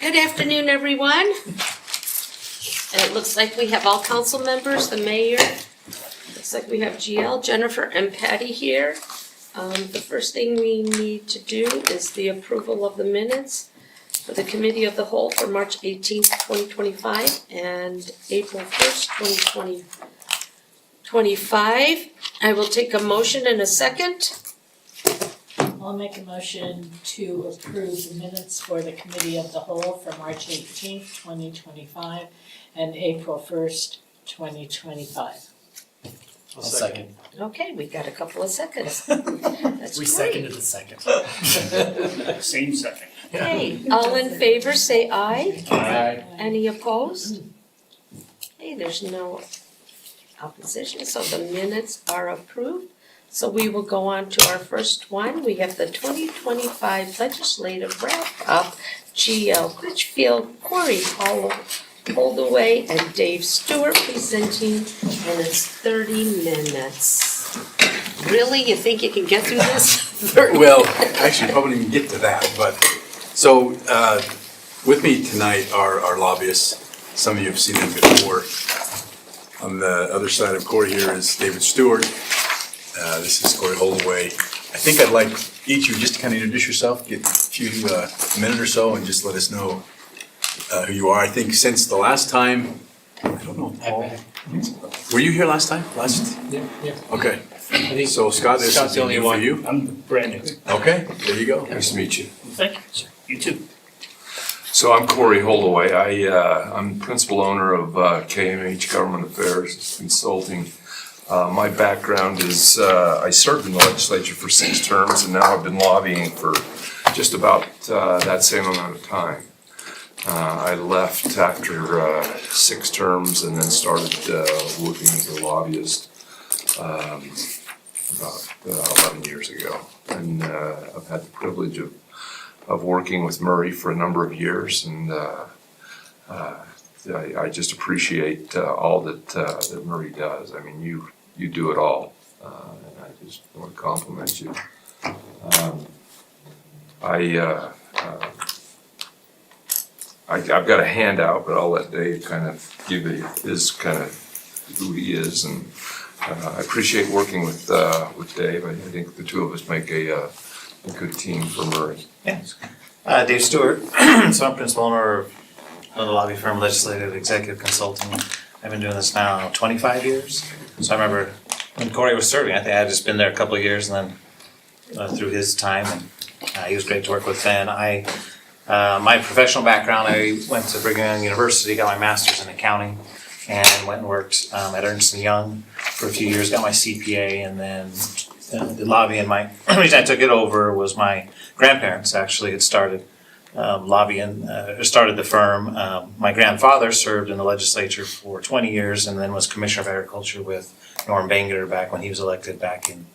Good afternoon, everyone. And it looks like we have all council members, the mayor. Looks like we have GL, Jennifer, and Patty here. The first thing we need to do is the approval of the minutes for the committee of the whole for March 18th, 2025 and April 1st, 2025. I will take a motion in a second. I'll make a motion to approve the minutes for the committee of the whole for March 18th, 2025 and April 1st, 2025 I'll second. Okay, we got a couple of seconds. That's We great. seconded the second. Same second. Okay, all in favor, say aye. Aye. Any opposed? Hey, there's no opposition, so the minutes are approved. So we will go on to our first one. We have the 2025 legislative wrap-up. GL Litchfield, Corey Holdaway, and Dave Stewart presenting, and it's 30 minutes. Really? You think you can get through this? 30 Well, minutes? actually, probably didn't get to that, but, so, with me tonight are our lobbyists. Some of you have seen them before. On the other side of Corey here is David Stewart. This is Corey Holdaway. I think I'd like each of you just to kind of introduce yourself, get a few, a minute or so, and just let us know who you are. I think since the last time, I don't know, Paul, were you here last time? Yeah. Okay, I think so Scott, this Scott's is the only new for one. you. I'm brand new. Okay, there you go. Nice to meet you. Thank you. You too. So I'm Corey Holdaway. I'm principal owner of KMH Government Affairs Consulting. My background is I served in the legislature for 6 terms, and now I've been lobbying for just about that same amount of time. I left after 6 terms and then started working as a lobbyist about 11 years ago. And I've had the privilege of working with Murray for a number of years, and I just appreciate all that Murray does. I mean, you do it all, and I just want to compliment you. I've got a handout, but I'll let Dave kind of give you his kind of who he is, and I appreciate working with Dave. I think the two of us make a good team for Murray. Dave Stewart. So I'm principal owner of the lobby firm Legislative Executive Consulting. I've been doing this now 25 years. So I remember when Corey was serving, I think I had just been there a couple of years, and then through his time, and he was great to work with then. My professional background, I went to Brigham Young University, got my master's in accounting, and went and worked at Ernst & Young for a few years, got my CPA, and then did lobbying. My reason I took it over was my grandparents actually had started started the firm. My grandfather served in the legislature for 20 years and then was Commissioner of Agriculture with Norm Banger back when he was elected back in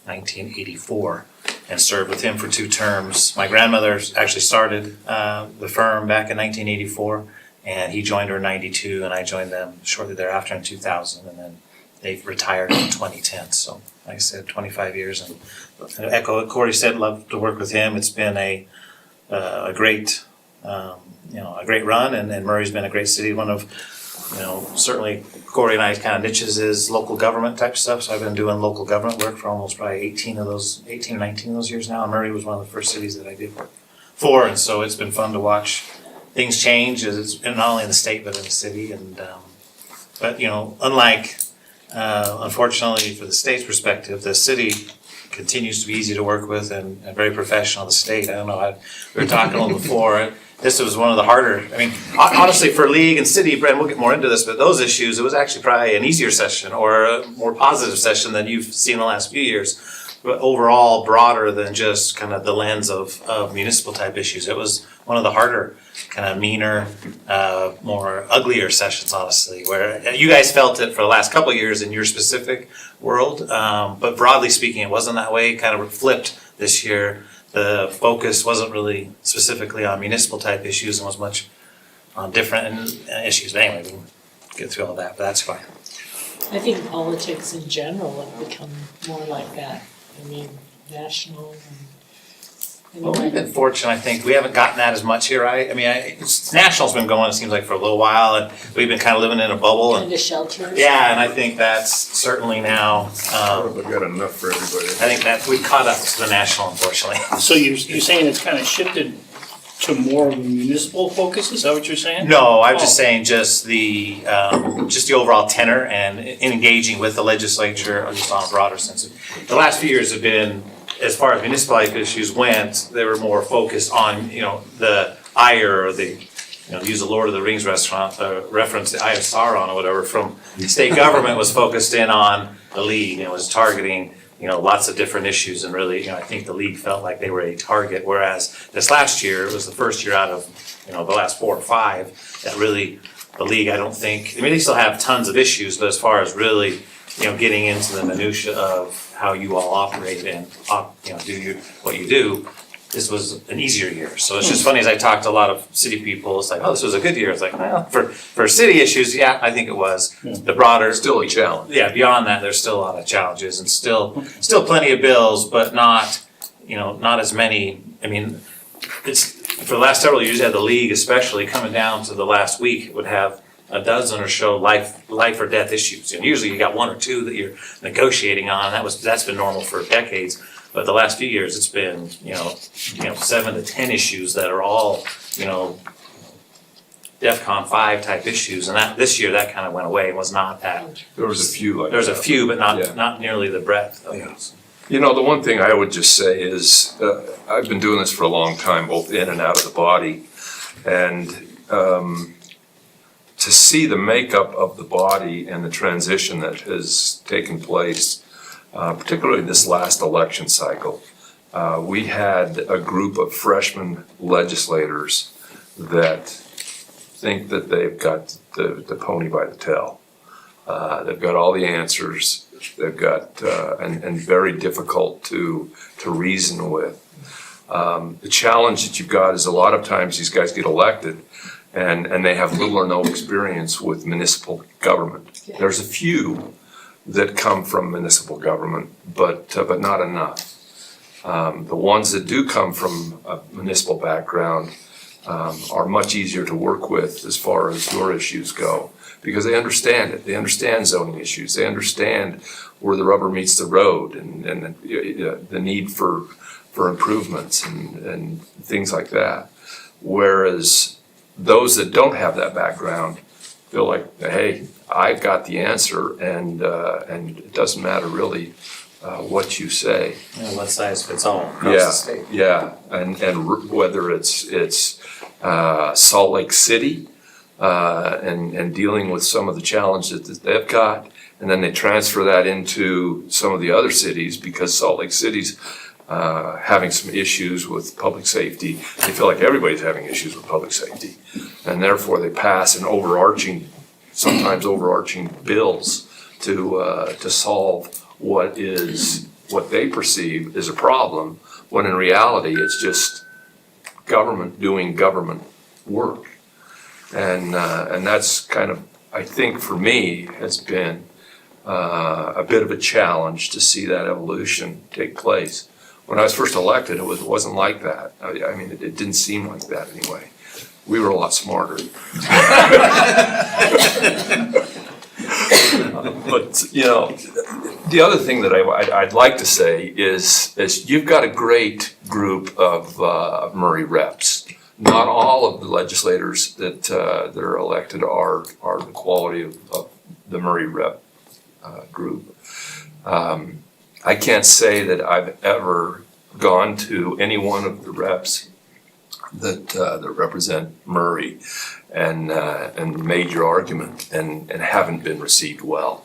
1984, and served with him for 2 terms. My grandmother actually started the firm back in 1984, and he joined her in 92, and I joined them shortly thereafter in 2000, and then they retired in 2010. So like I said, 25 years, and echo what Corey said, love to work with him. It's been a great, a great run, and Murray's been a great city. One of, certainly Corey and I kind of niches is local government type stuff. So I've been doing local government work for almost probably 18 or 19 of those years now. And Murray was one of the first cities that I did work for, and so it's been fun to watch things change. It's not only in the state but in the city, and but unlike unfortunately for the state's perspective, the city continues to be easy to work with and very professional. The state, I don't know, we were talking a little before, this was one of the harder, I mean, honestly for league and city, Brent, we'll get more into this, but those issues, it was actually probably an easier session or a more positive session than you've seen in the last few years. But overall, broader than just kind of the lens of municipal type issues. It was one of the harder, kind of meaner, more uglier sessions, honestly, where you guys felt it for the last couple of years in your specific world. But broadly speaking, it wasn't that way. It kind of flipped this year. The focus wasn't really specifically on municipal type issues and was much on different issues. But anyway, we can get through all that, but that's fine. I think politics in general have become more like that. I mean, national Well, we've been fortunate, I think. We haven't gotten that as much here, right? I mean, National's been going, it seems like, for a little while, and we've been kind of living in a bubble. And And the shelters. yeah, and I think that's certainly now, We've got enough for everybody. I think that we caught up to the National, unfortunately. So you're saying it's kind of shifted to more municipal focus, is that what you're saying? No, I'm just Oh. saying just the overall tenor and engaging with the legislature just on a broader sense. The last few years have been, as far as municipal issues went, they were more focused on, the ire or the, use the Lord of the Rings restaurant, reference the Eye of Sauron or whatever from state government was focused in on the league and was targeting, lots of different issues and really, I think the league felt like they were a target, whereas this last year, it was the first year out of, the last 4 or 5 that really, the league, I don't think, they still have tons of issues, but as far as really, getting into the minutia of how you all operate and, do what you do, this was an easier year. So it's just funny, as I talked to a lot of city people, it's like, oh, this was a good year. It's like, well, for city issues, yeah, I think it was. The broader. Still a challenge. Yeah, beyond that, there's still a lot of challenges and still plenty of bills, but not, not as many. I mean, it's, for the last several years, you had the league especially coming down to the last week, it would have a dozen or so life or death issues. And usually you got 1 or 2 that you're negotiating on. That's been normal for decades. But the last few years, it's been, 7 to 10 issues that are all, DEFCON 5 type issues. And this year, that kind of went away. It was not that. There was a few like There was a that. few, but Yeah. not nearly the breadth of Yeah. those. The one thing I would just say is, I've been doing this for a long time, both in and out of the body. And to see the makeup of the body and the transition that has taken place, particularly this last election cycle, we had a group of freshman legislators that think that they've got the pony by the tail. They've got all the answers. They've got, and very difficult to reason with. The challenge that you've got is a lot of times these guys get elected and they have little or no experience with municipal government. There's a few that come from municipal government, but not enough. The ones that do come from a municipal background are much easier to work with as far as your issues go, because they understand it. They understand zoning issues. They understand where the rubber meets the road and the need for improvements and things like that. Whereas those that don't have that background feel like, hey, I've got the answer and it doesn't matter really what you say. One size fits all across Yeah, the state. yeah, and whether it's Salt Lake City, and dealing with some of the challenges that they've got, and then they transfer that into some of the other cities because Salt Lake City's having some issues with public safety. They feel like everybody's having issues with public safety, and therefore they pass sometimes overarching bills to solve what they perceive is a problem, when in reality it's just government doing government work. And that's kind of, I think for me, has been a bit of a challenge to see that evolution take place. When I was first elected, it wasn't like that. I mean, it didn't seem like that anyway. We were a lot smarter. But, the other thing that I'd like to say is you've got a great group of Murray reps. Not all of the legislators that are elected are the quality of the Murray rep group. I can't say that I've ever gone to any one of the reps that represent Murray and made your argument and haven't been received well.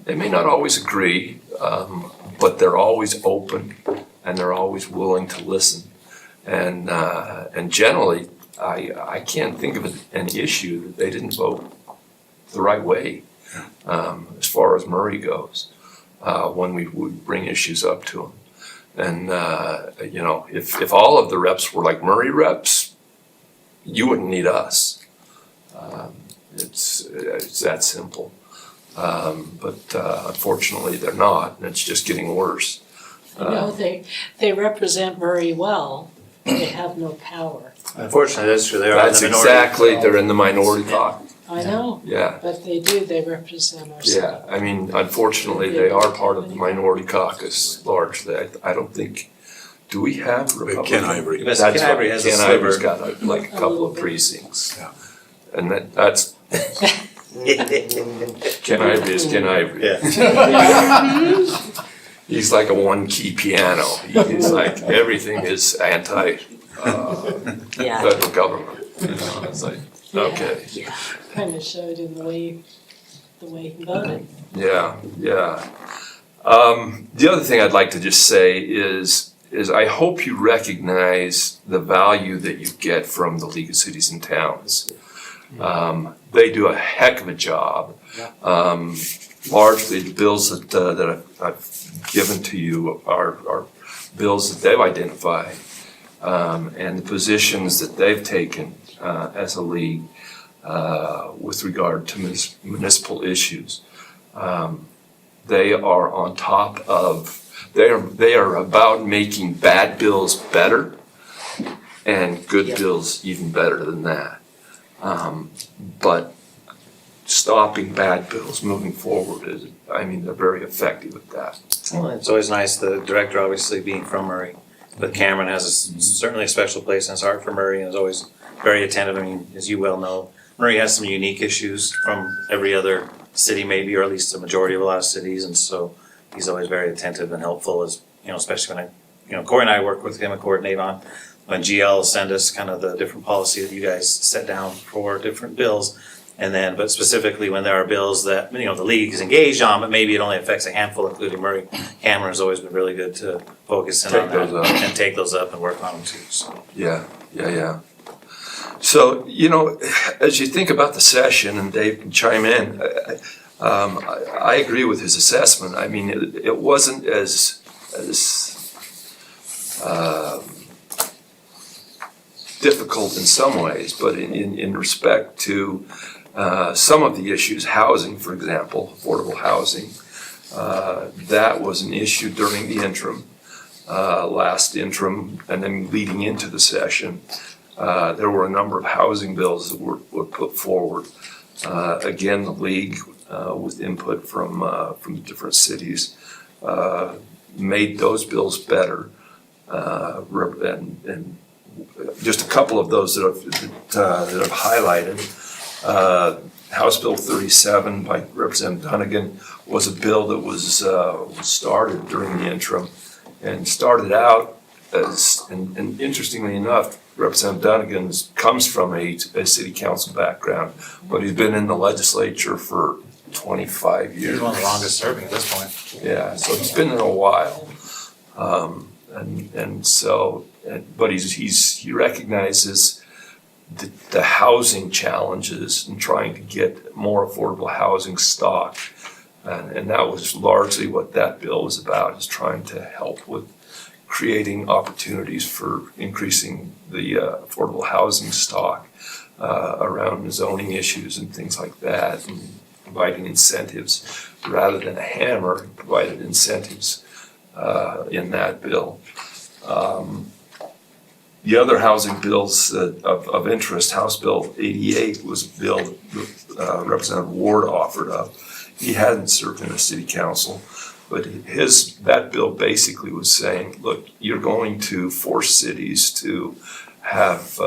They may not always agree, but they're always open and they're always willing to listen. And generally, I can't think of an issue that they didn't vote the right way as far as Murray goes when we would bring issues up to them. And if all of the reps were like Murray reps, you wouldn't need us. It's that simple. But unfortunately, they're not, and it's just getting worse. I know they represent Murray well, they have no power. Unfortunately, that's true, they are in the That's minority. exactly, they're in the minority caucus. I know, Yeah, but they represent our side. yeah. I mean, unfortunately, they are part of the minority caucus largely. I don't think, do we have But Republican? Ken Ivory. Yes, That's Ken Ivory right. has a Ken Ivory's sliver. got like a A couple little of bit. precincts. Yeah. And that's, Ken Ivory is Ken Ivory. Yeah. He's like a one-key piano. He's like, everything is Yeah. federal government. You know, it's like, okay, Yeah. Kind of showed in the way he voted. yeah, yeah. The other thing I'd like to just say is I hope you recognize the value that you get from the League of Cities and Towns. They do a heck of a job. Largely, the bills that I've given to you are bills that they've identified, and the positions that they've taken as a league with regard to municipal issues. They are on top of, they are about making bad bills better and good Yeah. bills even better than that. But stopping bad bills moving forward is, I mean, they're very effective at that. Well, it's always nice, the director obviously being from Murray, but Cameron has certainly a special place in his heart for Murray and is always very attentive. I mean, as you well know, Murray has some unique issues from every other city maybe, or at least the majority of a lot of cities, and so he's always very attentive and helpful as, especially when Corey and I work with him and coordinate on when GL send us kind of the different policy that you guys set down for different bills. And then, but specifically when there are bills that, the league is engaged on, but maybe it only affects a handful, including Murray, Cameron's always been really good to focus in on Take that those up. and take those up and work on them too, so. Yeah. So, as you think about the session, and Dave can chime in, I agree with his assessment. I mean, it wasn't as difficult in some ways, but in respect to some of the issues, housing, for example, affordable housing, that was an issue during the interim, last interim, and then leading into the session. There were a number of housing bills that were put forward. Again, the league, with input from the different cities, made those bills better. And just a couple of those that I've highlighted. House Bill 37 by Representative Dunnigan was a bill that was started during the interim and started out as, and interestingly enough, Representative Dunnigan comes from a city council background, but he's been in the legislature for 25 years. He's one of the longest serving at this point. Yeah, so he's been there a while. But he recognizes the housing challenges and trying to get more affordable housing stock. And that was largely what that bill was about, is trying to help with creating opportunities for increasing the affordable housing stock around zoning issues and things like that, and providing incentives rather than a hammer. Provided incentives in that bill. The other housing bills of interest, House Bill 88 was a bill that Representative Ward offered up. He hadn't served in the city council, but that bill basically was saying, look, you're going to force cities to have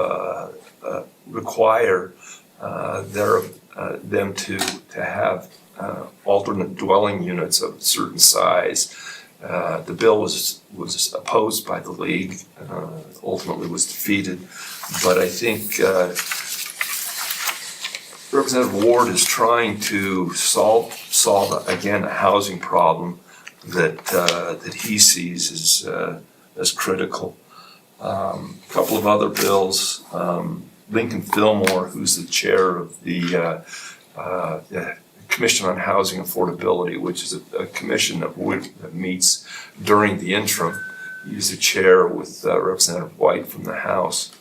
require them to have alternate dwelling units of a certain size. The bill was opposed by the league, ultimately was defeated, but I think Representative Ward is trying to solve again a housing problem that he sees as critical. A couple of other bills, Lincoln Fillmore, who's the chair of the Commission on Housing Affordability, which is a commission that meets during the interim. He's the chair with Representative White from the House.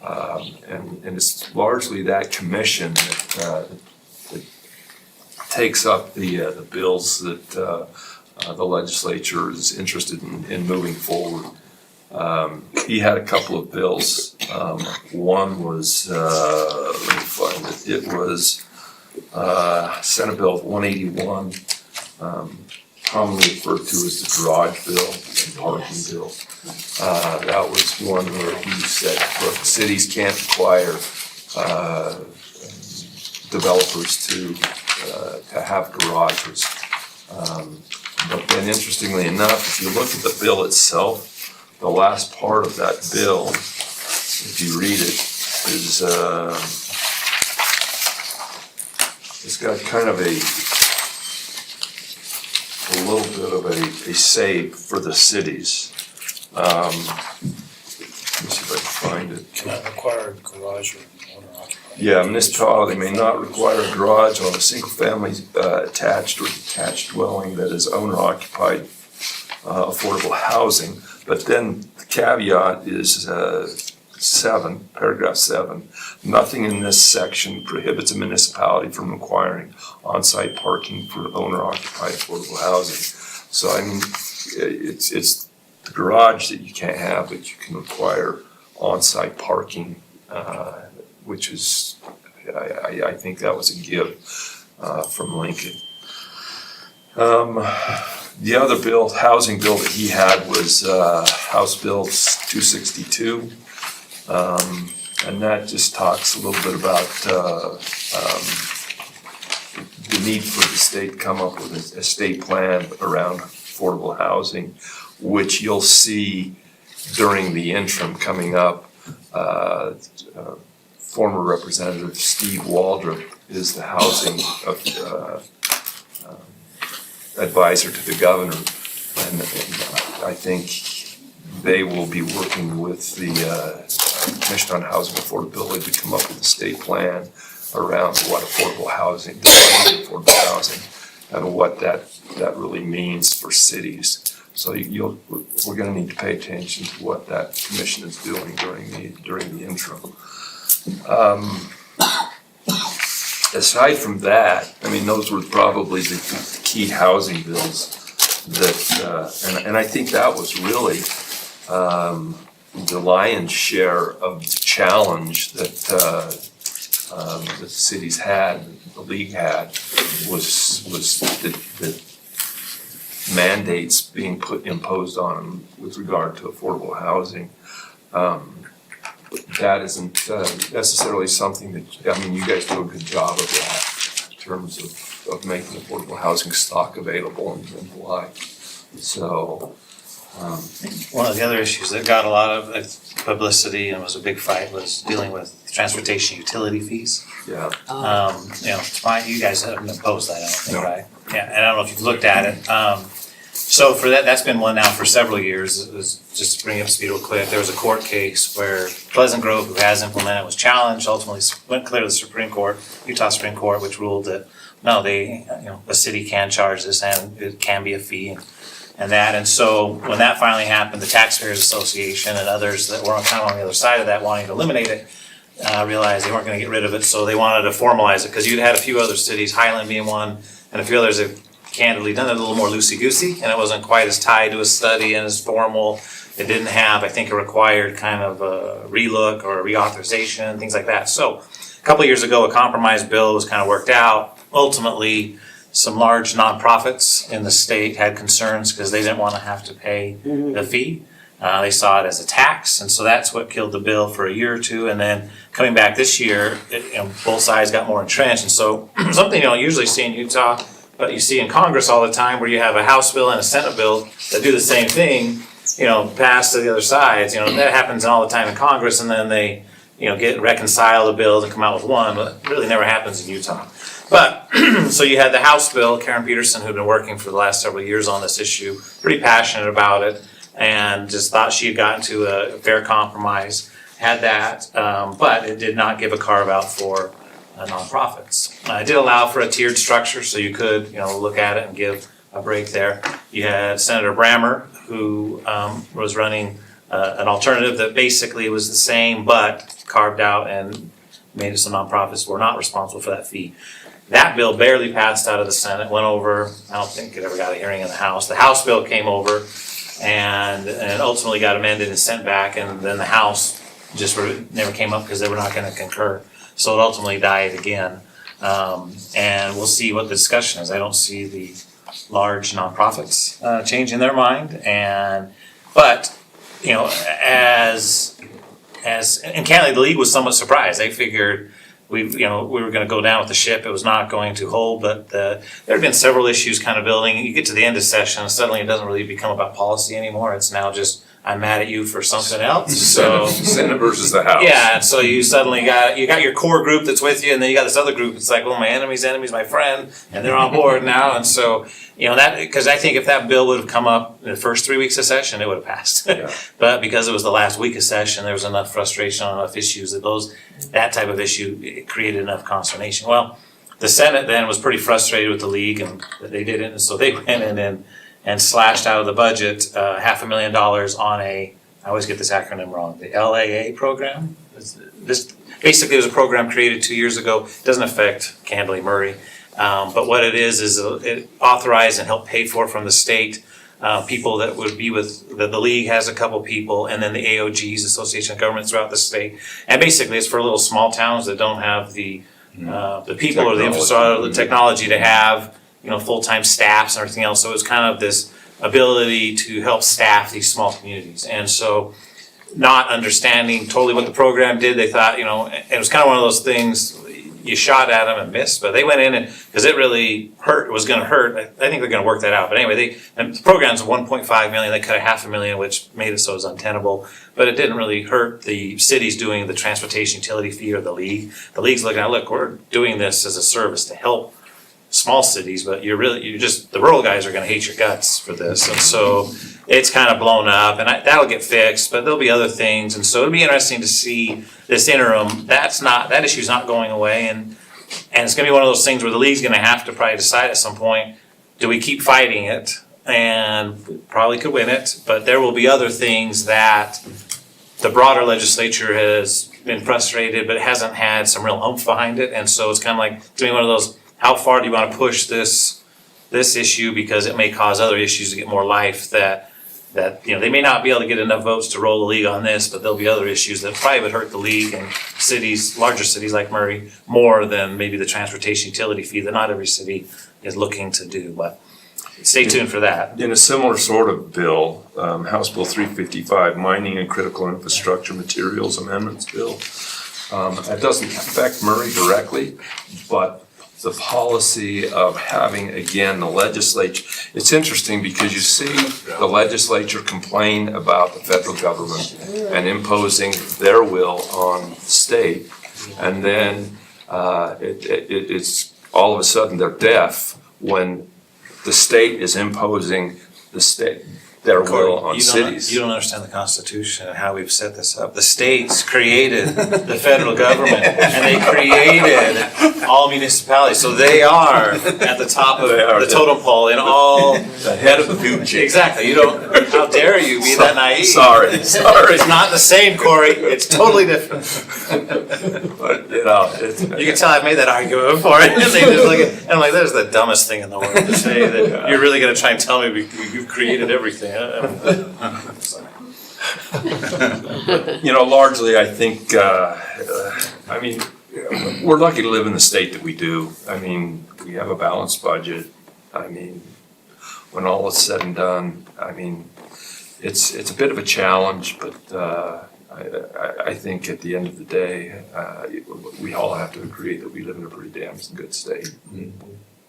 And it's largely that commission that takes up the bills that the legislature is interested in moving forward. He had a couple of bills. One was, let me find it, it was Senate Bill 181, commonly referred to as the garage bill and parking bill. That was one where he said, look, cities can't require developers to have garages. But then interestingly enough, if you look at the bill itself, the last part of that bill, if you read it, is it's got kind of a little bit of a save for the cities. Let me see if I can find it. Cannot require a garage or owner occupied. Yeah, municipality may not require a garage on a single-family attached or detached dwelling that is owner-occupied affordable housing. But then the caveat is paragraph 7. Nothing in this section prohibits a municipality from requiring on-site parking for owner-occupied affordable housing. So I mean, it's the garage that you can't have, but you can require on-site parking, which is, I think that was a give from Lincoln. The other bill, housing bill that he had was House Bill 262. And that just talks a little bit about the need for the state to come up with a state plan around affordable housing, which you'll see during the interim coming up. Former Representative Steve Waldrop is the housing advisor to the governor, and I think they will be working with the Commission on Housing Affordability to come up with a state plan around what affordable housing, defining affordable housing, and what that really means for cities. So we're going to need to pay attention to what that commission is doing during the interim. Aside from that, I mean, those were probably the key housing bills that, and I think that was really the lion's share of the challenge that the cities had, the league had, was the mandates being imposed on them with regard to affordable housing. That isn't necessarily something that, I mean, you guys do a good job of that in terms of making affordable housing stock available and the like. So, One of the other issues that got a lot of publicity and was a big fight was dealing with transportation utility fees. yeah. It's fine, you guys haven't opposed that, I don't think, No. right? Yeah, and I don't know if you've looked at it. So for that's been one now for several years. It was, just to bring up speed real quick, there was a court case where Pleasant Grove, who has implemented, was challenged, ultimately went clear to the Supreme Court, Utah Supreme Court, which ruled that no, a city can charge this and it can be a fee and that. And so when that finally happened, the Taxpayers Association and others that were kind of on the other side of that wanting to eliminate it, realized they weren't going to get rid of it, so they wanted to formalize it, because you'd had a few other cities, Highland being one, and a few others that candidly done it a little more loosey-goosey, and it wasn't quite as tied to a study and as formal. It didn't have, I think, a required kind of a relook or a reauthorization, things like that. So a couple of years ago, a compromise bill was kind of worked out. Ultimately, some large nonprofits in the state had concerns because they didn't want to have to pay the fee. They saw it as a tax, and so that's what killed the bill for a year or two. And then coming back this year, both sides got more entrenched. And so something you don't usually see in Utah, but you see in Congress all the time, where you have a House bill and a Senate bill that do the same thing, pass to the other sides. That happens all the time in Congress, and then they, get reconcile the bills and come out with one, but it really never happens in Utah. But, so you had the House bill, Karen Peterson, who'd been working for the last several years on this issue, pretty passionate about it, and just thought she had gotten to a fair compromise, had that, but it did not give a carve out for nonprofits. It did allow for a tiered structure, so you could, look at it and give a break there. You had Senator Brammer, who was running an alternative that basically was the same, but carved out and made it so nonprofits were not responsible for that fee. That bill barely passed out of the Senate, went over, I don't think it ever got a hearing in the House. The House bill came over and ultimately got amended and sent back, and then the House just never came up because they were not gonna concur. So it ultimately died again. And we'll see what the discussion is. I don't see the large nonprofits changing their mind, but you know, as and candidly, the league was somewhat surprised. They figured we were going to go down with the ship. It was not going to hold, but there had been several issues kind of building. You get to the end of session, and suddenly it doesn't really become about policy anymore. It's now just I'm mad at you for something else. So Senate versus the House. yeah, and so you suddenly got your core group that's with you, and then you got this other group. It's like, well, my enemy's my friend, and they're on board now. And so that because I think if that bill would have come up in the first 3 weeks of session, it would have passed. Yeah. But because it was the last week of session, there was enough frustration on enough issues that type of issue it created enough consternation. Well, the Senate then was pretty frustrated with the league and that they didn't, and so they went in and slashed out of the budget $500,000 on I always get this acronym wrong, the LAA program. This basically was a program created 2 years ago. It doesn't affect candidly Murray, but what it is it authorized and helped pay for from the state people that would be with the league has a couple people, and then the AOGs, Association of Governments throughout the state. And basically, it's for little small towns that don't have the people or the infrastructure, or the technology to have full-time staffs and everything else. So it was kind of this ability to help staff these small communities. And so, not understanding totally what the program did, they thought it was kind of one of those things. You shot at them and missed, but they went in and because it really was going to hurt. I think they're going to work that out. But anyway, the program's $1.5 million. They cut $500,000, which made it so it was untenable. But it didn't really hurt the cities doing the transportation utility fee or the league. The league's looking at, look, we're doing this as a service to help small cities, but the rural guys are going to hate your guts for this, and so it's kind of blown up, and that'll get fixed. But there'll be other things, and so it'll be interesting to see this interim. That issue's not going away, and it's going to be one of those things where the league's going to have to probably decide at some point: do we keep fighting it? And we probably could win it, but there will be other things that the broader legislature has been frustrated, but it hasn't had some real oomph behind it, and so it's kind of like to me one of those. How far do you want to push this issue because it may cause other issues to get more life that they may not be able to get enough votes to roll the league on this, but there'll be other issues that probably would hurt the league and larger cities like Murray more than maybe the transportation utility fee that not every city is looking to do. But stay tuned for that. In a similar sort of bill, House Bill 355, Mining and Critical Infrastructure Materials Amendments Bill, that doesn't affect Murray directly, but the policy of having, again, the legislature. It's interesting because you see the legislature complain about the federal government and imposing their will on the state. And then it's all of a sudden they're deaf when the state is imposing their will on cities. You don't understand the Constitution and how we've set this up. The states created the federal government, and they created all municipalities. So they are at the top of the totem pole in all. The head of the food chain. Exactly. How dare you be that naive? Sorry. It's not the same, Corey. It's totally different. But, You can tell I've made that argument before. And they just look at, and I'm like, that is the dumbest thing in the world to say that you're really going to try and tell me you've created everything. Largely, I think, we're lucky to live in the state that we do. We have a balanced budget. When all is said and done, it's a bit of a challenge, but I think at the end of the day, we all have to agree that we live in a pretty damn good state.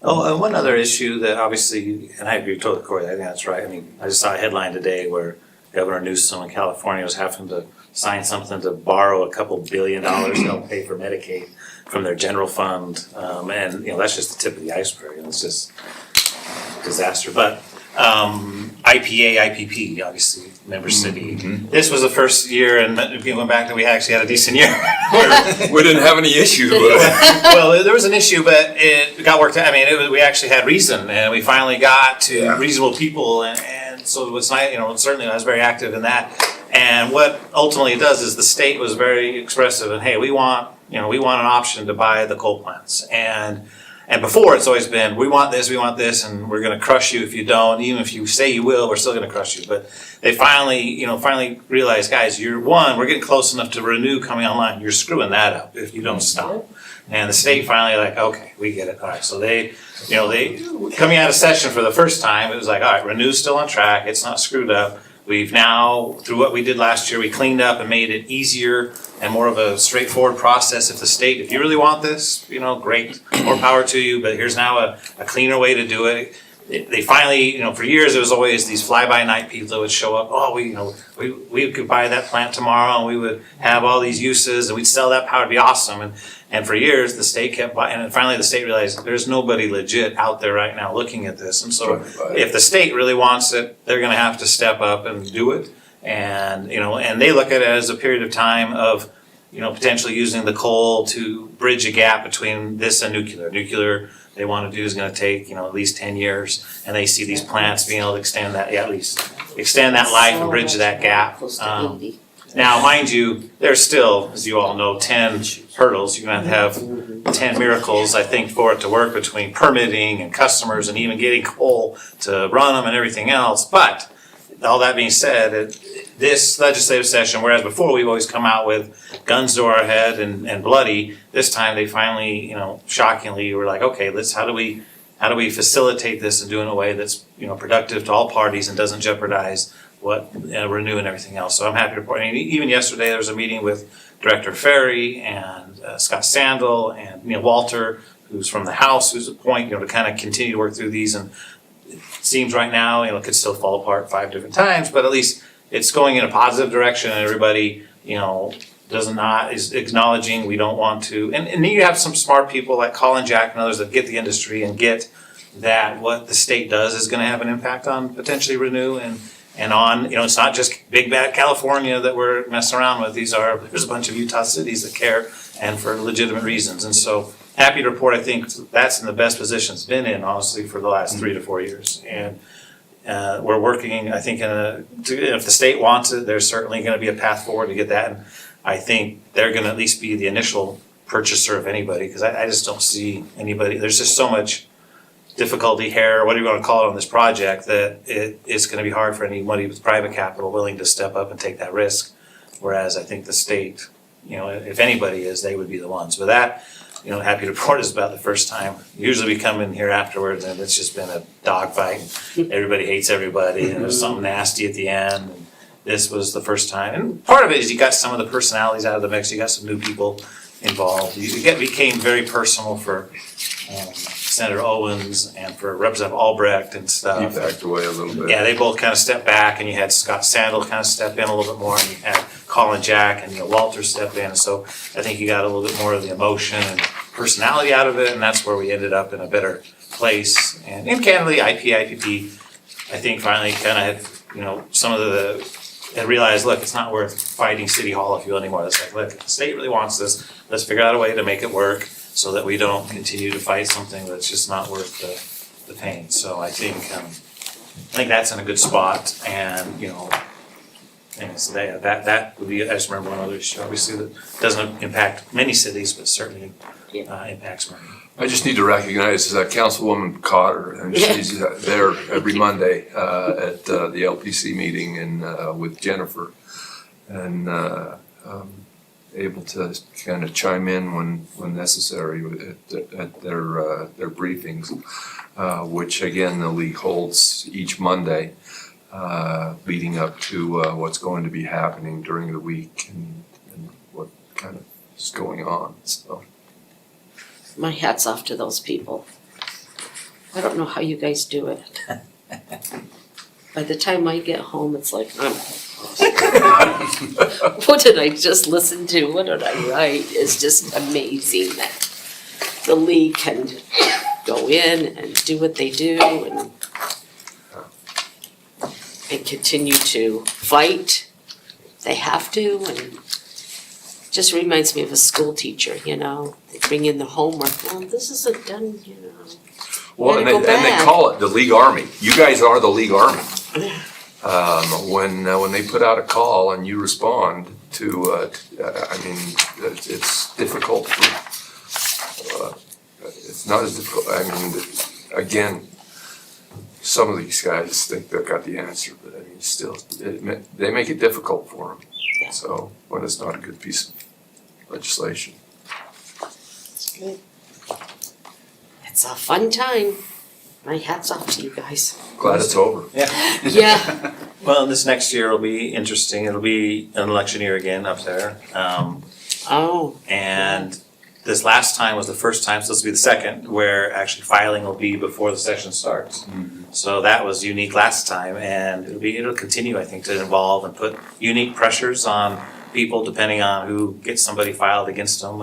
Oh, and one other issue that obviously, and I agree totally, Corey, I think that's right. I just saw a headline today where Governor Newsom in California was having to sign something to borrow a couple $1 billion to help pay for Medicaid from their general fund. And that's just the tip of the iceberg, and it's just a disaster. But IPA, IPP, obviously, member city. This was the first year, and we went back and we actually had a decent year. We didn't have any issues with it. Well, there was an issue, but it got worked out. We actually had reason, and we finally got to reasonable people, and so it was nice. Certainly I was very active in that. And what ultimately it does is the state was very expressive, and hey, we want an option to buy the coal plants, and And before, it's always been, we want this, and we're gonna crush you if you don't. Even if you say you will, we're still gonna crush you. But they finally realized, guys, we're getting close enough to Renew coming online. You're screwing that up if you don't stop. And the state finally like, okay, we get it. All right, so they coming out of session for the first time, it was like, all right, Renew's still on track. It's not screwed up. We've now, through what we did last year, we cleaned up and made it easier and more of a straightforward process. If you really want this, great, more power to you, but here's now a cleaner way to do it. They finally, for years, there was always these fly-by-night people that would show up, we could buy that plant tomorrow and we would have all these uses and we'd sell that power, it'd be awesome. And for years, the state kept buying, and finally the state realized there's nobody legit out there right now looking at this. And so if the state really wants it, they're gonna have to step up and do it. And, and they look at it as a period of time of, potentially using the coal to bridge a gap between this and nuclear. Nuclear, they want to do is going to take, at least 10 years. And they see these plants being able to extend that, at least extend that life and bridge that gap. Close to 80. Now, mind you, there's still, as you all know, 10 hurdles. You're going to have 10 miracles, I think, for it to work between permitting and customers and even getting coal to run them and everything else. But all that being said, this legislative session, whereas before we've always come out with guns to our head and bloody, this time they finally, shockingly were like, okay, how do we facilitate this and do it in a way that's, productive to all parties and doesn't jeopardize what Renew and everything else. So I'm happy to report. Even yesterday there was a meeting with Director Ferry and Scott Sandel and Walter, who's from the House, who's a point, to kind of continue to work through these. And it seems right now, it could still fall apart 5 different times, but at least it's going in a positive direction, and everybody, is acknowledging we don't want to. And then you have some smart people like Colin Jack and others that get the industry and get that what the state does is going to have an impact on potentially Renew and on, it's not just big bad California that we're messing around with. There's a bunch of Utah cities that care and for legitimate reasons. And so happy to report, I think that's in the best position it's been in, honestly, for the last 3 to 4 years. And we're working, I think, if the state wants it, there's certainly going to be a path forward to get that. And I think they're going to at least be the initial purchaser of anybody, because I just don't see anybody. There's just so much difficulty here, whatever you want to call it, on this project, that it's going to be hard for anybody with private capital willing to step up and take that risk. Whereas I think the state, if anybody is, they would be the ones. But that, happy to report, is about the first time. Usually we come in here afterwards and it's just been a dogfight. Everybody hates everybody and there's something nasty at the end. And this was the first time. And part of it is you got some of the personalities out of the mix. You got some new people involved. It became very personal for Senator Owens and for Representative Albrecht and stuff. He backed away a little bit. Yeah, they both kind of stepped back, and you had Scott Sandel kind of step in a little bit more, and you had Colin Jack and Walter step in. So I think you got a little bit more of the emotion and personality out of it, and that's where we ended up in a better place. And candidly, IPP, I think finally kind of had, some of had realized, look, it's not worth fighting City Hall, if you will, anymore. It's like, look, if the state really wants this, let's figure out a way to make it work so that we don't continue to fight something that's just not worth the pain. So I think that's in a good spot, and things that would be. I just remember one other issue, obviously, that doesn't impact many cities, but certainly impacts Marine. I just need to recognize Councilwoman Cotter, and she's there every Monday at the LPC meeting and with Jennifer, and able to kind of chime in when necessary at their briefings, which again the league holds each Monday, leading up to what's going to be happening during the week and what kind of is going on. So My hat's off to those people. I don't know how you guys do it. By the time I get home, it's like, what did I just listen to? What did I write? It's just amazing that the league can go in and do what they do and continue to fight. They have to, and just reminds me of a school teacher, They bring in the homework. Well, this isn't done, Well, and they call it the League Army. You guys are the League Army. When they put out a call and you respond to, it's difficult for it's not as difficult, I mean, again, some of these guys think they've got the answer, but I mean, still, they make it difficult for them. Yeah. So, when it's not a good piece of legislation. It's good. It's a fun time. My hat's off to you guys. Glad it's over. Yeah. Well, this next year will be interesting. It'll be an election year again up there. Oh. And this last time was the first time, so this will be the second, where actually filing will be before the session starts. So that was unique last time, and it'll continue, I think, to evolve and put unique pressures on people depending on who gets somebody filed against them,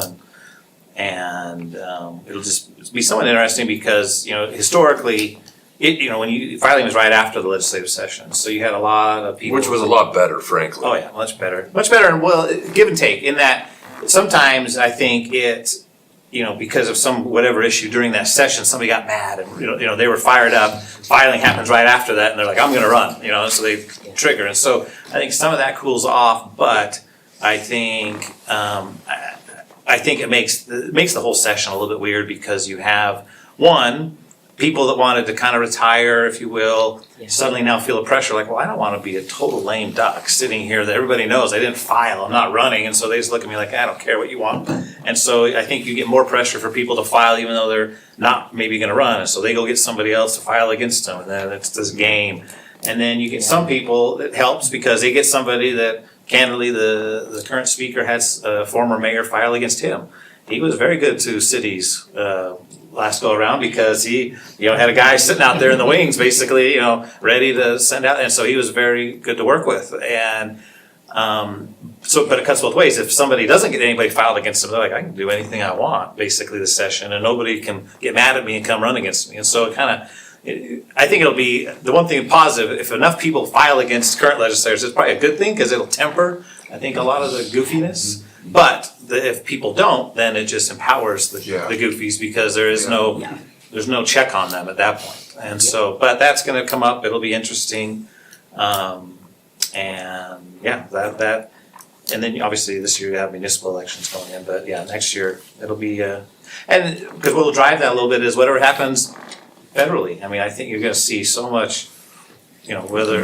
and it'll just be somewhat interesting because, you know, historically, filing was right after the legislative session, so you had a lot of people. Which was a lot better, frankly. Oh yeah, much better, and well, give and take in that sometimes I think because of some whatever issue during that session, somebody got mad and they were fired up. Filing happens right after that, and they're like, I'm going to run, so they trigger, and so I think some of that cools off, but I think it makes the whole session a little bit weird because you have people that wanted to kind of retire, if you will, suddenly now feel a pressure like, well, I don't want to be a total lame duck sitting here that everybody knows I didn't file, I'm not running. And so they just look at me like, I don't care what you want. And so I think you get more pressure for people to file even though they're not maybe going to run. And so they go get somebody else to file against them. And then it's this game. And then you get some people that helps because they get somebody that candidly the current speaker has a former mayor file against him. He was very good to cities last go around because he, had a guy sitting out there in the wings, basically, ready to send out, and so he was very good to work with. And but it cuts both ways. If somebody doesn't get anybody filed against them, they're like, I can do anything I want, basically, this session, and nobody can get mad at me and come run against me. And so I think it'll be the one thing positive. If enough people file against current legislators, it's probably a good thing because it'll temper, I think, a lot of the goofiness. But if people don't, then it just empowers the goofies because there's no check on them at that point. And so, but that's going to come up. It'll be interesting, and that, and then obviously this year you have municipal elections going in. But next year it'll be, and because what will drive that a little bit is whatever happens federally. I mean, I think you're going to see so much. Whether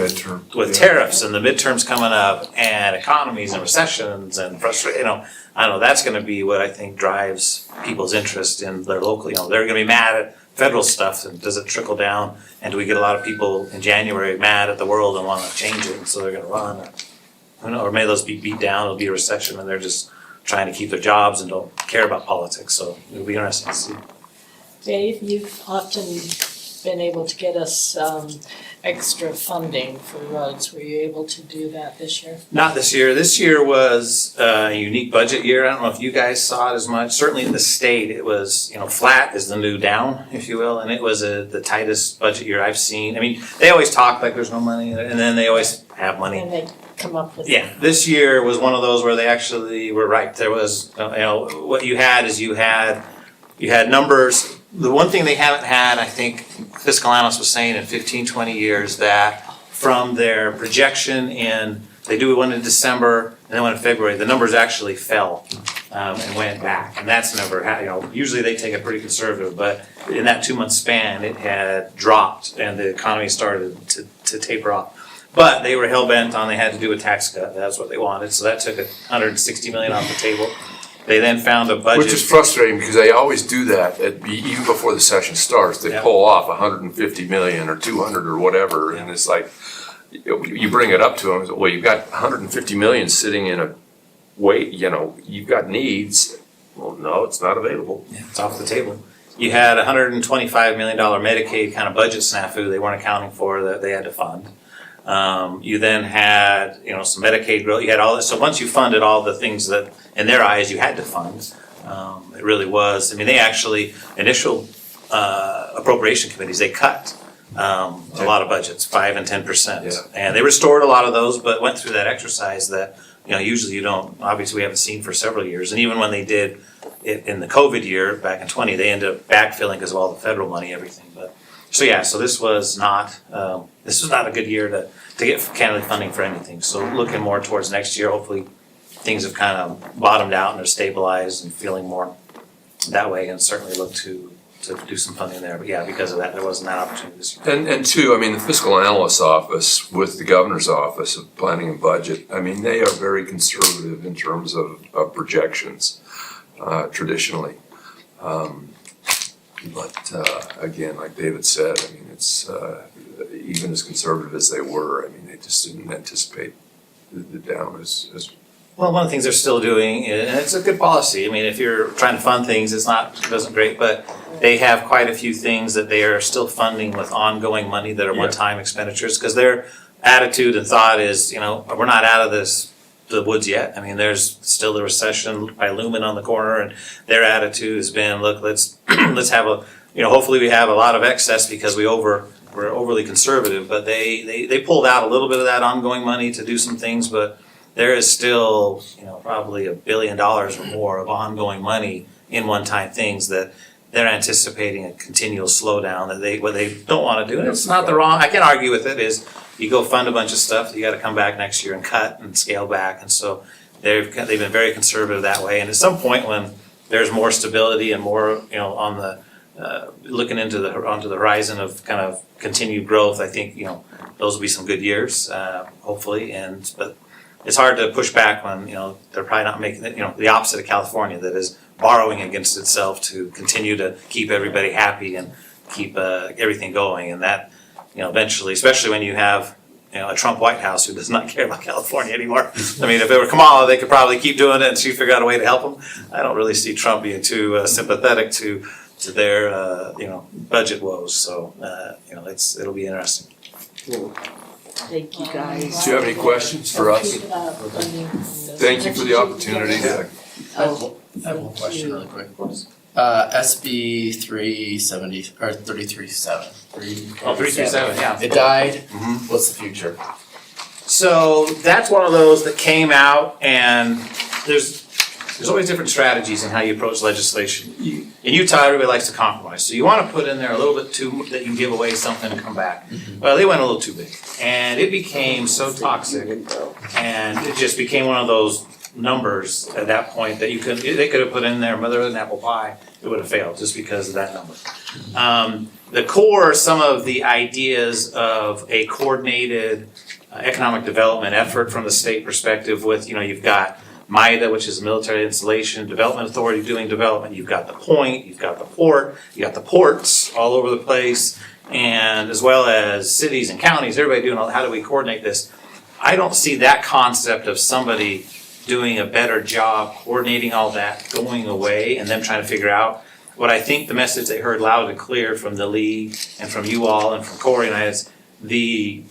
with tariffs and the midterms coming up and economies and recessions and frustration, I don't know, that's going to be what I think drives people's interest in their local, they're going to be mad at federal stuff, and does it trickle down? And do we get a lot of people in January mad at the world and want to change it, and so they're going to run? Or may those be beat down, it'll be a recession and they're just trying to keep their jobs and don't care about politics, so it'll be interesting to see. Dave, you've often been able to get us extra funding for roads. Were you able to do that this year? Not this year. This year was a unique budget year. I don't know if you guys saw it as much. Certainly in the state, it was, flat is the new down, if you will, and it was the tightest budget year I've seen. I mean, they always talk like there's no money, and then they always have money. And they come up with this year was one of those where they actually were right. There was, what you had is you had numbers. The one thing they haven't had, I think fiscal analyst was saying in 15, 20 years, that from their projection they do one in December and then one in February, the numbers actually fell and went back. And that's never happened. Usually they take it pretty conservative, but in that 2-month span, it had dropped and the economy started to taper off. But they were hell-bent on they had to do a tax cut. That's what they wanted. So that took $160 million off the table. They then found a budget. Which is frustrating because they always do that even before the session starts. They pull off 150 million or 200 or whatever, and it's like you bring it up to them. Well, you've got 150 million sitting in a you've got needs. Well, no, it's not available. Yeah, it's off the table. You had $125 million Medicaid kind of budget snafu they weren't accounting for that they had to fund. You then had, some Medicaid growth. You had all this. So once you funded all the things that, in their eyes, you had to fund, it really was. I mean, they actually initial appropriation committees they cut a lot of budgets, 5% and 10%, and they restored a lot of those, but went through that exercise that usually you don't. Obviously, we haven't seen for several years, and even when they did it in the COVID year back in 20, they ended up backfilling because of all the federal money, everything, but. So this was not a good year to get candidate funding for anything. So looking more towards next year, hopefully things have kind of bottomed out and are stabilized and feeling more that way, and certainly look to to do some funding there. But yeah, because of that, there wasn't that opportunity this year. And two, I mean, the fiscal analyst's office with the governor's office of planning and budget, I mean, they are very conservative in terms of projections, traditionally. But again, like David said, I mean, it's even as conservative as they were, I mean, they just didn't anticipate the down as Well, one of the things they're still doing, and it's a good policy, I mean, if you're trying to fund things, it wasn't great, but they have quite a few things that they are still funding with ongoing money that are one-time expenditures, because their attitude and thought is, you know, we're not out of the woods yet. I mean, there's still the recession by Lumen on the corner, and their attitude has been, look, let's have hopefully we have a lot of excess because we're overly conservative, but they pulled out a little bit of that ongoing money to do some things, but there is still, probably $1 billion or more of ongoing money in one-time things that they're anticipating a continual slowdown what they don't want to do. And it's not I can't argue with it, is you go fund a bunch of stuff, you got to come back next year and cut and scale back. And so they've been very conservative that way. And at some point when there's more stability and more, on the, looking onto the horizon of kind of continued growth, I think, those will be some good years, hopefully. But it's hard to push back when, they're probably not making it, the opposite of California that is borrowing against itself to continue to keep everybody happy and keep everything going. And that, eventually, especially when you have, a Trump White House who does not care about California anymore. I mean, if it were Kamala, they could probably keep doing it and she figure out a way to help them. I don't really see Trump being too sympathetic to their, budget woes. So, it'll be interesting. Thank you, guys. Do you have any questions for us? Thank you for the opportunity. I have one question really quick. SB 370 or 337. 337, yeah. It died. Mhm. What's the future? So that's one of those that came out, and there's always different strategies in how you approach legislation. In Utah, everybody likes to compromise. So you want to put in there a little bit too, that you can give away something and come back. Well, they went a little too big. And it became so toxic, and it just became one of those numbers at that point that they could have put in there mother than apple pie, it would have failed just because of that number. The core, some of the ideas of a coordinated economic development effort from the state perspective with, you've got MIDA, which is Military Installation Development Authority doing development. You've got the point, you've got the port, you got the ports all over the place, and as well as cities and counties, everybody doing how do we coordinate this? I don't see that concept of somebody doing a better job coordinating all that going away and them trying to figure out. What I think the message they heard loud and clear from the league and from you all and from Corey and I is the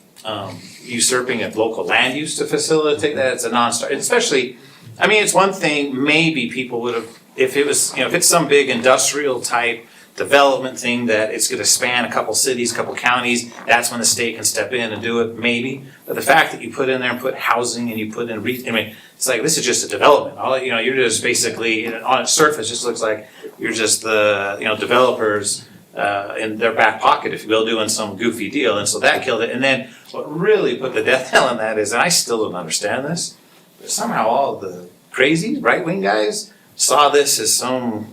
usurping of local land use to facilitate that. It's a non-starter, especially. I mean, it's one thing, maybe people would have, if it was, if it's some big industrial type development thing that it's gonna span a couple cities, a couple counties, that's when the state can step in and do it, maybe. But the fact that you put in there and put housing and you put in, it's like, this is just a development. You're just basically, on its surface, just looks like you're just the, developers in their back pocket, if you will, doing some goofy deal. And so that killed it. And then what really put the death knell in that is, and I still don't understand this, somehow all the crazy right-wing guys saw this as some,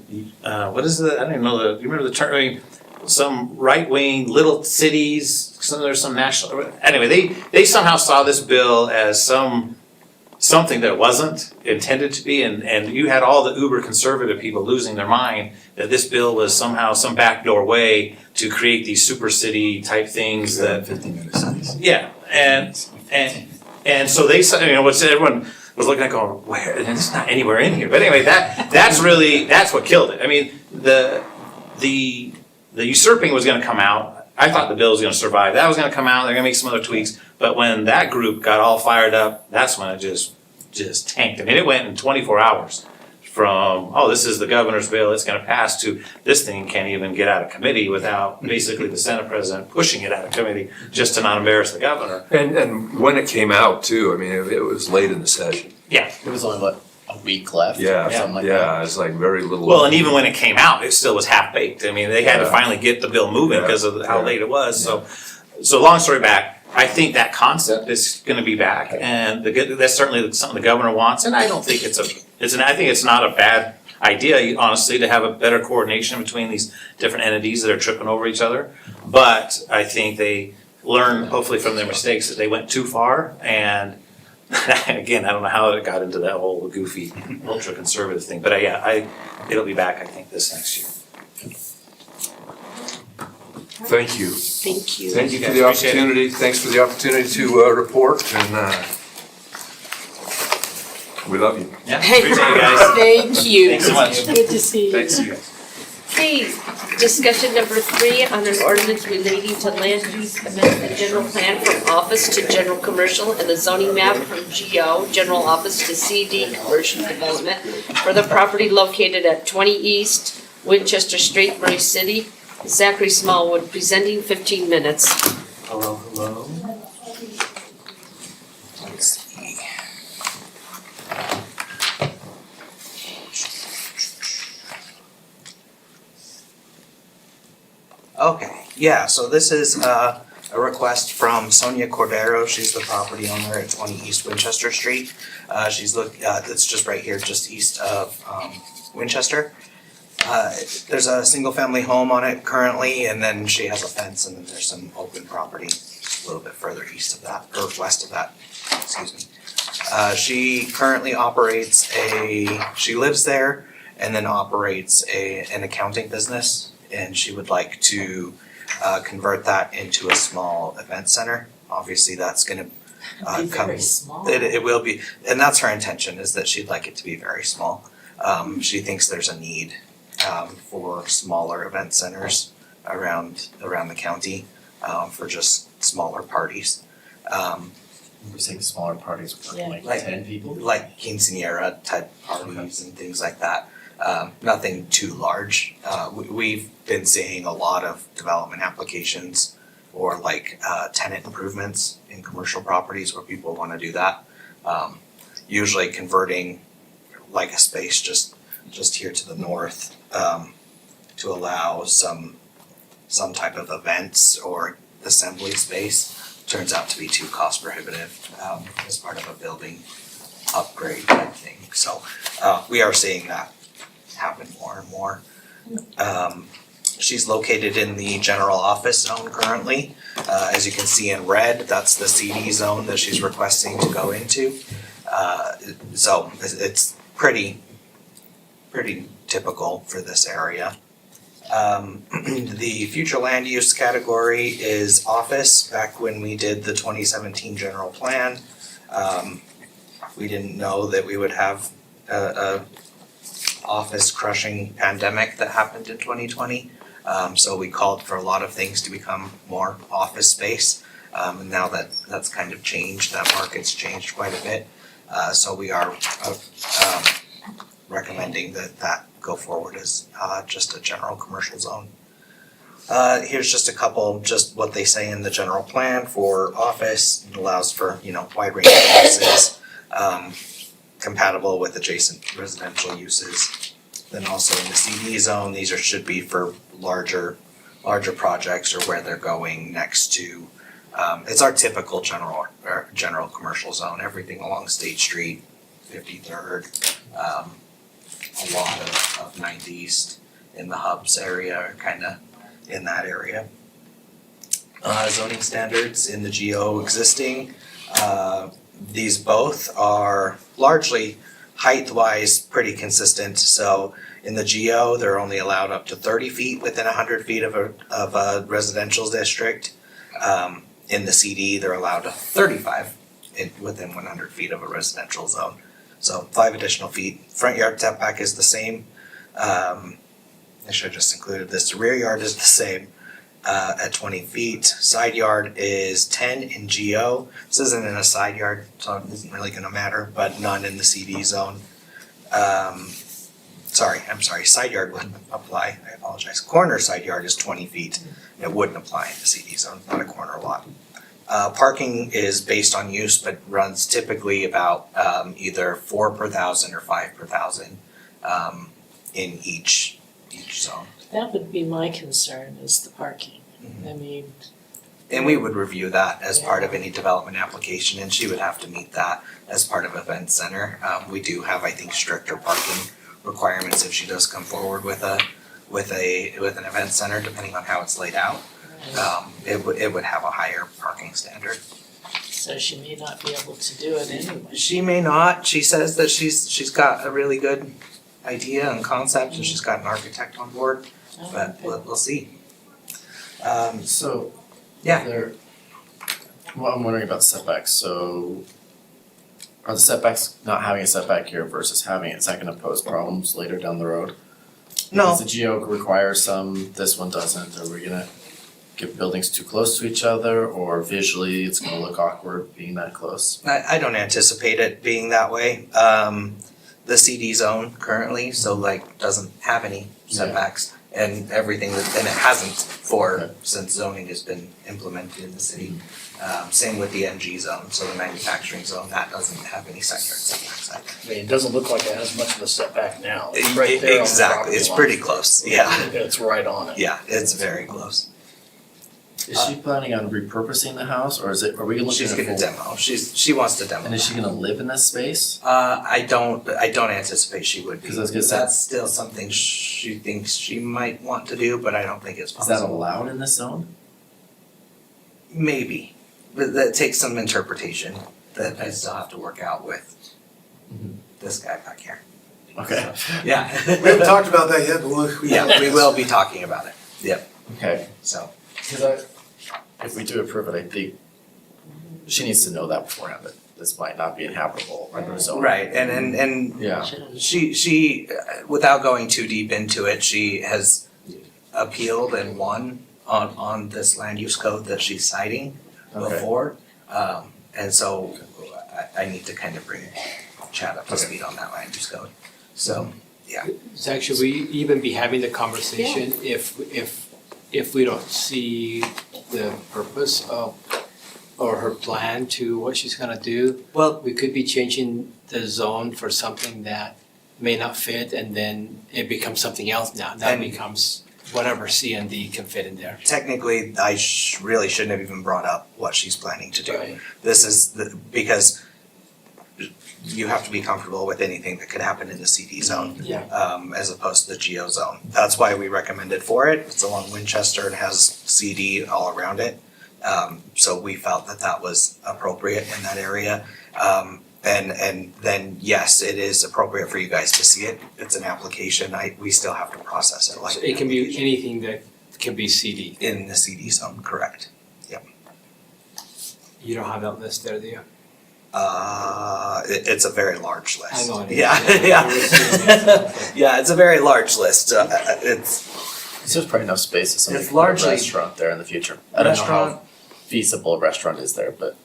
what is it? I don't even know do you remember the term? I mean, some right-wing little cities, there's some national, anyway, they somehow saw this bill as something that wasn't intended to be, and you had all the uber conservative people losing their mind that this bill was somehow some backdoor way to create these super city type things that, 15-minute cities. yeah, and so they said, everyone was looking at going, where? And it's not anywhere in here. But anyway, that's what killed it. I mean, the usurping was going to come out. I thought the bill was going to survive. That was going to come out. They're going to make some other tweaks. But when that group got all fired up, that's when it just tanked. I mean, it went in 24 hours from, this is the governor's bill, it's going to pass, to this thing can't even get out of committee without basically the Senate president pushing it out of committee just to not embarrass the governor. And when it came out too, I mean, it was late in the session. Yeah. It was only a week left. Yeah, or something like yeah, that. it was like very little. Well, and even when it came out, it still was half baked. I mean, they had to Yeah. finally get the bill moving because of how Yeah. late it was. So long story back, I think that concept is going to be back, and that's certainly something the governor wants. And I don't think I think it's not a bad idea, honestly, to have a better coordination between these different entities that are tripping over each other. But I think they learned, hopefully from their mistakes, that they went too far. And again, I don't know how it got into that whole goofy ultra conservative thing, but it'll be back, I think, this next year. Thank you. Thank you. Thank you for guys, the appreciate it. opportunity, thanks for the opportunity to report, and we love you. Yeah, appreciate you guys. Thank you. Thanks so much. Good to see you. Thanks, you guys. Okay, discussion number 3 on an ordinance relating to land use amendment, the general plan from office to general commercial and the zoning map from GO, general office to CD, commercial development for the property located at 20 East Winchester Street, Murray City. Zachary Smallwood presenting, 15 minutes. Hello, hello. Let's see. Okay, yeah, so this is a request from Sonia Cordero. She's the property owner at 20 East Winchester Street. It's just right here, just east of Winchester. There's a single-family home on it currently, and then she has a fence, and then there's some open property a little bit further east of that, or west of that, excuse me. She currently operates she lives there and then operates an accounting business, and she would like to convert that into a small event center. Obviously, that's gonna Be very small. It will be, and that's her intention, is that she'd like it to be very small. She thinks there's a need for smaller event centers around the county for just smaller parties. We're saying smaller parties, Yeah. like 10 people? Like quinceanera type parties and things like that. Nothing too large. We've been seeing a lot of development applications or like tenant improvements in commercial properties where people want to do that. Usually converting like a space just here to the north to allow some type of events or assembly space turns out to be too cost prohibitive as part of a building upgrade type thing. So we are seeing that happen more and more. She's located in the general office zone currently. As you can see in red, that's the CD zone that she's requesting to go into. So it's pretty typical for this area. The future land use category is office. Back when we did the 2017 general plan, we didn't know that we would have a office crushing pandemic that happened in 2020. So we called for a lot of things to become more office space. And now that's kind of changed, that market's changed quite a bit. So we are recommending that go forward as just a general commercial zone. Here's just a couple, just what they say in the general plan for office. It allows for, wide range of uses, compatible with adjacent residential uses. Then also in the CD zone, these should be for larger projects or where they're going next to, it's our typical general commercial zone, everything along State Street, 53rd, a lot of 9th East in the hubs area are kind of in that area. Zoning standards in the GO existing, these both are largely height-wise pretty consistent. So in the GO, they're only allowed up to 30 feet within 100 feet of a residential district. In the CD, they're allowed 35 within 100 feet of a residential zone. So 5 additional feet. Front yard setback is the same. I should have just included this. The rear yard is the same at 20 feet. Side yard is 10 in GO. This isn't in a side yard, so it isn't really going to matter, but none in the CD zone. Side yard wouldn't apply. I apologize. Corner side yard is 20 feet. It wouldn't apply in the CD zone, not a corner lot. Parking is based on use, but runs typically about either 4 per thousand or 5 per thousand in each zone. That would be my concern, is the parking. I mean, And we would review that as part of any development application, and she would have to meet that as part of event center. We do have, I think, stricter parking requirements if she does come forward with an event center, depending on how it's laid out. It would have a higher parking standard. So she may not be able to do it anyway. She may not. She says that she's got a really good idea and concept, and she's got an architect on board. But we'll see. So, Yeah. Well, I'm wondering about setbacks, so are the setbacks, not having a setback here versus having it, is that gonna pose problems later down the road? No, Does the geo require some, this one doesn't, are we gonna get buildings too close to each other, or visually it's gonna look awkward being that close? I don't anticipate it being that way. The CD zone currently, so like doesn't have any setbacks and everything, and it hasn't since zoning has been implemented in the city. Same with the NG zone, so the manufacturing zone, that doesn't have any side yard setbacks either. I mean, it doesn't look like it has much of a setback now. It's right there on the Exactly, property it's line. pretty close, yeah, It's right on it. yeah, it's very close. Is she planning on repurposing the house, or are we looking She's at gonna full? demo, she wants to demo. And is she gonna live in this space? I don't anticipate she would be. 'Cause I was gonna say- That's still something she thinks she might want to do, but I don't think it's Is possible. that allowed in this zone? Maybe, but that takes some interpretation that I still have to work out with this guy back here. Okay, Yeah. We haven't talked about that yet, but look. Yeah, we will be talking about it, okay. so. Cause if we do approve it, I think she needs to know that beforehand, that this might not be inhabitable under zone. Right, and Yeah, she, without going too deep into it, she has appealed and won on this land use code that she's citing okay. before. And so I need to kind of bring Chad up to Okay. speed on that land use code. So, Zach, should we even be having the conversation if we don't see the purpose of, or her plan to what she's gonna do? well, We could be changing the zone for something that may not fit, and then it becomes something else now. That And- becomes whatever C and D can fit in there. technically, I really shouldn't have even brought up what she's planning to do. Right. This is because you have to be comfortable with anything that could happen in the CD zone. Yeah. As opposed to the geo zone. That's why we recommended for it. It's along Winchester and has CD all around it. So we felt that that was appropriate in that area. And then, yes, it is appropriate for you guys to see it. It's an application. We still have to process it like So an it can be application. anything that can be CD. In the CD zone, correct. You don't have that list there, do you? It's a very large list. I know it is. Yeah, yeah. Yeah, it's a very large list. It's There's probably enough space to somebody It's to put a largely- restaurant there in the future. I don't know how restaurant, feasible a restaurant is there, but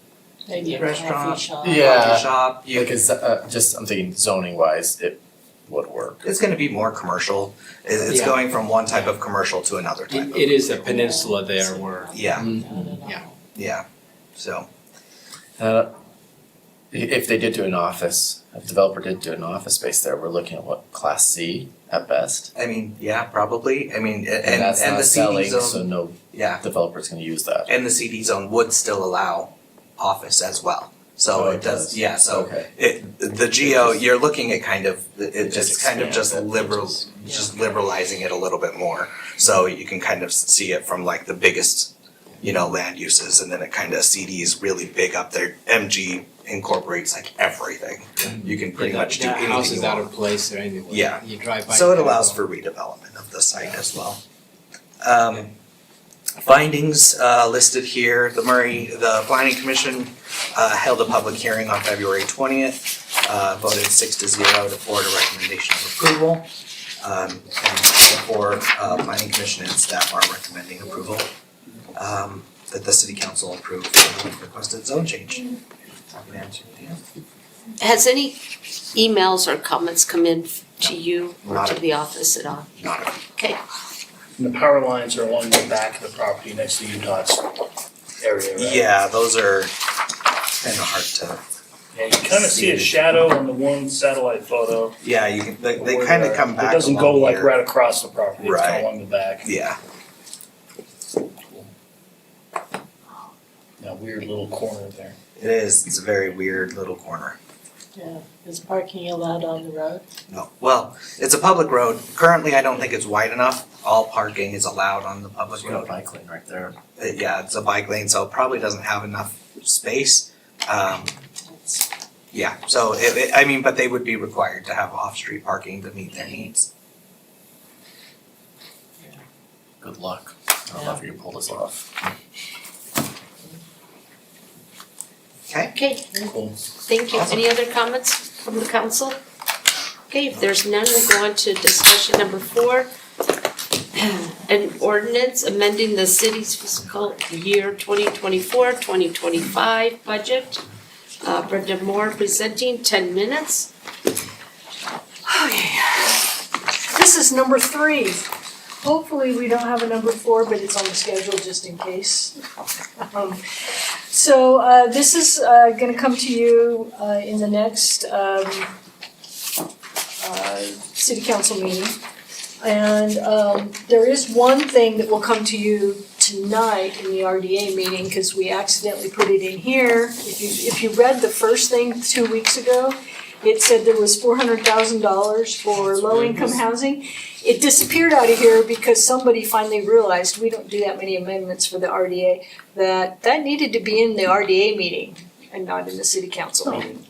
Maybe a Restaurant. coffee shop. Yeah. coffee shop, you, because just I'm thinking zoning wise, it would work. it's gonna be more commercial. It's Yeah. going from one type of commercial to another type of. It is a peninsula there where. Yeah, Yeah. yeah, so, If they did do an office, if a developer did do an office space there, we're looking at what, class C at best? I mean, yeah, probably, I mean, And and that's the not CD selling, so zone, no yeah, developer's gonna use that. and the CD zone would still allow office as well. So Oh, it does, yeah, so Okay. the geo, you're looking at kind of, it's Just kind of just expand it, liberal, just liberalizing it a little bit more. So you can kind of see it from like the biggest, land uses, and then it kind of CD is really big up there. MG incorporates like everything. You can pretty much do That anything house you is out want. of place there anyway. Yeah. You drive by. So it and allows go. for redevelopment of the site as well. Findings listed here, the planning commission held a public hearing on February 20th, voted 6-0 to forward a recommendation of approval. And therefore, planning commission and staff are recommending approval, that the city council approve the requested zone change. Happy to answer anything. Has any emails or comments come in to you or Not to a- the office at all? Not a- Okay, And the power lines are along the back of the property next to UDOT's area, right? Yeah, those are kind of hard to, Yeah, you kind of see a shadow on the one satellite photo. yeah, you can, they where kind of come back It doesn't go along like here. right across the property, it's kind Right. of along the back. Yeah, That weird little corner there. it is. It's a very weird little corner. Yeah, is parking allowed on the road? No, well, it's a public road. Currently, I don't think it's wide enough. All parking is allowed on the public There's got a road. bike lane right there. Yeah, it's a bike lane, so it probably doesn't have enough space. Yeah, so I mean, but they would be required to have off-street parking to meet their needs. Good luck. I don't know if you can pull this off. Okay? Okay, Cool. thank you. Any other comments from the council? Okay, if there's none, we'll go on to discussion number 4. An ordinance amending the city's fiscal year 2024-2025 budget. Brenda Moore presenting, 10 minutes. This is number 3. Hopefully, we don't have a number 4, but it's on the schedule just in case. So this is gonna come to you in the next city council meeting. And there is one thing that will come to you tonight in the RDA meeting, because we accidentally put it in here. If you read the first thing 2 weeks ago, it said there was $400,000 for low-income housing. It disappeared out of here because somebody finally realized, we don't do that many amendments for the RDA, that needed to be in the RDA meeting and not in the city council meeting.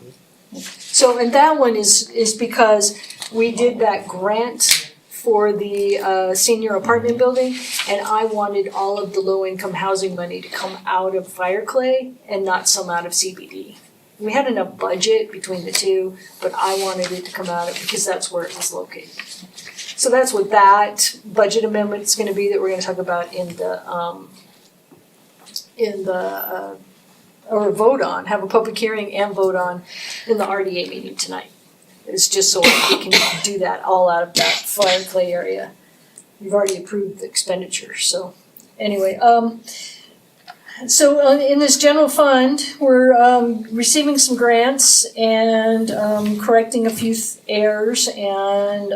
So, and that one is because we did that grant for the senior apartment building, and I wanted all of the low-income housing money to come out of Fireclay and not some out of CBD. We had enough budget between the two, but I wanted it to come out of, because that's where it was located. So that's what that budget amendment is gonna be that we're gonna talk about or vote on, have a public hearing and vote on in the RDA meeting tonight. It's just so we can do that all out of that Fireclay area. We've already approved the expenditure, so anyway, so in this general fund, we're receiving some grants and correcting a few errors and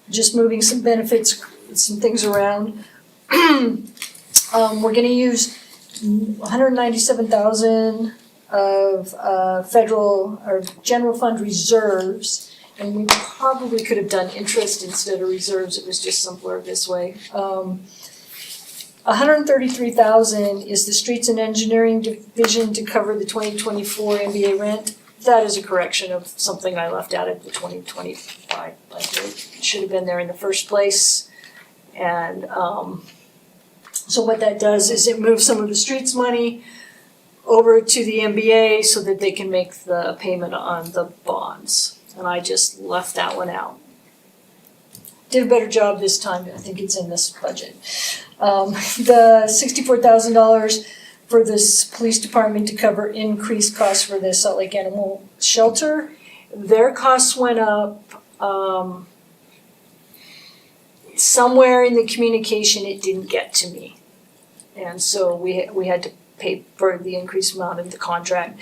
just moving some benefits, some things around. We're gonna use $197,000 of federal or general fund reserves, and we probably could have done interest instead of reserves. It was just simpler this way. $133,000 is the Streets and Engineering Division to cover the 2024 NBA rent. That is a correction of something I left out of the 2025 budget. It should have been there in the first place. And so what that does is it moves some of the streets money over to the NBA so that they can make the payment on the bonds. And I just left that one out. Did a better job this time. I think it's in this budget. The $64,000 for this police department to cover increased costs for the Salt Lake Animal Shelter. Their costs went up. Somewhere in the communication, it didn't get to me. And so we had to pay for the increased amount of the contract.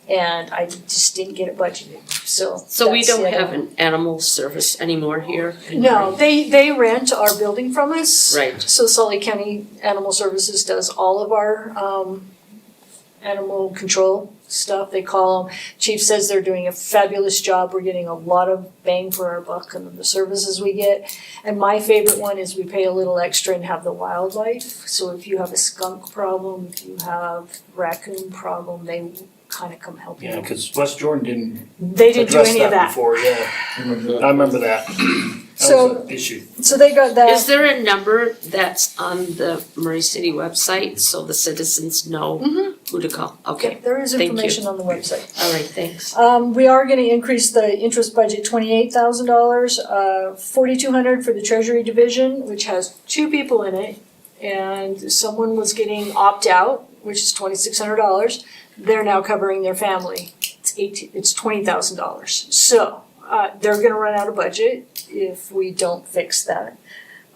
And I just didn't get it budgeted, so. So we that's don't the other have one. an animal service anymore here? in No, Maine? they rent our building from us. Right. So Salt Lake County Animal Services does all of our animal control stuff, they call them. Chief says they're doing a fabulous job. We're getting a lot of bang for our buck on the services we get. And my favorite one is we pay a little extra and have the wildlife. So if you have a skunk problem, if you have raccoon problem, they kind of come help you. Yeah, because West Jordan didn't They didn't do address any of that that. before, yeah. I remember that. That So- was an issue. So they got that. Is there a number that's on the Murray City website so the citizens know who to call? Okay, Okay, there is thank you. information on the website. all right, thanks. We are gonna increase the interest budget $28,000, $4,200 for the Treasury Division, which has 2 people in it. And someone was getting opt-out, which is $2,600. They're now covering their family. It's $20,000. So, they're gonna run out of budget if we don't fix that.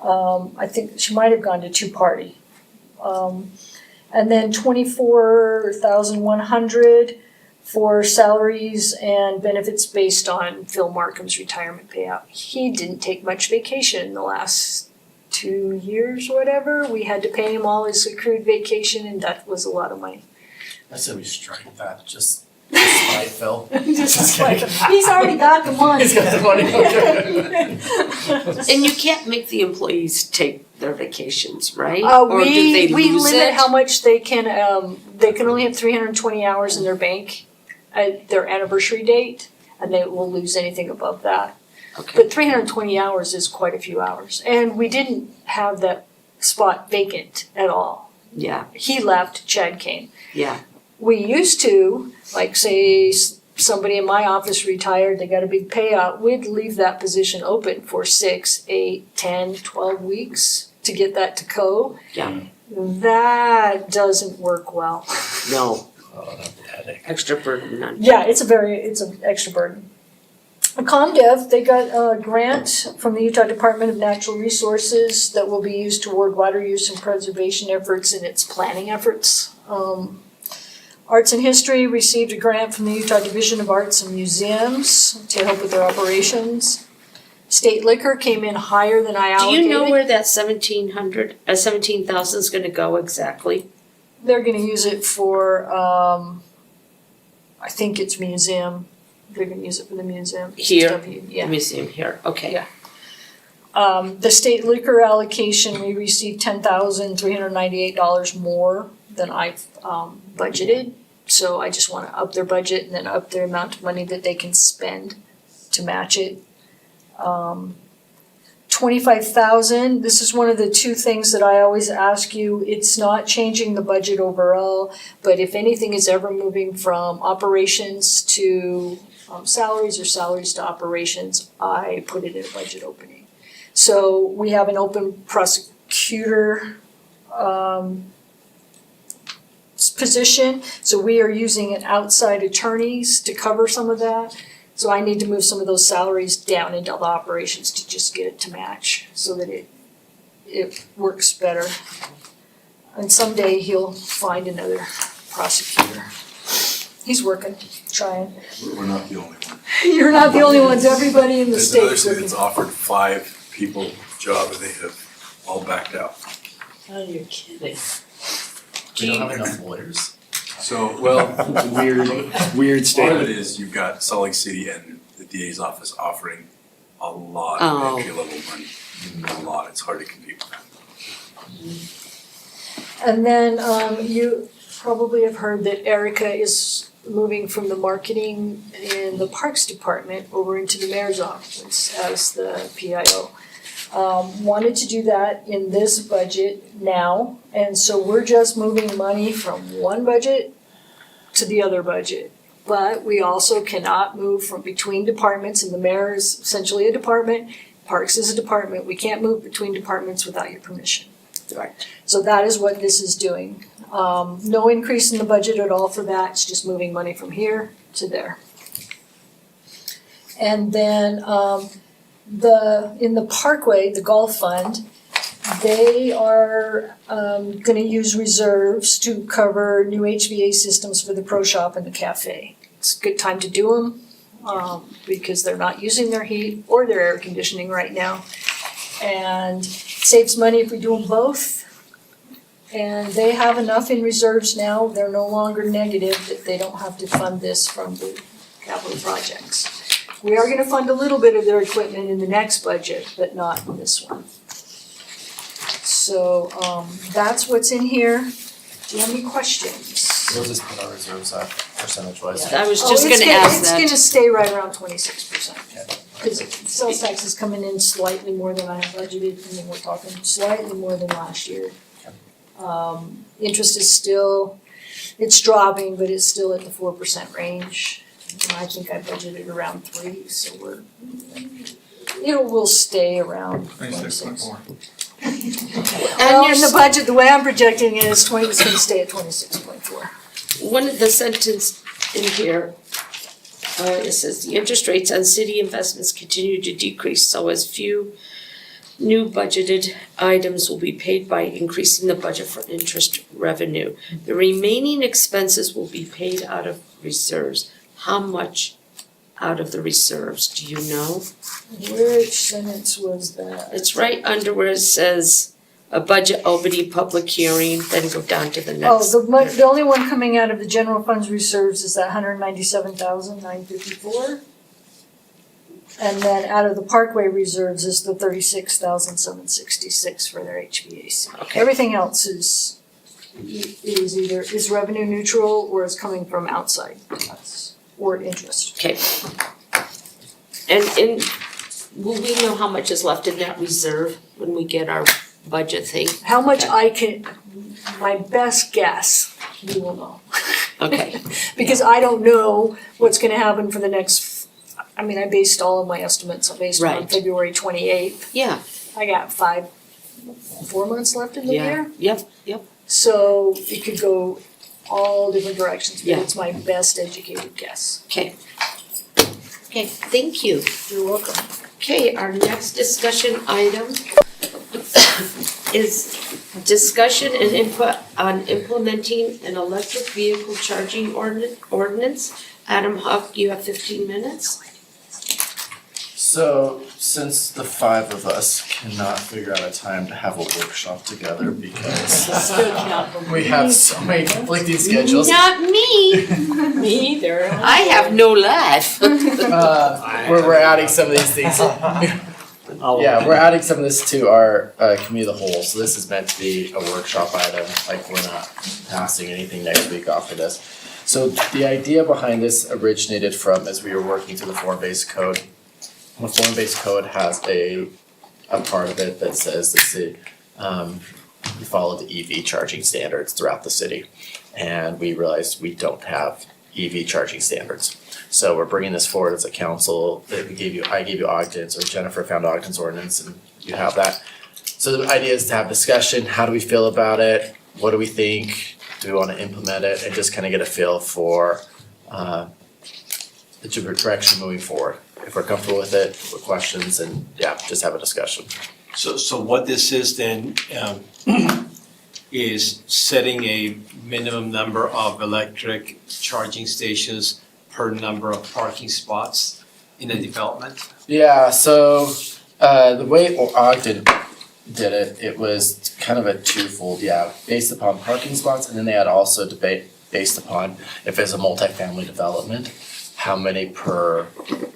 I think she might have gone to 2-party. And then 24,100 for salaries and benefits based on Phil Markham's retirement payout. He didn't take much vacation in the last 2 years or whatever. We had to pay him all his accrued vacation, and that was a lot of money. I said we strike that, just Spy Phil. Just like, he's already got the money. He's got the money. And you can't make the employees take their vacations, right? Uh, Or do they we lose limit it? how much they can only have 320 hours in their bank at their anniversary date, and they will lose anything above that. Okay, But 320 hours is quite a few hours, and we didn't have that spot vacant at all. yeah, He left, Chad came. yeah, We used to, like say somebody in my office retired, they got a big payout, we'd leave that position open for 6, 8, 10, 12 weeks to get that to co. yeah, That doesn't work well. no, Oh, that's a headache. extra burden on. Yeah, it's an extra burden. ComDev, they got a grant from the Utah Department of Natural Resources that will be used toward water use and preservation efforts in its planning efforts. Arts and History received a grant from the Utah Division of Arts and Museums to help with their operations. State Liquor came in higher than I Do allocated. you know where that 17,000 is gonna go exactly? They're gonna use it for, I think it's museum. They're gonna use it for the museum. Here? Yeah. Museum here, okay. Yeah. The state liquor allocation, we received $10,398 more than I've budgeted. So I just wanna up their budget and then up their amount of money that they can spend to match it. 25,000, this is one of the two things that I always ask you, it's not changing the budget overall, but if anything is ever moving from operations to salaries or salaries to operations, I put it in a budget opening. So we have an open prosecutor position, so we are using an outside attorneys to cover some of that. So I need to move some of those salaries down into the operations to just get it to match so that it works better. And someday he'll find another prosecutor. He's working, trying. We're not the only one. You're not the only ones, everybody in the There's another state's city looking. that's offered 5 people a job and they have all backed out. Oh, you're kidding. We don't have enough lawyers. So, well, Weird part of it statement. is you've got Salt Lake City and the DA's office offering a lot Oh. of entry level money. A lot, it's hard to compete with that. And then you probably have heard that Erica is moving from the marketing in the Parks Department over into the mayor's office as the PIO. Wanted to do that in this budget now, and so we're just moving money from one budget to the other budget. But we also cannot move from between departments, and the mayor is essentially a department, Parks is a department, we can't move between departments without your permission. Right. So that is what this is doing. No increase in the budget at all for that, it's just moving money from here to there. And then in the Parkway, the golf fund, they are gonna use reserves to cover new HVA systems for the pro shop and the cafe. It's a good time to do them, because they're not using their heat or their air conditioning right now. And saves money if we do them both. And they have enough in reserves now, they're no longer negative, that they don't have to fund this from the capital projects. We are gonna fund a little bit of their equipment in the next budget, but not in this one. So, that's what's in here. Do you have any questions? We'll just put our reserves up percentage wise. I was Oh, just it's gonna ask It's that. gonna stay right around 26%. Cause sales tax is coming in slightly more than I have budgeted, and then we're talking slightly more than last year. Interest is still, it's dropping, but it's still at the 4% range. And I think I budgeted around 3, so will stay around 26. Well, in the budget, the way I'm projecting it is it's gonna stay at 26.4. One of the sentence in here, it says the interest rates on city investments continue to decrease, so as few new budgeted items will be paid by increasing the budget for interest revenue. The remaining expenses will be paid out of reserves. How much out of the reserves, do you know? Which sentence was that? It's right under where it says, a budget opening public hearing, then go down to the Oh, next. the only one coming out of the general funds reserves is that 197,954. And then out of the parkway reserves is the 36,766 for their HVAC. Okay. Everything else is either revenue neutral or is coming from outside or interest. Okay. And will we know how much is left in that reserve when we get our budget thing? How much my best guess, we will know. Okay, Because I don't know what's gonna happen for the next, I mean, I based all of my estimates based on Right. February 28th. yeah, I got 4 months left in the yeah, year. yep. So it could go all different directions, Yeah. but it's my best educated guess. Okay. Okay, thank you. You're welcome. Okay, our next discussion item is discussion and input on implementing an electric vehicle charging ordinance. Adam Huck, you have 15 minutes. So, since the five of us cannot figure out a time to have a workshop together because we have so many conflicting schedules. Not me. Me either. I have no life. We're adding some of these things. Yeah, we're adding some of this to our committee of the whole, so this is meant to be a workshop item, like we're not passing anything next week off of this. So the idea behind this originated from as we were working through the form-based code. The form-based code has a part of it that says that we follow the EV charging standards throughout the city. And we realized we don't have EV charging standards. So we're bringing this forward as a council, that I gave you Ogden's, or Jennifer found Ogden's ordinance, and you have that. So the idea is to have discussion, how do we feel about it, what do we think, do we wanna implement it, and just kinda get a feel for the direction moving forward. If we're comfortable with it, with questions, and yeah, just have a discussion. So what this is then, is setting a minimum number of electric charging stations per number of parking spots in a development? Yeah, so the way Ogden did it, it was kind of a twofold, based upon parking spots, and then they had also debate based upon if it's a multifamily development, how many per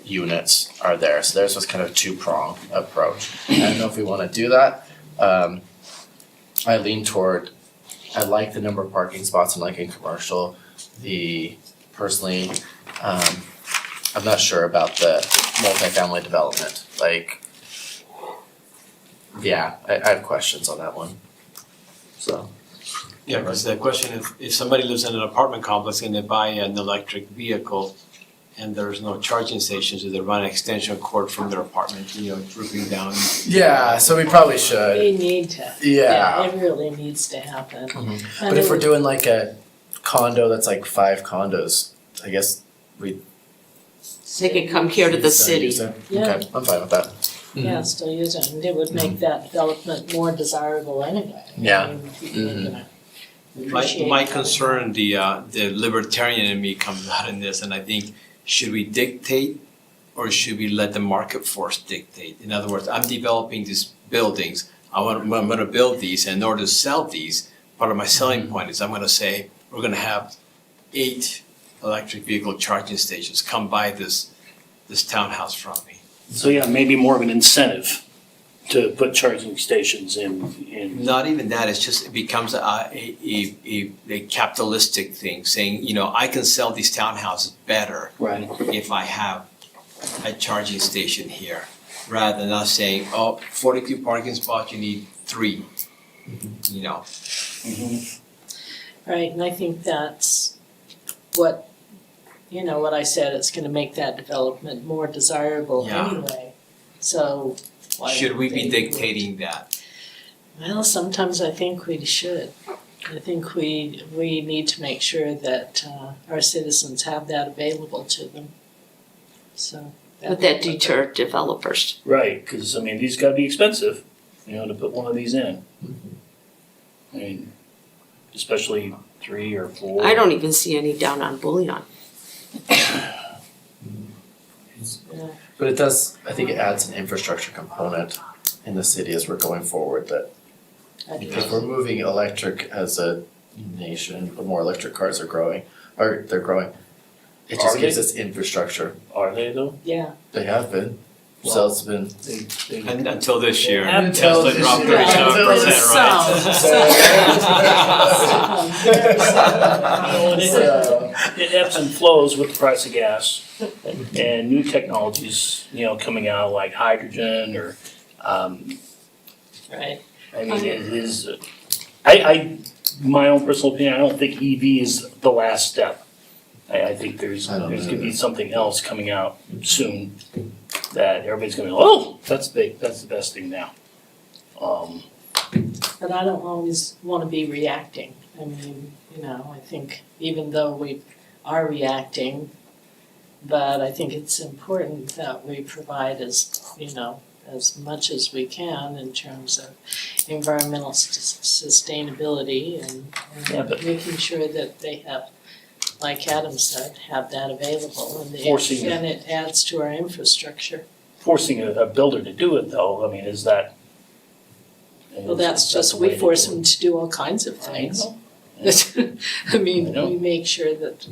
units are there. So theirs was kind of a two-pronged approach. I don't know if we wanna do that. I lean toward, I like the number of parking spots and like in commercial. Personally, I'm not sure about the multifamily development, like, yeah, I have questions on that one. So, Yeah, because the question, if somebody lives in an apartment complex and they buy an electric vehicle and there's no charging stations, do they run an extension cord from their apartment, drooping down? yeah, so we probably should, We need to. yeah. It really needs to happen. But if we're doing like a condo that's like 5 condos, I guess we. They could come here to the still city. use it. Yeah. Okay, I'm fine with that. Yeah, still use it, and it would make that development more desirable anyway. Yeah. I mean, people are gonna appreciate My that. concern, the libertarian in me comes out in this, and I think, should we dictate or should we let the market force dictate? In other words, I'm developing these buildings, I'm gonna build these, and in order to sell these, part of my selling point is I'm gonna say, we're gonna have 8 electric vehicle charging stations, come buy this townhouse from me. So yeah, maybe more of an incentive to put charging stations in. Not even that, it's just, it becomes a capitalistic thing, saying, I can sell these townhouses better Right. if I have a charging station here, rather than us saying, 42 parking spots, you need 3, Right, and I think that's what I said, it's gonna make that development more desirable Yeah. anyway. So why Should we be don't they do it? dictating that? Well, sometimes I think we should. I think we need to make sure that our citizens have that available to them. So. Would that deter developers? Right, because these gotta be expensive, to put one of these in. I mean, especially 3 or 4. I don't even see any down on Bullion. But it does, I think it adds an infrastructure component in the city as we're going forward that If we're moving electric as a nation, the more electric cars are growing, they're growing. It just Are gives they? us infrastructure. Are they though? Yeah. They have been. So it's been. And until this year. Until Tesla this dropped year. 37%, right? It ebbs and flows with the price of gas and new technologies, coming out like hydrogen or, Right. I mean, it is, my own personal opinion, I don't think EV is the last step. I think there's I don't know gonna be either. something else coming out soon that everybody's gonna go, oh, that's big, that's the best thing now. But I don't always wanna be reacting. I mean, I think even though we are reacting, but I think it's important that we provide as much as we can in terms of environmental sustainability Yeah, and but- making sure that they have, like Adam said, have that available and Forcing it. and it adds to our infrastructure. Forcing a builder to do it though, I mean, is that? Well, that's just, the way we to force do it. them to do all kinds of I things. know. I mean, I know. we make sure that,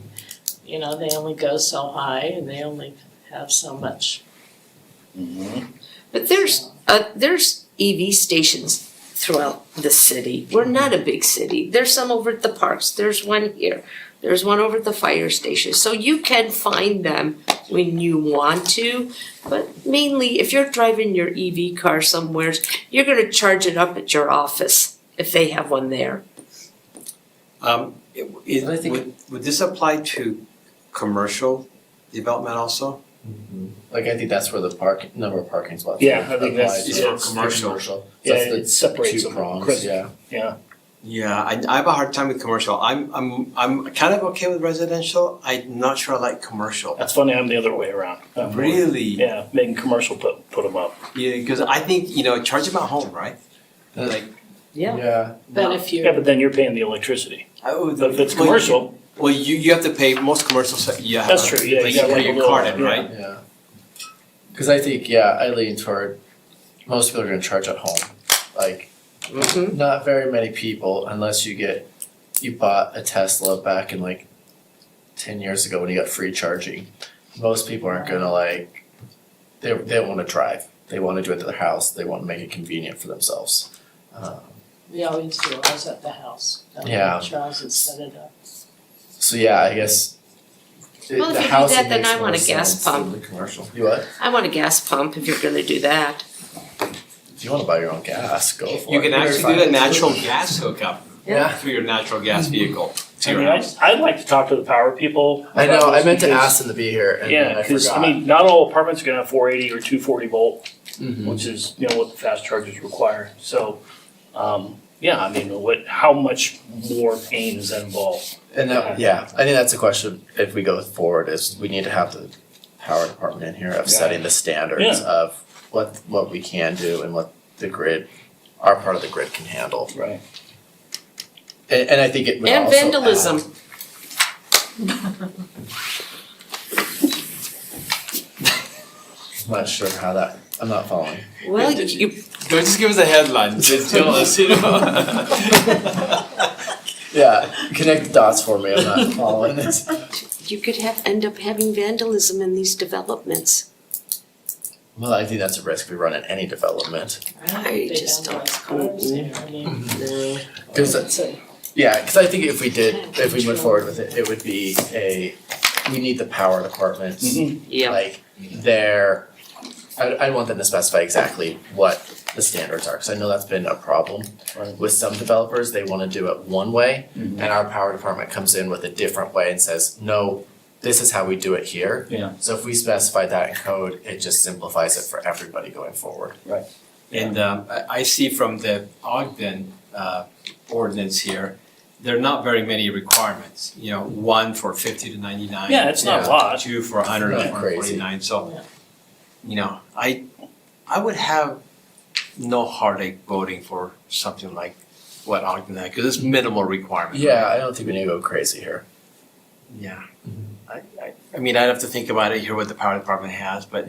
they only go so high and they only have so much. Mhm. But there's EV stations throughout the city. We're not a big city. There's some over at the parks. There's one here. There's one over at the fire station. So you can find them when you want to. But mainly, if you're driving your EV car somewhere, you're gonna charge it up at your office if they have one there. I think- Would this apply to commercial development also? Like I think that's where the number of parking spots. Yeah, I think that's- applies It's to for commercial. So Yeah, that's the it separates two them. prongs, Chris. yeah. Yeah, Yeah, I have a hard time with commercial. I'm kind of okay with residential. I'm not sure I like commercial. that's funny, I'm the other way around. I'm more- Really? Yeah, making commercial put them up. Yeah, because I think, charge them at home, right? Like, Yeah. But if Yeah, you're, but then you're paying the electricity. oh, But if it's commercial, Well, you have to pay, most commercials, you have. That's true, yeah, Like you got you pay like a your little- card in, yeah. right? Yeah. Cause I think, yeah, I lean toward, most people are gonna charge at home. Like, Mm-hmm. not very many people unless you bought a Tesla back in like 10 years ago when you got free charging. Most people aren't gonna they don't wanna drive. They wanna do it to their house. They wanna make it convenient for themselves. we always do ours at the house. Yeah. Charles has set it up. So yeah, I guess Well, if the you do housing that, then makes I more want a gas sense than pump. the commercial. You what? I want a gas pump if you're gonna do that. If you wanna buy your own gas, go for it. You can You're actually fine. do the natural gas hookup Yeah. through your natural gas vehicle to I your mean, house. I'd like to talk to the power people. I know, about I this meant to because- ask them to be here and Yeah, then I because, forgot. not all apartments are gonna have 480 or 240 volt, Mhm. which is, what the fast chargers require. So, how much more pain is that involved? And yeah, I think that's a question, if we go forward, is we need to have the power department in here of setting the standards Yeah. of what we can do and what the grid, our part of the grid can handle. Right. And I think it would And also vandalism. I'm not sure how that, I'm not following. Well, you, Don't just give us a headline, just tell us, Yeah, connect the dots for me, I'm not following this. you could end up having vandalism in these developments. Well, I think that's a risk we run in any development. I They just vandalize don't- cars there, I mean, No. Cause it's a- yeah, cause I think if we move forward with it, it would be we need the power departments. Yeah. Like I want them to specify exactly what the standards are, cause I know that's been a problem. Right. With some developers, they wanna do it one way, Mhm. and our power department comes in with a different way and says, no, this is how we do it here. Yeah. So if we specify that in code, it just simplifies it for everybody going forward. And I see from the Ogden ordinance here, there are not very many requirements. One for 50 to 99. Yeah, it's not a lot. Two for 100 to Not crazy. 149. So, I would have no heartache voting for something like what Ogden had, because it's minimal requirement. Yeah, I don't think we need to go crazy here. Yeah. I mean, I'd have to think about it, hear what the power department has, but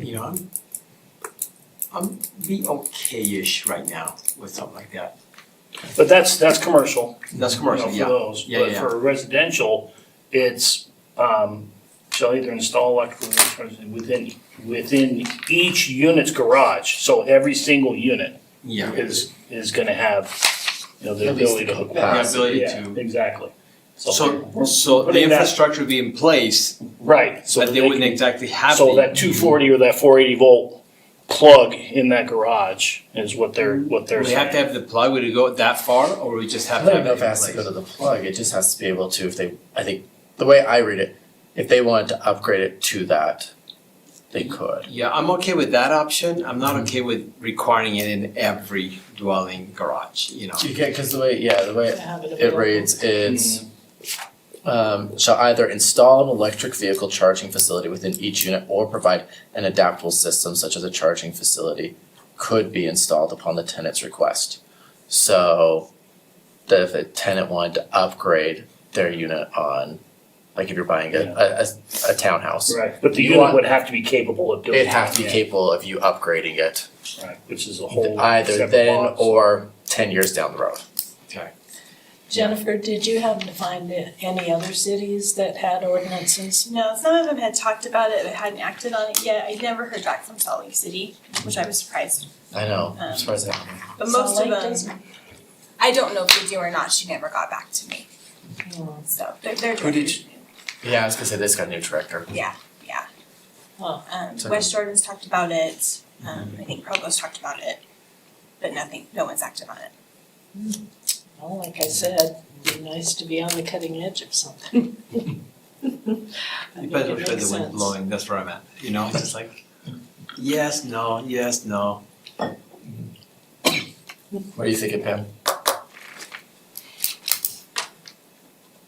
I'm be okay-ish right now with something like that. But that's commercial. That's You commercial, know, yeah. for those, Yeah, but yeah. for residential, it's, shall either install electrical within each unit's garage, so every single unit Yeah. is gonna have, you know, the At least ability to hook the up. The ability Yeah, to. exactly. So the putting that- infrastructure would be in place, Right, so but that they they wouldn't can, exactly have so the. that 240 or that 480 volt plug in that garage is what they're Do saying. we have to have the plug, would it go that far, or we just I have to don't have know it if it in has to go place? to the plug, it just has to be able to, if they, I think, the way I read it, if they wanted to upgrade it to that, they could. Yeah, I'm okay with that option, I'm not okay with requiring it in every dwelling garage, you know? You get, cause the way, yeah, the way To have it it available. reads, it's shall either install an electric vehicle charging facility within each unit or provide an adaptable system such as a charging facility could be installed upon the tenant's request. So that if a tenant wanted to upgrade their unit on, like if you're buying a townhouse, Right, but the You unit want- would have to be capable of doing it'd have to be that, capable of you upgrading it yeah, right, which is a whole either separate then box. or 10 years down the road. Jennifer, did you happen to find any other cities that had ordinances? No, some of them had talked about it but hadn't acted on it yet. I never heard back from Salt Lake City, which I was surprised. I know, I'm surprised that. But Salt most of Lake them, doesn't? I don't know if they do or not. She never got back to me. So they're Who did doing. Yeah, I was gonna say this got a new director. So- West Jordan's talked about it. I think Provost talked about it, but no one's acted on it. Well, like I said, it'd be nice to be on the cutting edge of something. I think But it with the makes wind sense. blowing, that's where I'm at, you know, it's just like, yes, no, yes, no. What are you thinking, Pam?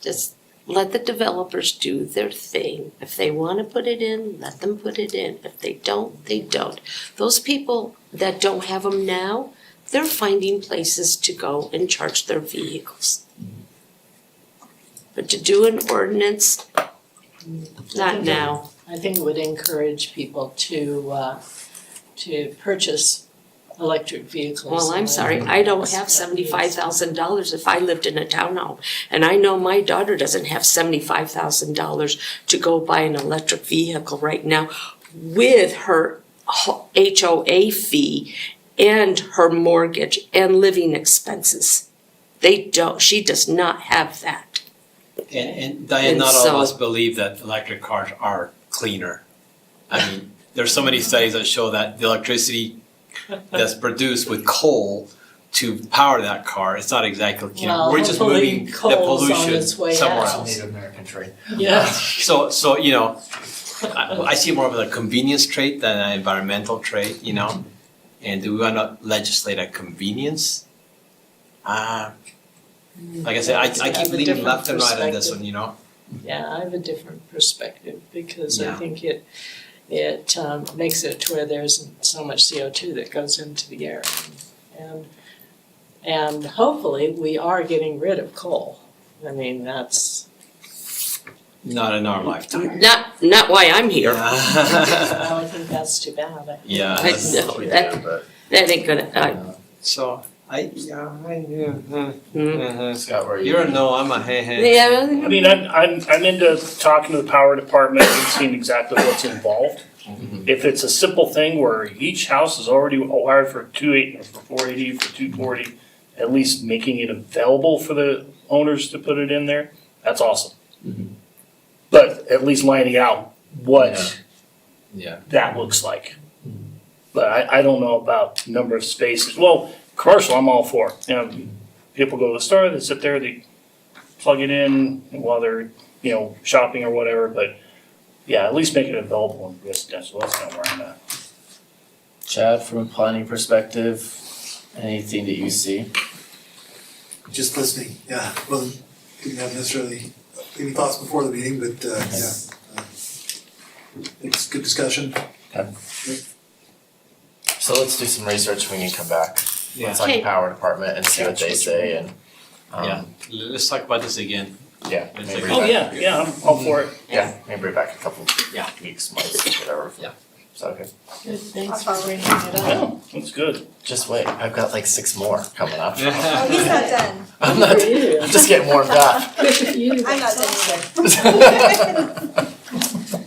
Just let the developers do their thing. If they wanna put it in, let them put it in. If they don't, they don't. Those people that don't have them now, they're finding places to go and charge their vehicles. But to do an ordinance, not now. I think it would encourage people to purchase electric vehicles. Well, I'm sorry, I don't have $75,000 if I lived in a townhome. And I know my daughter doesn't have $75,000 to go buy an electric vehicle right now with her HOA fee and her mortgage and living expenses. She does not have that. And Diane, And not all so- of us believe that electric cars are cleaner. I mean, there's so many studies that show that the electricity that's produced with coal to power that car, it's not exactly, you know, Well, we're just hopefully moving the coal's on pollution its way somewhere out. else. Native American trade. Yeah. So, you know, I see more of a convenience trait than an environmental trait, you know? And do we wanna legislate a convenience? Like I said, I Have a keep leaning different left and right on this perspective. one, you know? Yeah, I have a different perspective because I Yeah. think it makes it to where there isn't so much CO2 that goes into the air. And hopefully we are getting rid of coal. I mean, that's, Not in our lifetime. Not why I'm here. I think that's too bad. Yeah, I that's- know, Yeah, that, but that ain't gonna, so, Scott, where are you? you're a no, I'm a hey. yeah, I mean, I'm into talking to the power department and seeing exactly what's involved. Mhm. If it's a simple thing where each house is already wired for 280, for 480, for 240, at least making it available for the owners to put it in there, that's awesome. Mhm. But at least lining out what Yeah. that looks like. But I don't know about number of spaces. Well, commercial, I'm all for. You know, people go to the store, they sit there, they plug it in while they're, you know, shopping or whatever, but yeah, at least make it available in residential, that's kind of where I'm at. Chad, from a planning perspective, anything that you see? Just listening, yeah, didn't have necessarily any thoughts before the meeting, but it's good discussion. So let's do some research, we can come back. Yeah. Let's talk to Okay. power department and see what they say and, Yeah. Let's talk about this again. yeah, It's maybe like- bring Oh, back- yeah, I'm all for it. Yeah, maybe bring back a couple Yeah. weeks, months, whatever. Yeah. Is that okay? Good, thanks for bringing it up. Yeah, that's good. Just wait, I've got like 6 more coming up. Oh, he's not done. I'm not, Good for you. I'm just getting warmed up. Good for you. I'm not done either.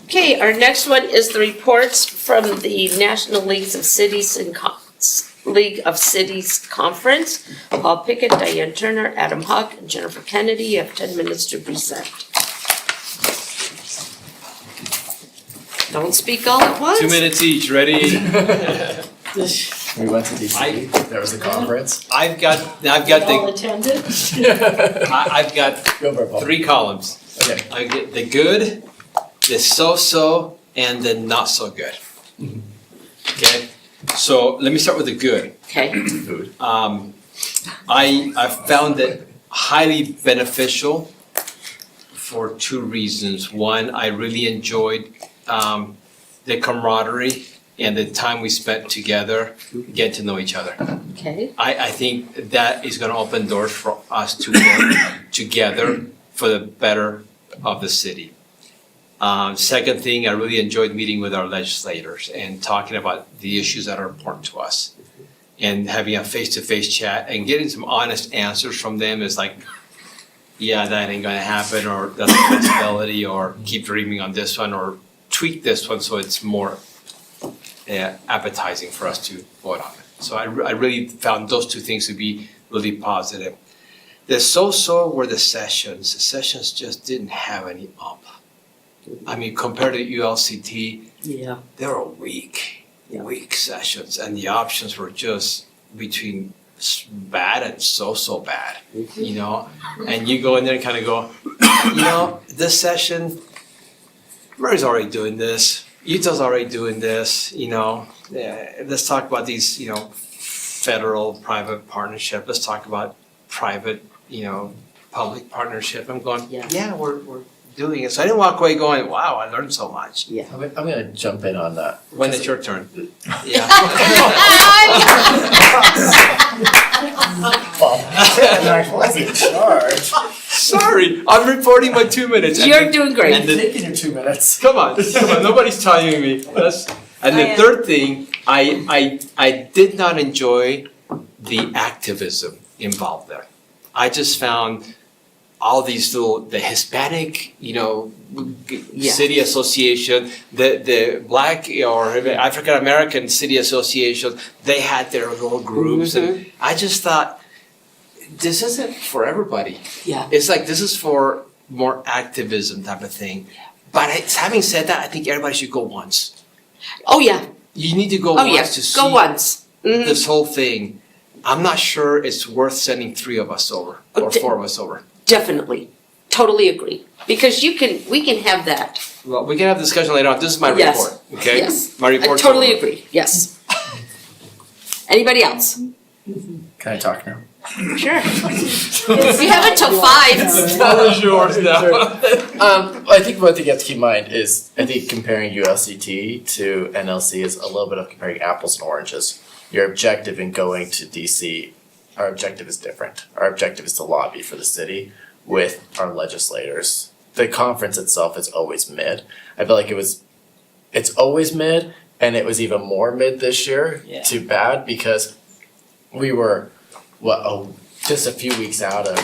Okay, our next one is the reports from the National Leagues of Cities and League of Cities Conference. Paul Pickett, Diane Turner, Adam Huck, and Jennifer Kennedy, you have 10 minutes to present. Don't speak all at once. 2 minutes each, ready? We went to DC, there was a conference. I've got All the, attended? I've got Go for it, Paul. 3 columns. Okay. I get the good, the so-so, and the not so good. Okay, so let me start with the good. Okay, Food. I found it highly beneficial for 2 reasons. One, I really enjoyed the camaraderie and the time we spent together, getting to know each other. okay, I think that is gonna open doors for us to work together for the better of the city. Second thing, I really enjoyed meeting with our legislators and talking about the issues that are important to us. And having a face-to-face chat and getting some honest answers from them is like, yeah, that ain't gonna happen, or that's a possibility, or keep dreaming on this one, or tweak this one so it's more appetizing for us to vote on it. So I really found those 2 things to be really positive. The so-so were the sessions. The sessions just didn't have any ump. I mean, compared to ULCT, yeah, they were weak Yeah. sessions, and the options were just between bad and so bad, you know? And you go in there and kind of go, you know, this session, Murray's already doing this, Utah's already doing this, you know? Let's talk about these, you know, federal-private partnership. Let's talk about private, you know, public partnership. I'm going, Yeah. yeah, we're doing it. So I didn't walk away going, wow, I learned so much. yeah. I'm gonna jump in on that. When it's your turn. Yeah. I was in charge. Sorry, I'm reporting my 2 minutes. You're doing great. And the, Taking your 2 minutes. come on, nobody's timing me. And the I am. third thing, I did not enjoy the activism involved there. I just found all these the Hispanic, you know, Yeah. city association, the Black or African American city association, they had their little groups, and I just thought, this isn't for everybody. Yeah. It's like, this is for more activism type of thing. But having said that, I think everybody should go once. Oh, yeah, You need to go oh, yeah, once to see go once. Mhm. this whole thing. I'm not sure it's worth sending 3 of us over or Okay. 4 of us over. Definitely, totally agree, because we can have that. Well, we can have a discussion later on. This is my Yes. report, okay? Yes. My I report. totally agree, yes. Anybody else? Can I talk now? Sure. You have until 5. That is yours now. I think one thing you have to keep in mind is, I think comparing ULCT to NLC is a little bit of comparing apples and oranges. Your objective in going to DC, our objective is different. Our objective is to lobby for the city with our legislators. The conference itself is always mid. I feel like it's always mid, and it was even more mid this year. Yeah. Too bad, because we were, just a few weeks out of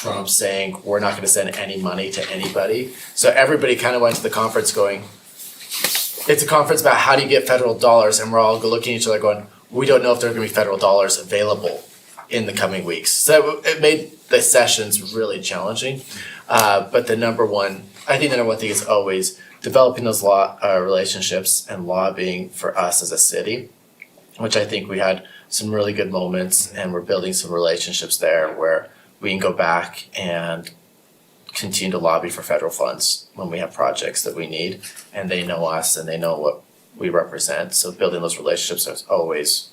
Trump saying we're not gonna send any money to anybody. So everybody kind of went to the conference going, it's a conference about how do you get federal dollars, and we're all looking at each other going, we don't know if there are gonna be federal dollars available in the coming weeks. So it made the sessions really challenging. But the number one thing is always developing those relationships and lobbying for us as a city, which I think we had some really good moments, and we're building some relationships there where we can go back and continue to lobby for federal funds when we have projects that we need, and they know us and they know what we represent. So building those relationships is always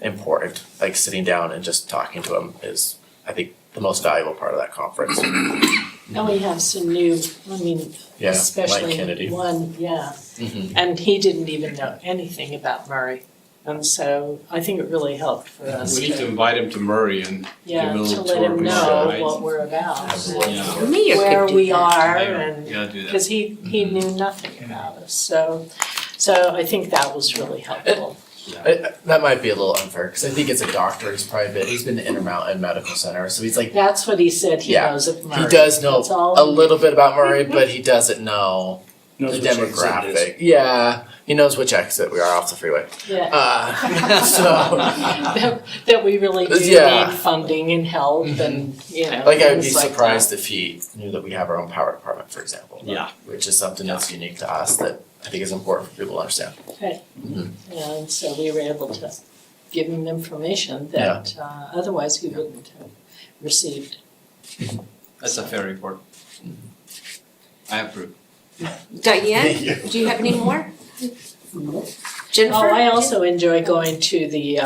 important. Like sitting down and just talking to them is, I think, the most valuable part of that conference. And we have some new, I mean, Yeah, Mike especially Kennedy. one, yeah. Mhm. And he didn't even know anything about Murray. And so I think it really helped for us We need to to, invite him to Murray and yeah, give him a to little let tour him of his know side. what we're about. Yeah. Mayor could Where do we that. are Mayor, and, you gotta do that. cause he knew nothing about us, so. So I think that was really helpful. That might be a little unfair, because I think as a doctor, he's been to Intermountain Medical Center, so he's like, That's what he said he Yeah, knows of Murray. he does know That's all a he little bit about Murray, but he doesn't know Knows the which exit it is. demographic. Yeah, he knows which exit we are off the freeway. Yeah. So, That we really do Yeah. need funding and help and, you know, like I would be things like surprised if he knew that we have our own power department, for example. Yeah. Which is something that's unique to us that I think is important for people to understand. Okay. Mhm. And so we were able to give him information that otherwise he wouldn't have received. That's a fair report. I approve. Diane, do you have any more? Jennifer? Oh, I also enjoy going to the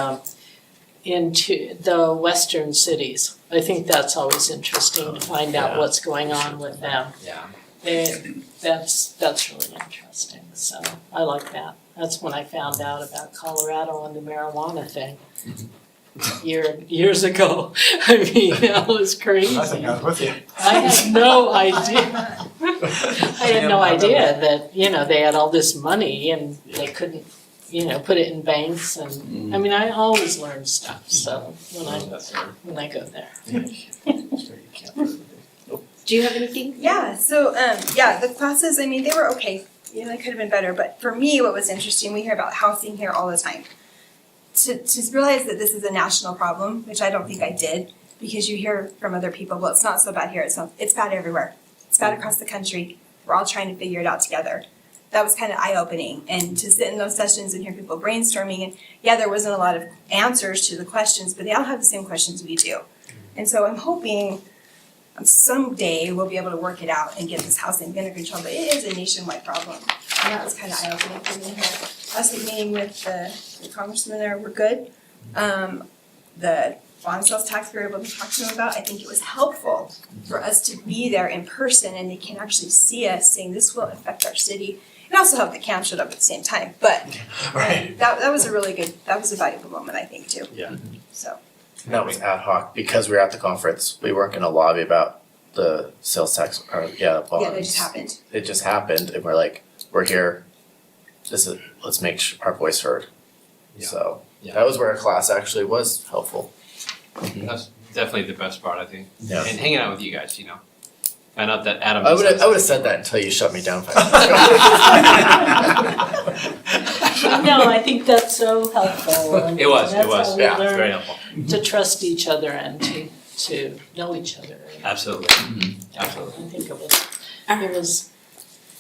into the western cities. I think that's always interesting to find out Yeah. what's going on with them. Yeah. That's really interesting, so I like that. That's when I found out about Colorado and the marijuana thing. Years ago. I mean, that was crazy. I think I was with you. I had no idea. I had no idea that, you know, they had all this money and they couldn't, you know, put it in banks and, I mean, I always learn stuff, so when I go there. Do you have anything? Yeah, so the classes, I mean, they were okay. You know, they could have been better, but for me, what was interesting, we hear about housing here all the time. To realize that this is a national problem, which I don't think I did, because you hear from other people, well, it's not so bad here, it's bad everywhere. It's bad across the country. We're all trying to figure it out together. That was kind of eye-opening, and to sit in those sessions and hear people brainstorming, and yeah, there wasn't a lot of answers to the questions, but they all have the same questions we do. And so I'm hoping someday we'll be able to work it out and get this housing under control, but it is a nationwide problem. And that was kind of eye-opening for me here. Last week meeting with the congressman there, we're good. The bond sales tax we were able to talk to him about, I think it was helpful for us to be there in person and they can actually see us saying this will affect our city. And also help the camp showed up at the same time, but Right. that was a really good, that was a valuable moment, I think, too. Yeah. So, And that was ad hoc, because we were at the conference, we weren't gonna lobby about the sales tax, or, the bonds. yeah, that just happened. It just happened, and we're like, we're here, let's make our voice heard. Yeah. So, Yeah. that was where our class actually was helpful. That's definitely the best part, I think. Yeah. And hanging out with you guys, you know. Found out that Adam. I would've said that until you shut me down. No, I think that's so helpful. And It was, that's how we yeah, learn very helpful. to trust each other and to know each other. Absolutely. Absolutely. I think it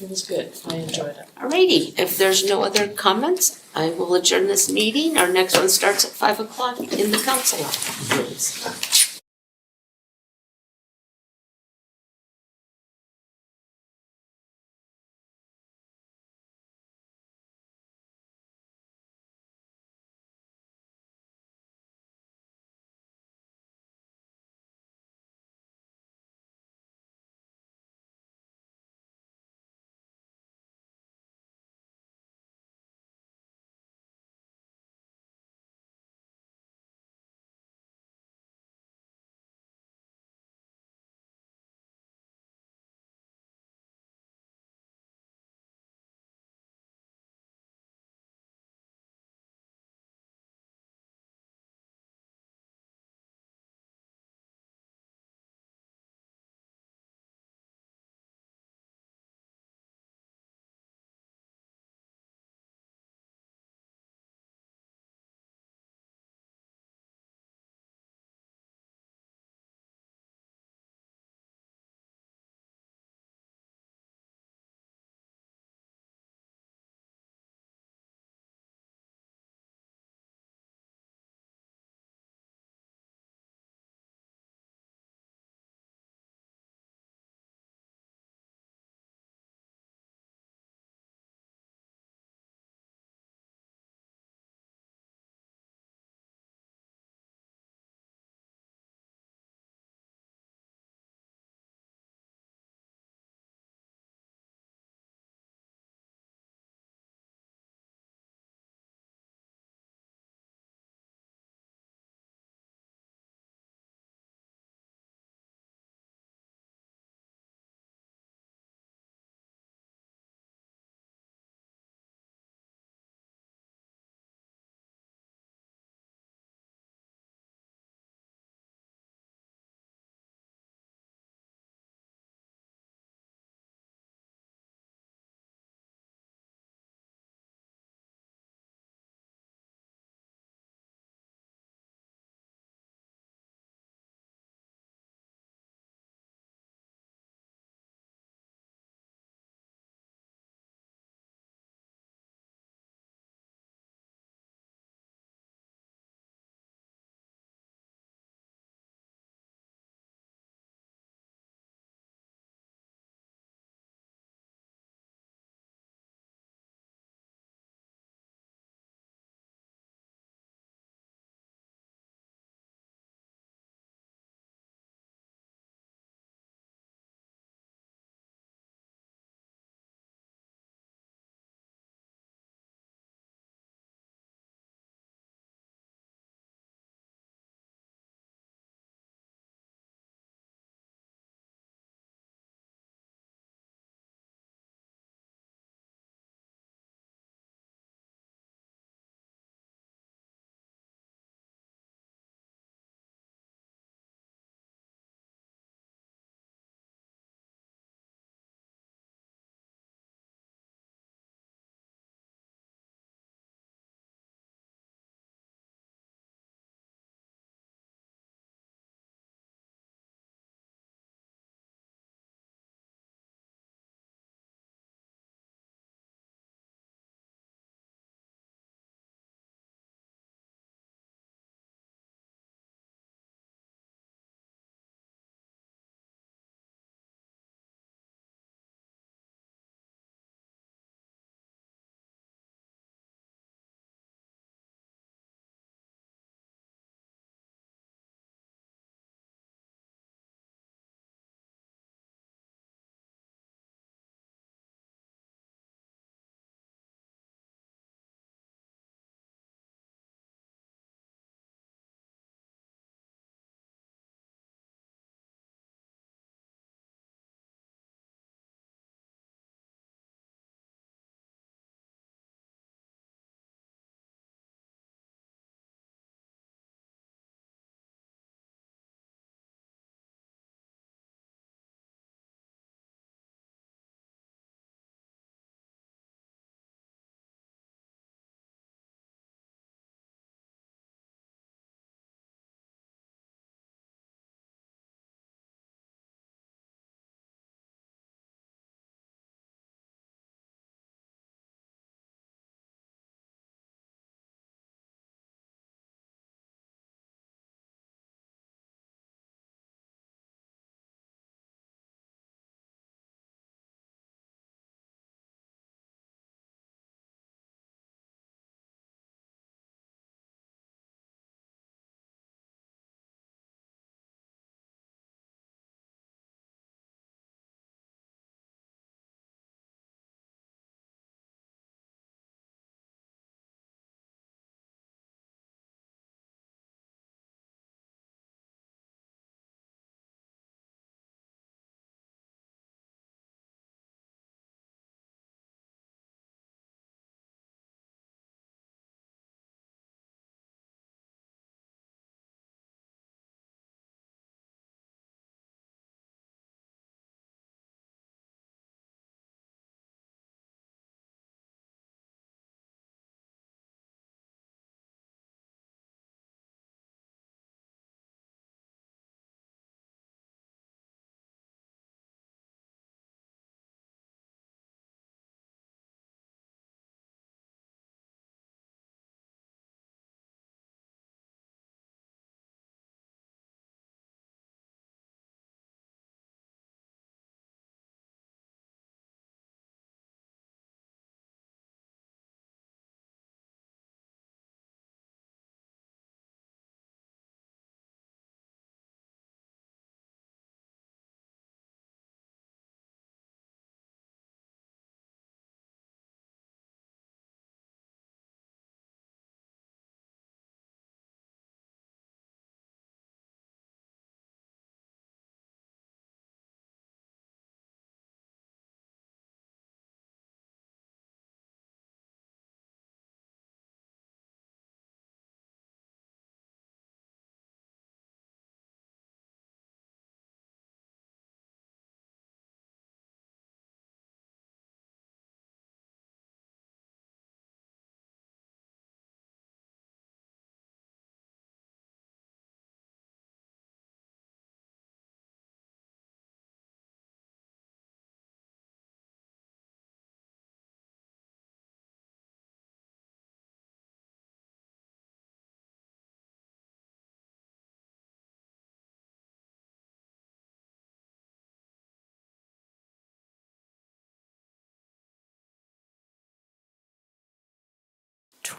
was good. I enjoyed it. Alrighty, if there's no other comments, I will adjourn this meeting. Our next one starts at 5:00 in the council office.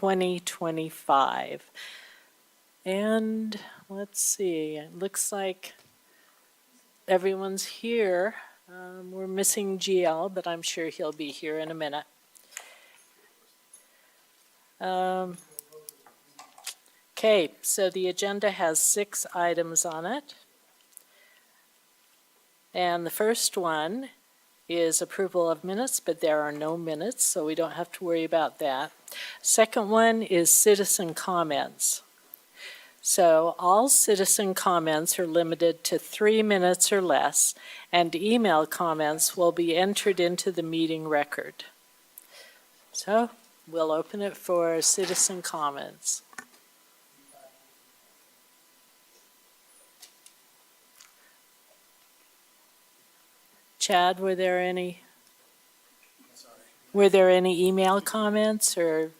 2025. And let's see, it looks like everyone's here. We're missing GL, but I'm sure he'll be here in a minute. Okay, so the agenda has 6 items on it. And the first one is approval of minutes, but there are no minutes, so we don't have to worry about that. Second one is citizen comments. So all citizen comments are limited to 3 minutes or less, and email comments will be entered into the meeting record. So we'll open it for citizen comments. Chad, were there any email comments or?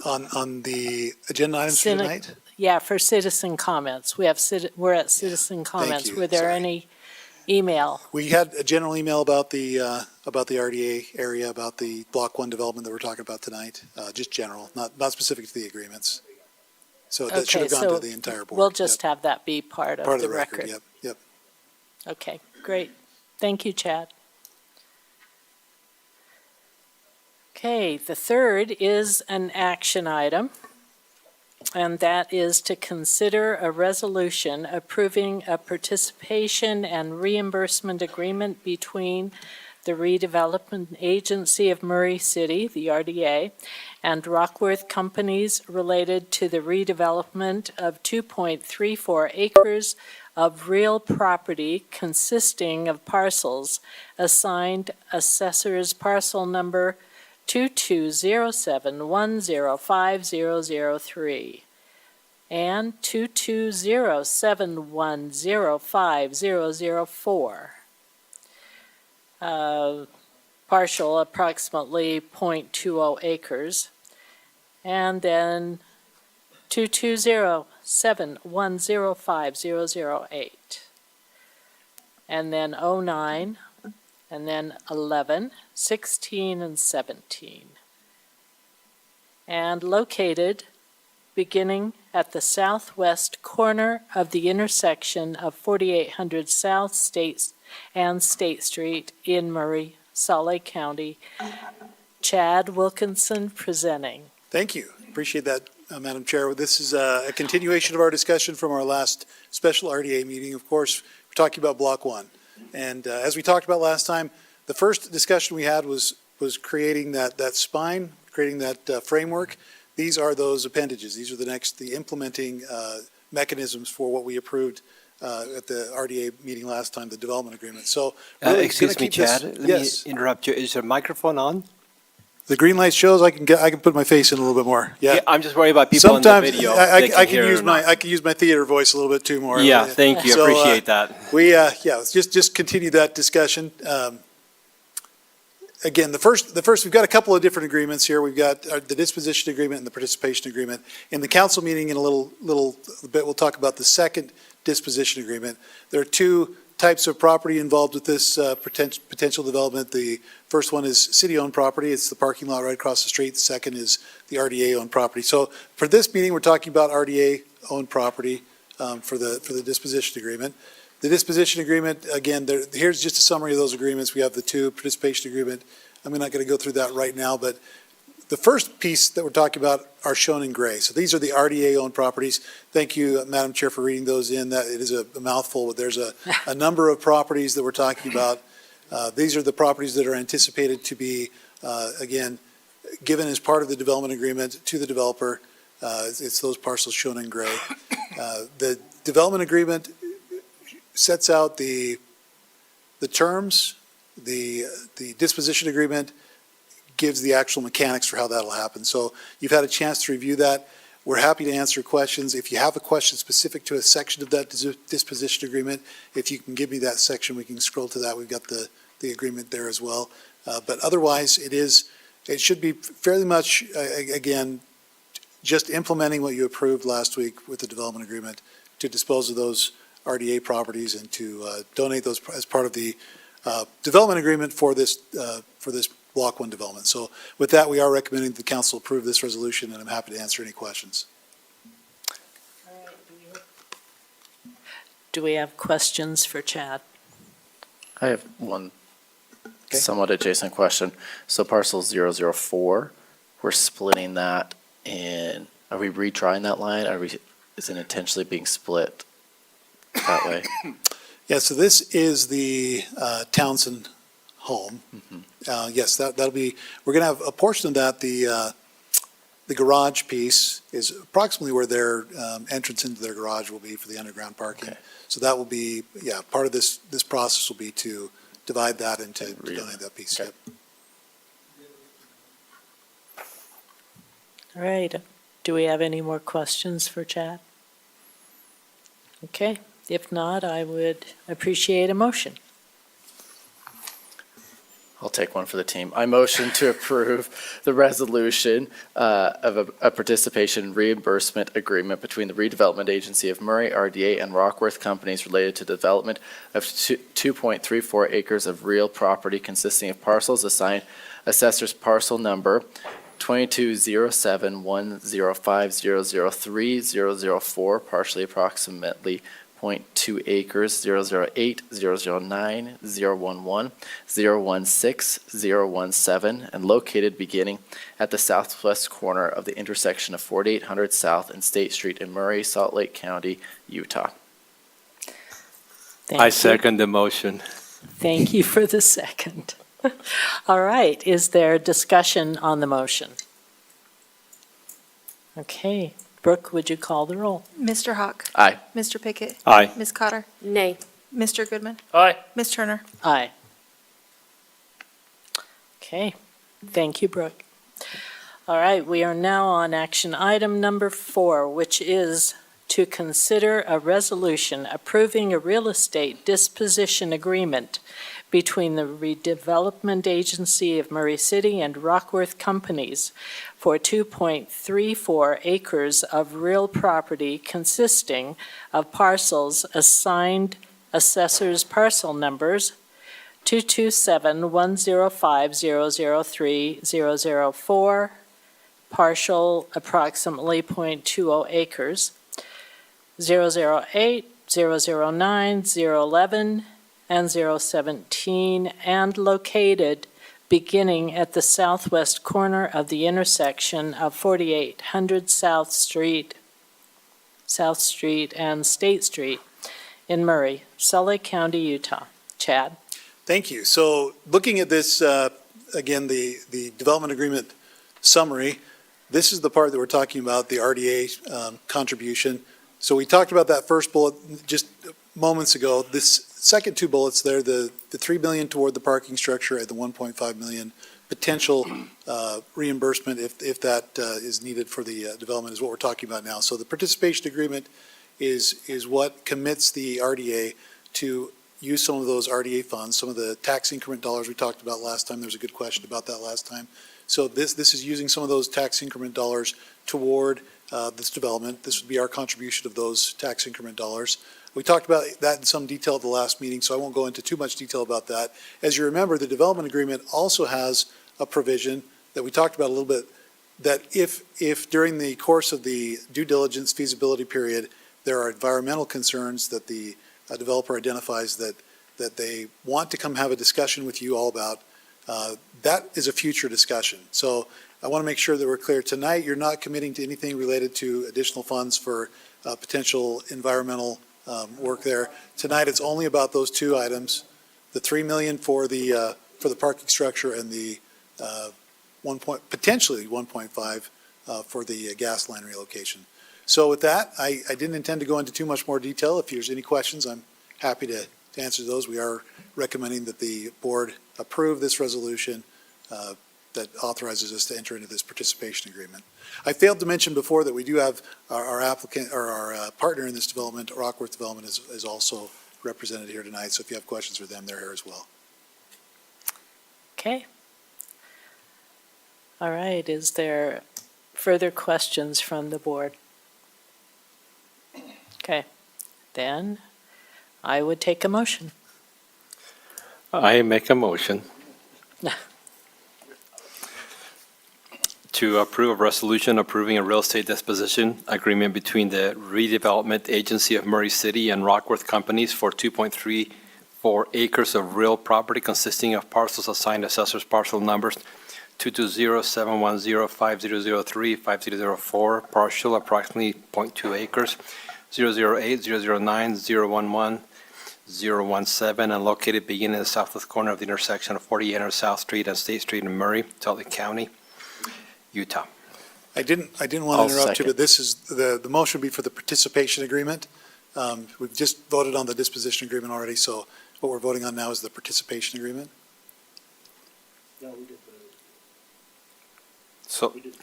On the agenda items for tonight? Yeah, for citizen comments. We're at citizen comments. you. Were there Sorry. any email? We had a general email about the RDA area, about the Block 1 development that we're talking about tonight, just general, not specific to the agreements. So that should have gone to the entire board. We'll just have that be part Part of the record. Yep. Okay, great. Thank you, Chad. Okay, the third is an action item, and that is to consider a resolution approving a participation and reimbursement agreement between the Redevelopment Agency of Murray City, the RDA, and Rockworth Companies related to the redevelopment of 2.34 acres of real property consisting of parcels assigned assessor's parcel number 2207105003 and 2207105004. Partial approximately 0.20 acres, and then 2207105008, and then 09, and then 11, 16, and 17. And located beginning at the southwest corner of the intersection of 4800 South State and State Street in Murray, Salt Lake County. Chad Wilkinson presenting. Thank you. Appreciate that, Madam Chair. This is a continuation of our discussion from our last special RDA meeting. Of course, we're talking about Block 1. And as we talked about last time, the first discussion we had was creating that spine, creating that framework. These are those appendages. These are the implementing mechanisms for what we approved at the RDA meeting last time, the development agreement. So really Excuse me, Chad, Yes. let me interrupt you. Is your microphone on? The green light shows I can put my face in a little bit more. Yeah. I'm just worried about people on the Sometimes video. I can use I can use my theater voice a little bit too more. Yeah, thank you, So, appreciate that. We let's just continue that discussion. Again, the first we've got a couple of different agreements here. We've got the disposition agreement and the participation agreement. In the council meeting in a little bit, we'll talk about the second disposition agreement. There are 2 types of property involved with this potential development. The first one is city-owned property. It's the parking lot right across the street. The second is the RDA-owned property. So for this meeting, we're talking about RDA-owned property for the disposition agreement. The disposition agreement, again, here's just a summary of those agreements. We have the 2 participation agreement. I'm not going to go through that right now, but the first piece that we're talking about are shown in gray. So these are the RDA-owned properties. Thank you, Madam Chair, for reading those in. That it is a mouthful, but there's a number of properties that we're talking about. These are the properties that are anticipated to be, again, given as part of the development agreement to the developer. It's those parcels shown in gray. The development agreement sets out the terms. The disposition agreement gives the actual mechanics for how that'll happen. So you've had a chance to review that. We're happy to answer questions. If you have a question specific to a section of that disposition agreement, if you can give me that section, we can scroll to that. We've got the agreement there as well. But otherwise, it should be fairly much, again, just implementing what you approved last week with the development agreement to dispose of those RDA properties and to donate those as part of the development agreement for this Block 1 development. So with that, we are recommending that the council approve this resolution, and I'm happy to answer any questions. Do we have questions for Chad? I have one Okay. somewhat adjacent question. So parcel 004, we're splitting that in, are we retrying that line? Is it intentionally being split that way? Yeah, so this is the Townsend home. Yes, that'll be, we're going to have a portion of that, the garage piece is approximately where their entrance into their garage will be for the underground parking. Okay. So that will be, yeah, part of this process will be to divide that and to Really? donate that piece. Okay. Yep. All right, do we have any more questions for Chad? Okay, if not, I would appreciate a motion. I'll take one for the team. I motion to approve the resolution of a participation reimbursement agreement between the Redevelopment Agency of Murray, RDA, and Rockworth Companies related to development of 2.34 acres of real property consisting of parcels assigned assessor's parcel number 22071050030004, partially approximately 0.2 acres, 008, 009, 011, 016, 017, and located beginning at the southwest corner of the intersection of 4800 South and State Street in Murray, Salt Lake County, Utah. Thank I you. second the motion. Thank you for the second. All right, is there discussion on the motion? Okay, Brooke, would you call the roll? Mr. Hawk, Aye. Mr. Pickett, Aye. Ms. Cotter, Nay. Mr. Goodman, Aye. Ms. Turner. Aye. Okay, thank you, Brooke. All right, we are now on action item number 4, which is to consider a resolution approving a real estate disposition agreement between the Redevelopment Agency of Murray City and Rockworth Companies for 2.34 acres of real property consisting of parcels assigned assessor's parcel numbers 227-105-003-004, partial approximately 0.20 acres, 008, 009, 011, and 017, and located beginning at the southwest corner of the intersection of 4800 South Street and State Street in Murray, Salt Lake County, Utah. Chad? Thank you. So looking at this, again, the development agreement summary, this is the part that we're talking about, the RDA contribution. So we talked about that first bullet just moments ago. This second two bullets there, the $3 million toward the parking structure and the $1.5 million potential reimbursement if that is needed for the development is what we're talking about now. So the participation agreement is what commits the RDA to use some of those RDA funds, some of the tax increment dollars we talked about last time. There was a good question about that last time. So this is using some of those tax increment dollars toward this development. This would be our contribution of those tax increment dollars. We talked about that in some detail at the last meeting, so I won't go into too much detail about that. As you remember, the development agreement also has a provision that we talked about a little bit, that if during the course of the due diligence feasibility period, there are environmental concerns that the developer identifies that they want to come have a discussion with you all about, that is a future discussion. So I want to make sure that we're clear. Tonight, you're not committing to anything related to additional funds for potential environmental work there. Tonight, it's only about those two items, the $3 million for the parking structure and the potentially 1.5 for the gas line relocation. So with that, I didn't intend to go into too much more detail. If there's any questions, I'm happy to answer those. We are recommending that the board approve this resolution that authorizes us to enter into this participation agreement. I failed to mention before that we do have our applicant or our partner in this development, Rockworth Development, is also represented here tonight. So if you have questions for them, they're here as well. Okay. All right, is there further questions from the board? Okay, then I would take a motion. I make a motion to approve a resolution approving a real estate disposition agreement between the Redevelopment Agency of Murray City and Rockworth Companies for 2.34 acres of real property consisting of parcels assigned assessors parcel numbers 220-710-5003, 5004, partial approximately 0.2 acres, 008, 009, 011, 017, and located beginning in the southwest corner of the intersection of 4800 South Street and State Street in Murray, Salt Lake County, Utah. I didn't want to I'll interrupt you, second. but this is, the motion would be for the participation agreement. We've just voted on the disposition agreement already, so what we're voting on now is the participation agreement. No, we did So, the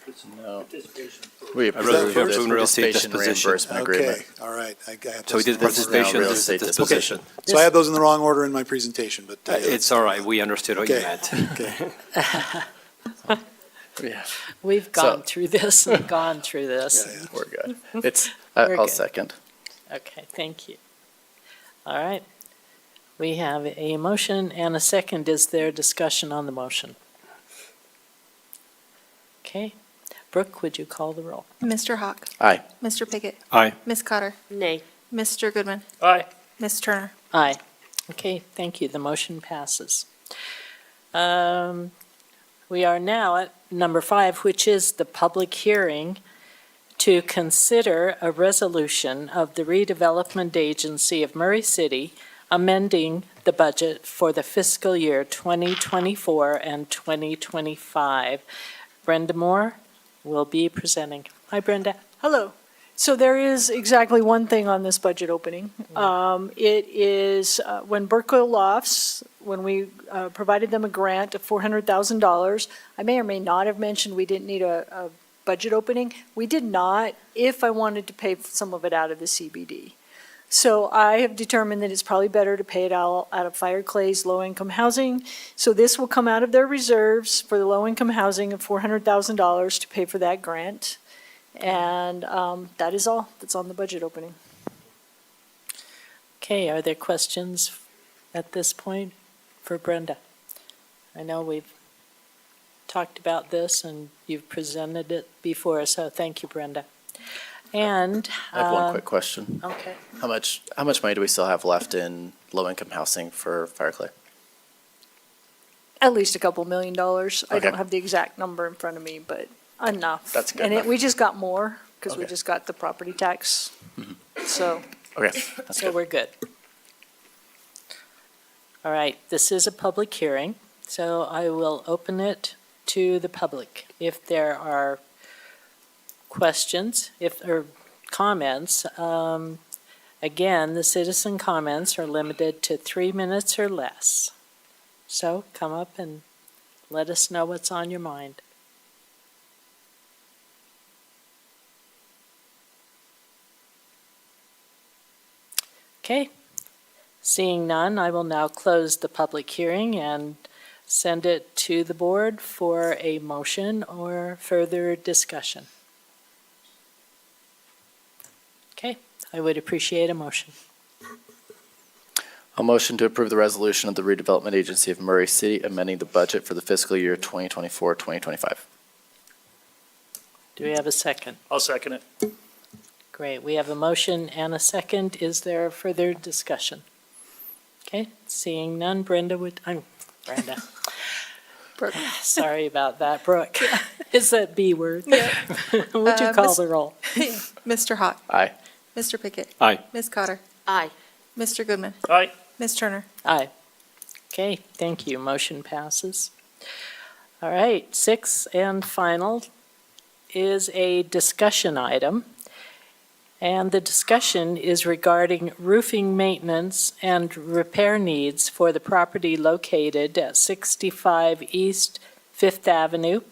No. participation. We Is that approved first? the Real estate participation disposition. reimbursement agreement. Okay, all right. I got so we did those in the wrong participation, real this is estate disposition. So I had those in the wrong order in my presentation, but. It's all right, we understood what you Okay. meant. Okay. Yeah, We've gone through this and gone through this. Yeah, yeah. we're good. It's, We're I'll good. second. Okay, thank you. All right. We have a motion and a second. Is there discussion on the motion? Okay. Brooke, would you call the roll? Mr. Hawk? Aye. Mr. Pickett? Aye. Ms. Cotter? Nay. Mr. Goodman? Aye. Ms. Turner? Aye. Okay, thank you. The motion passes. We are now at number 5, which is the public hearing to consider a resolution of the Redevelopment Agency of Murray City amending the budget for the fiscal year 2024 and 2025. Brenda Moore will be presenting. Hi, Brenda. Hello. So there is exactly one thing on this budget opening. It is when Burkeville Lofts, when we provided them a grant of $400,000, I may or may not have mentioned we didn't need a budget opening. We did not, if I wanted to pay some of it out of the CBD. So I have determined that it's probably better to pay it out of Fire Clay's low-income housing. So this will come out of their reserves for the low-income housing of $400,000 to pay for that grant. And that is all that's on the budget opening. Okay, are there questions at this point for Brenda? I know we've talked about this and you've presented it before, so thank you, Brenda. And I have one quick question. okay, How much money do we still have left in low-income housing for Fireclay? At least a couple $1 million. I Okay. don't have the exact number in front of me, but enough. That's good And enough. we just got more because we Okay. just got the property tax. So Okay, that's so good. we're good. All right, this is a public hearing, so I will open it to the public. If there are questions, or comments, again, the citizen comments are limited to 3 minutes or less. So come up and let us know what's on your mind. Okay, seeing none, I will now close the public hearing and send it to the board for a motion or further discussion. Okay, I would appreciate a motion. A motion to approve the resolution of the Redevelopment Agency of Murray City amending the budget for the fiscal year 2024-2025. Do we have a second? I'll second it. Great, we have a motion and a second. Is there further discussion? Okay, seeing none, Brenda. Brooke. Sorry about that, Brooke. Is that B word? Would you call Miss- the roll? Mr. Hawk? Aye. Mr. Pickett? Aye. Ms. Cotter? Aye. Mr. Goodman? Aye. Ms. Turner? Aye. Okay, thank you. Motion passes. All right, 6 and final is a discussion item. And the discussion is regarding roofing maintenance and repair needs for the property located at 65 East Fifth Avenue.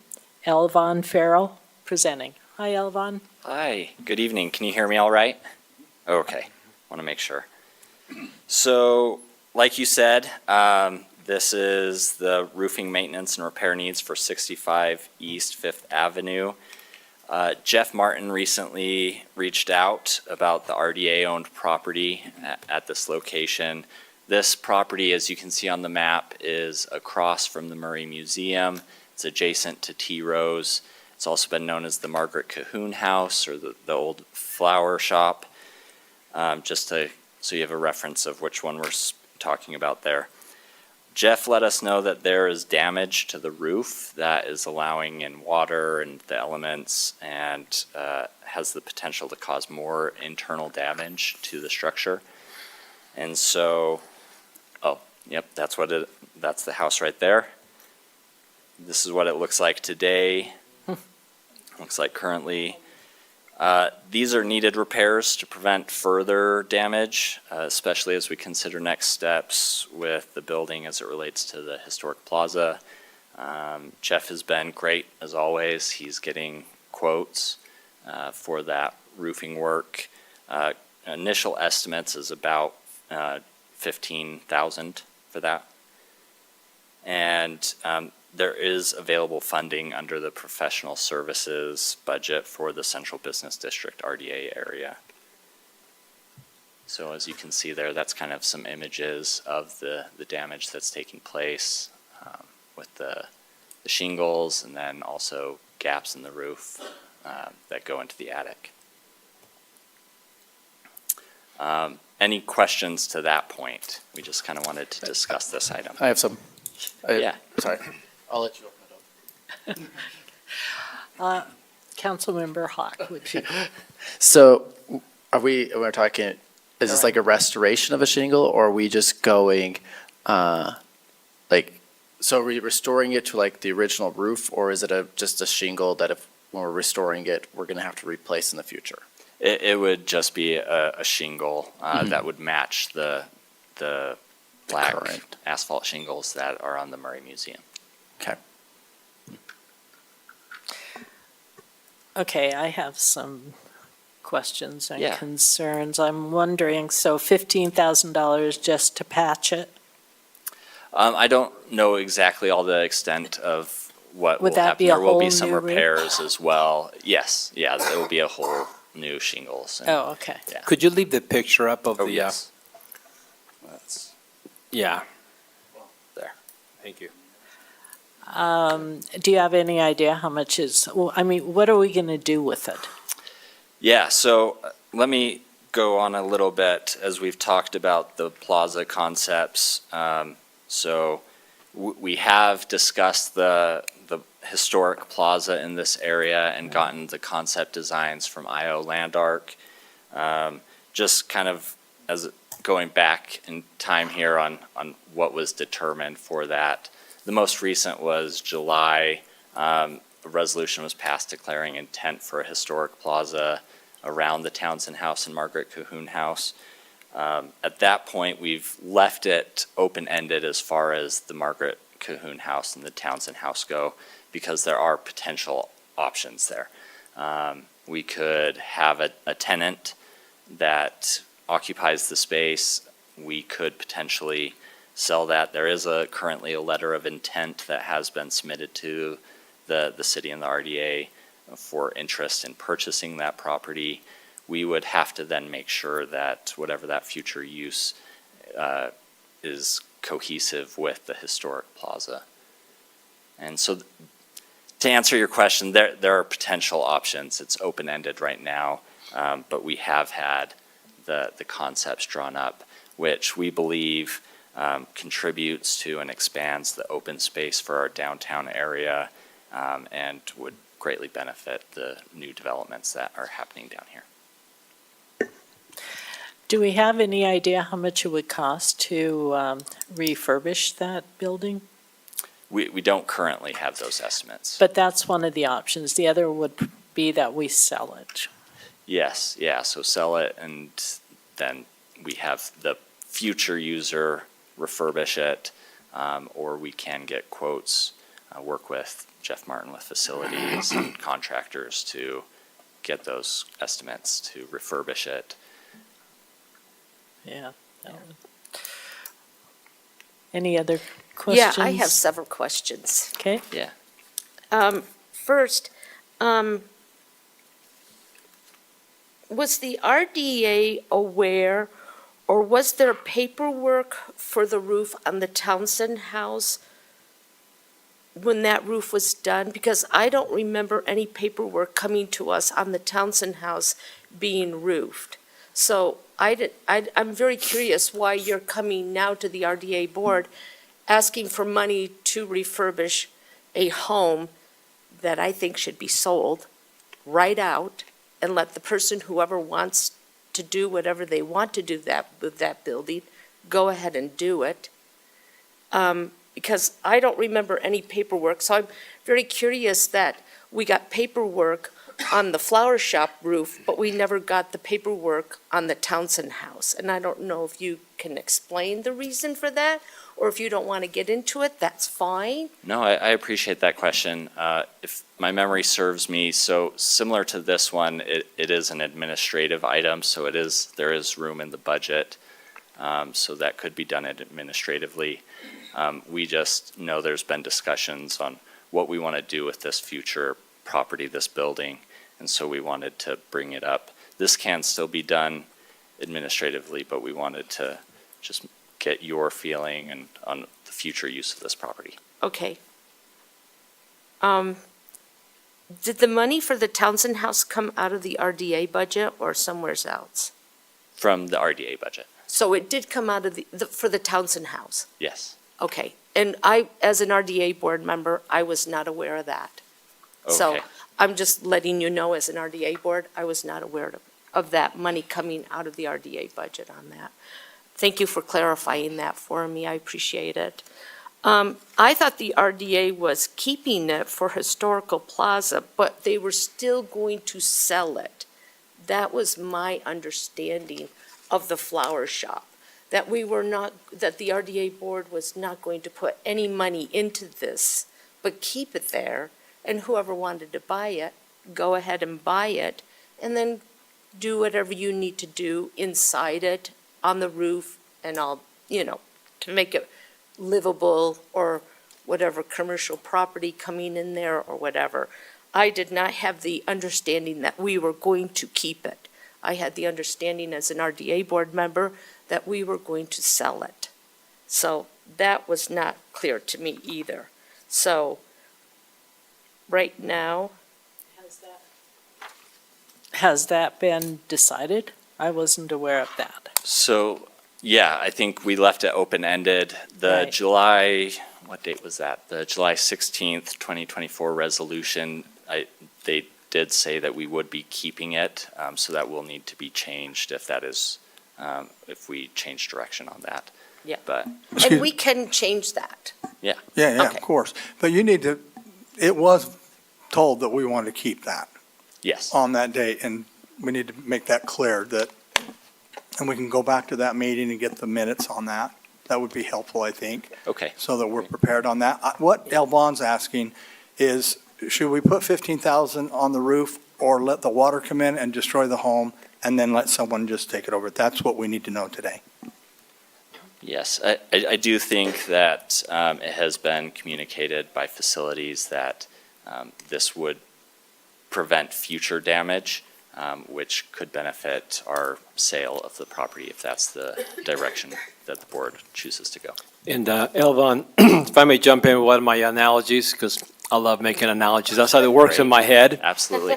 Elvon Farrell presenting. Hi, Elvon. Hi, good evening. Can you hear me all right? Okay, want to make sure. So, like you said, this is the roofing maintenance and repair needs for 65 East Fifth Avenue. Jeff Martin recently reached out about the RDA-owned property at this location. This property, as you can see on the map, is across from the Murray Museum. It's adjacent to T. Rose. It's also been known as the Margaret Cahoon House or the old flower shop, so you have a reference of which one we're talking about there. Jeff let us know that there is damage to the roof that is allowing in water and the elements and has the potential to cause more internal damage to the structure. And so, yep, that's the house right there. This is what it looks like today. Looks like currently. These are needed repairs to prevent further damage, especially as we consider next steps with the building as it relates to the historic plaza. Jeff has been great as always. He's getting quotes for that roofing work. Initial estimates is about $15,000 for that. And there is available funding under the professional services budget for the Central Business District RDA area. So as you can see there, that's kind of some images of the damage that's taking place with the shingles and then also gaps in the roof that go into the attic. Any questions to that point? We just kind of wanted to discuss this item. I have some. Yeah. Sorry. I'll let you open it up. Councilmember Hawk, would you? So we're talking, is this like a restoration of a shingle or are we just going, so are we restoring it to like the original roof or is it just a shingle that when we're restoring it, we're gonna have to replace in the future? It would just be a shingle that would match the black Current asphalt shingles that are on the Murray Museum. Okay. Okay, I have some questions and Yeah. concerns. I'm wondering, so $15,000 just to patch it? I don't know exactly all the extent of what Would will that happen. be a There will be whole some new roof? repairs as well. Yes, yeah, there will be a whole new shingles. And, Oh, okay. Yeah. Could you leave the picture up of Oh, the, yes. yeah, There. thank you. Do you have any idea how much what are we gonna do with it? Yeah, so let me go on a little bit as we've talked about the plaza concepts. We have discussed the historic plaza in this area and gotten the concept designs from IO Landark. Just kind of as going back in time here on what was determined for that. The most recent was July. A resolution was passed declaring intent for a historic plaza around the Townsend House and Margaret Cahoon House. At that point, we've left it open-ended as far as the Margaret Cahoon House and the Townsend House go, because there are potential options there. We could have a tenant that occupies the space. We could potentially sell that. There is currently a letter of intent that has been submitted to the city and the RDA for interest in purchasing that property. We would have to then make sure that whatever that future use is cohesive with the historic plaza. And so to answer your question, there are potential options. It's open-ended right now, but we have had the concepts drawn up, which we believe contributes to and expands the open space for our downtown area and would greatly benefit the new developments that are happening down here. Do we have any idea how much it would cost to refurbish that building? We don't currently have those estimates. But that's one of the options. The other would be that we sell it. Yes, yeah, so sell it and then we have the future user refurbish it, or we can get quotes, work with Jeff Martin with facilities and contractors to get those estimates to refurbish it. Yeah. that would- Any other questions? Yeah, I have several questions. Okay. Yeah. First, was the RDA aware, or was there paperwork for the roof on the Townsend House when that roof was done? Because I don't remember any paperwork coming to us on the Townsend House being roofed. So I'm very curious why you're coming now to the RDA board asking for money to refurbish a home that I think should be sold right out and let the person, whoever wants to do whatever they want to do with that building, go ahead and do it. Because I don't remember any paperwork, so I'm very curious that we got paperwork on the flower shop roof, but we never got the paperwork on the Townsend House. And I don't know if you can explain the reason for that, or if you don't want to get into it, that's fine. No, I appreciate that question. If my memory serves me, so similar to this one, it is an administrative item, so there is room in the budget. So that could be done administratively. We just know there's been discussions on what we want to do with this future property, this building, and so we wanted to bring it up. This can still be done administratively, but we wanted to just get your feeling and on the future use of this property. Okay. Did the money for the Townsend House come out of the RDA budget or somewhere else? From the RDA budget, So it did come out of for the Townsend House? yes. Okay. And I, as an RDA board member, I was not aware of that. So Okay. I'm just letting you know, as an RDA board, I was not aware of that money coming out of the RDA budget on that. Thank you for clarifying that for me. I appreciate it. I thought the RDA was keeping it for Historical Plaza, but they were still going to sell it. That was my understanding of the flower shop, that that the RDA board was not going to put any money into this, but keep it there, and whoever wanted to buy it, go ahead and buy it, and then do whatever you need to do inside it, on the roof, and all, to make it livable, or whatever commercial property coming in there, or whatever. I did not have the understanding that we were going to keep it. I had the understanding as an RDA board member that we were going to sell it. So that was not clear to me either. So right now, Has that been decided? I wasn't aware of that. So, yeah, I think we left it open-ended. The Right. July, what date was that? The July 16th, 2024 resolution, they did say that we would be keeping it, so that will need to be changed if that is, if we change direction on that. Yeah. But, and we can change that. yeah. Yeah, Okay. of course. But you need to, it was told that we wanted to keep that Yes. on that date, and we need to make that clear that, and we can go back to that meeting and get the minutes on that. That would be helpful, I think, Okay. so that we're prepared on that. What Elvon's asking is, should we put 15,000 on the roof or let the water come in and destroy the home and then let someone just take it over? That's what we need to know today. Yes, I do think that it has been communicated by facilities that this would prevent future damage, which could benefit our sale of the property if that's the direction that the board chooses to go. And Elvon, if I may jump in with one of my analogies, because I love making analogies. That's how it works in my head. Absolutely.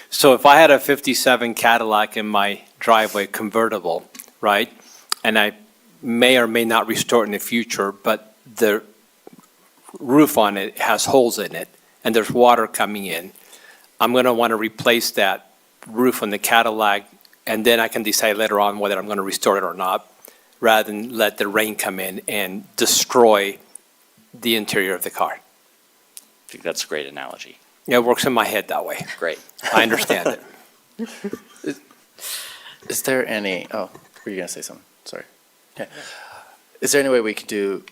So if I had a 57 Cadillac in my driveway convertible, right? And I may or may not restore it in the future, but the roof on it has holes in it and there's water coming in. I'm going to want to replace that roof on the Cadillac, and then I can decide later on whether I'm going to restore it or not, rather than let the rain come in and destroy the interior of the car. I think that's a great analogy. Yeah, it works in my head that way. Great. I understand it. Is there any, oh, were you gonna say something? Sorry. Okay. Is there any way we could do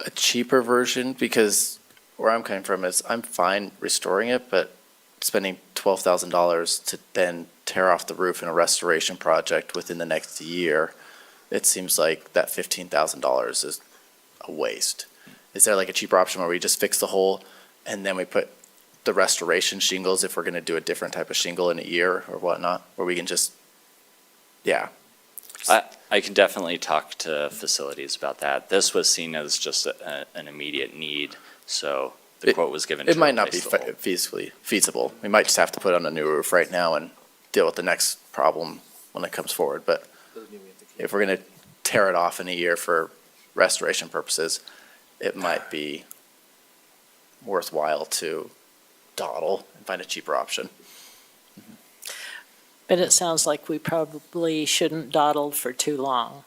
a cheaper version? Because where I'm coming from is I'm fine restoring it, but spending $12,000 to then tear off the roof in a restoration project within the next year, it seems like that $15,000 is a waste. Is there like a cheaper option where we just fix the hole and then we put the restoration shingles if we're gonna do a different type of shingle in a year or whatnot, where we can just, yeah. I can definitely talk to facilities about that. This was seen as just an immediate need, so the quote was given to It might not be replace the whole. feasible. We might just have to put on a new roof right now and deal with the next problem when it comes forward. But if we're gonna tear it off in a year for restoration purposes, it might be worthwhile to dawdle and find a cheaper option. But it sounds like we probably shouldn't dawdle for too long.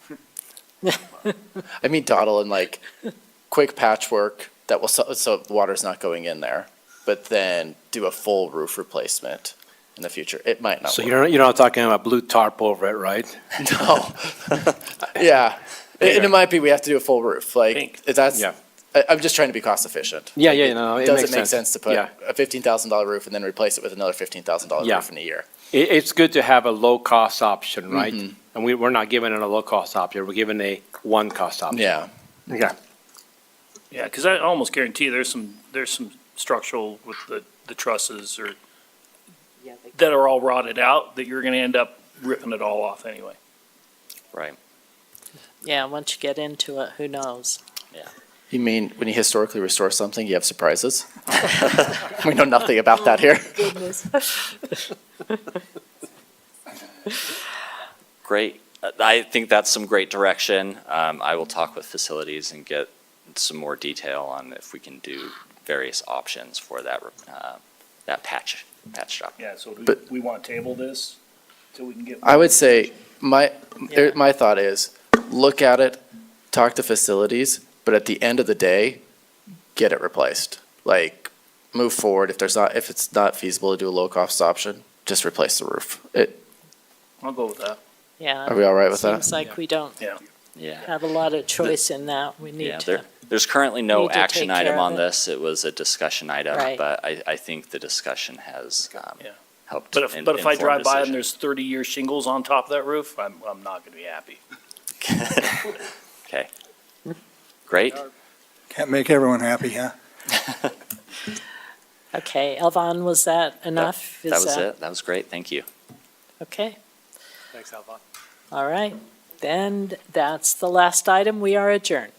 I mean dawdle and like quick patchwork that will, so the water's not going in there, but then do a full roof replacement in the future. It might not So work. you're not talking about blue tarp over it, right? No. Yeah, and it might be, we have to do a full roof, like, that's, Yeah. I'm just trying to be cost efficient. Yeah, yeah, no, it Does makes it make sense. sense to put Yeah. a $15,000 roof and then replace it with another $15,000 Yeah. roof in a year? It's good to have a low-cost option, right? Mhm. And we're not giving it a low-cost option, we're giving a one-cost option. Yeah. Yeah. Yeah, because I almost guarantee there's some structural with the trusses or that are all rotted out that you're gonna end up ripping it all off anyway. Right. Yeah, once you get into it, who knows? You mean when you historically restore something, you have surprises? We know nothing about that here. Goodness. Great. I think that's some great direction. I will talk with facilities and get some more detail on if we can do various options for that patch job. Yeah, so do But- we want to table this till we can get? I would say, my thought is, look at it, talk to facilities, but at the end of the day, get it replaced. Like, move forward. If it's not feasible to do a low-cost option, just replace the roof. I'll go with that. Yeah. Are we all right with that? Seems like we don't Yeah. have a lot of choice in that. We Yeah, need to. there's currently no need to action take item care of on it. this. It was a discussion item, Right. but I think the discussion has helped. But if I inform drive by decision. and there's 30-year shingles on top of that roof, I'm not gonna be happy. Okay. Great. Can't make everyone happy, huh? Okay, Elvon, was that enough? That was it. That was great. Thank you. Okay, Thanks, Alvon. all right. Then that's the last item. We are adjourned.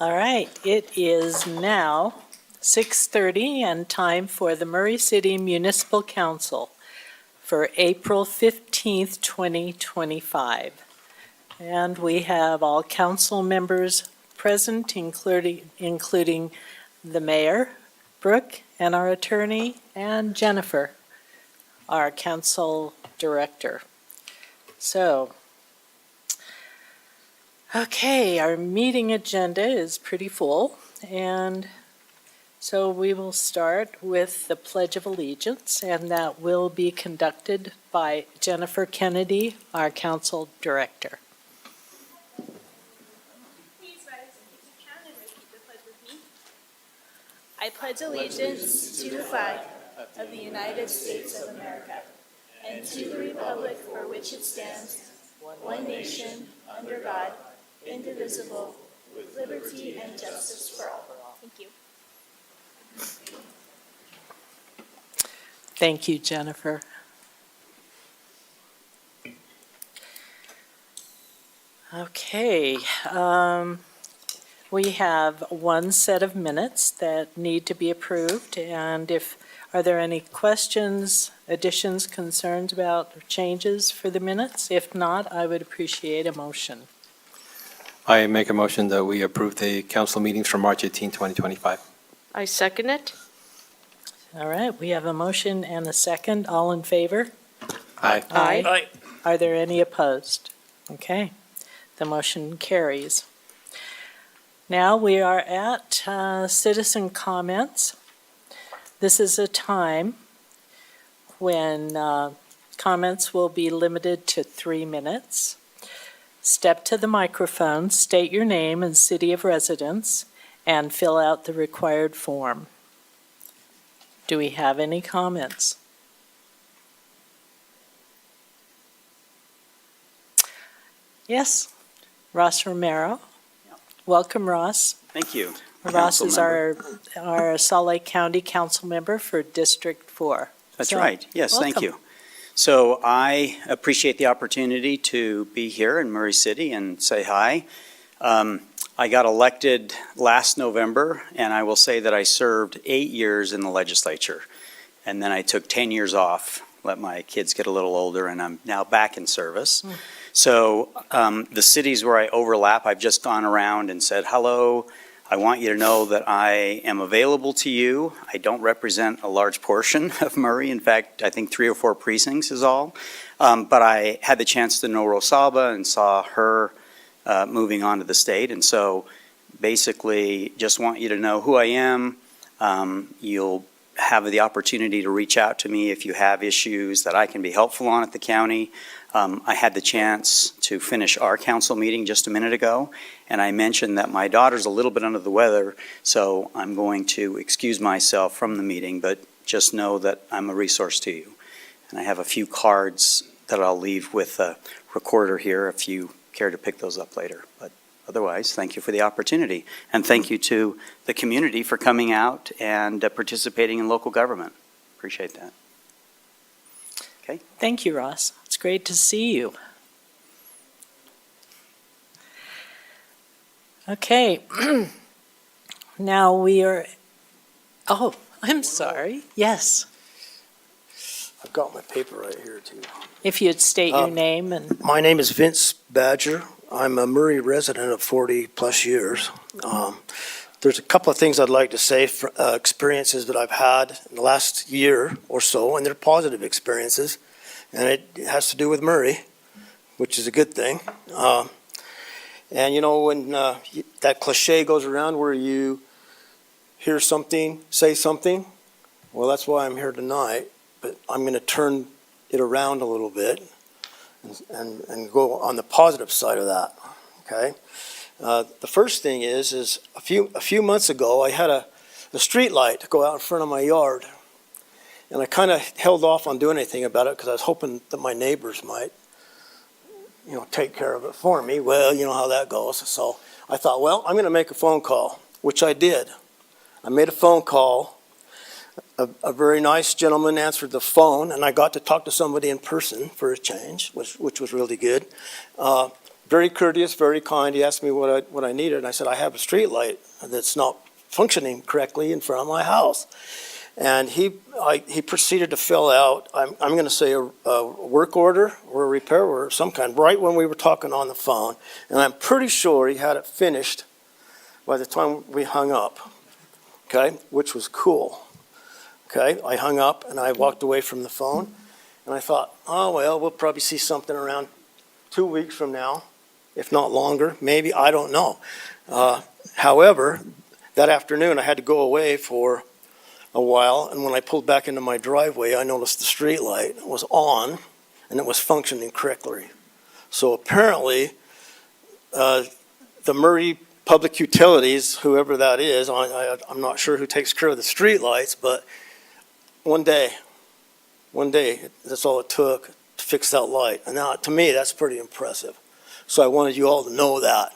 All right, it is now 6:30 and time for the Murray City Municipal Council for April 15th, 2025. And we have all council members present, including the mayor, Brooke, and our attorney, and Jennifer, our council director. So, okay, our meeting agenda is pretty full, and so we will start with the Pledge of Allegiance, and that will be conducted by Jennifer Kennedy, our council director. Please rise if you can and repeat the pledge with me. I pledge allegiance to the flag of the United States of America and to the republic for which it stands, one nation, under God, indivisible, with liberty and justice for all. Thank you. Thank you, Jennifer. Okay, we have one set of minutes that need to be approved, and are there any questions, additions, concerns about or changes for the minutes? If not, I would appreciate a motion. I make a motion that we approve the council meetings from March 18, 2025. I second it. All right, we have a motion and a second. All in favor? Aye. Aye. Are there any opposed? Okay, the motion carries. Now we are at citizen comments. This is a time when comments will be limited to 3 minutes. Step to the microphone, state your name and city of residence, and fill out the required form. Do we have any comments? Yes, Ross Romero. Welcome, Ross. Thank you. Ross is our Salt Lake County Council member for District 4. That's So, right. Yes, thank welcome. you. So I appreciate the opportunity to be here in Murray City and say hi. I got elected last November, and I will say that I served 8 years in the legislature. And then I took 10 years off, let my kids get a little older, and I'm now back in service. So the cities where I overlap, I've just gone around and said, hello, I want you to know that I am available to you. I don't represent a large portion of Murray. In fact, I think 3 or 4 precincts is all. But I had the chance to know Rosalba and saw her moving on to the state. And so basically just want you to know who I am. You'll have the opportunity to reach out to me if you have issues that I can be helpful on at the county. I had the chance to finish our council meeting just a minute ago, and I mentioned that my daughter's a little bit under the weather, so I'm going to excuse myself from the meeting, but just know that I'm a resource to you. And I have a few cards that I'll leave with a recorder here if you care to pick those up later. But otherwise, thank you for the opportunity, and thank you to the community for coming out and participating in local government. Appreciate that. Okay. Thank you, Ross. It's great to see you. Okay. Now we are, oh, I'm sorry. Yes. I've got my paper right here too. If you'd state your name and. My name is Vince Badger. I'm a Murray resident of 40 plus years. There's a couple of things I'd like to say, for, experiences that I've had in the last year or so, and they're positive experiences. And it has to do with Murray, which is a good thing. And you know, when that cliche goes around where you hear something, say something, well, that's why I'm here tonight. But I'm going to turn it around a little bit and go on the positive side of that, okay? The first thing is a few months ago, I had a street light to go out in front of my yard. And I kind of held off on doing anything about it because I was hoping that my neighbors might, you know, take care of it for me. Well, you know how that goes. So I thought, well, I'm going to make a phone call, which I did. I made a phone call. A very nice gentleman answered the phone, and I got to talk to somebody in person for a change, which was really good. very courteous, very kind. He asked me what I needed, and I said, I have a street light that's not functioning correctly in front of my house. And he proceeded to fill out, I'm going to say a work order or a repair order of some kind, right when we were talking on the phone. And I'm pretty sure he had it finished by the time we hung up, okay, which was cool. Okay, I hung up and I walked away from the phone, and I thought, oh, well, we'll probably see something around 2 weeks from now, if not longer, maybe, I don't know. However, that afternoon I had to go away for a while, and when I pulled back into my driveway, I noticed the street light was on and it was functioning correctly. So apparently, the Murray Public Utilities, whoever that is, I'm not sure who takes care of the street lights, but one day, that's all it took to fix that light. And now, to me, that's pretty impressive. So I wanted you all to know that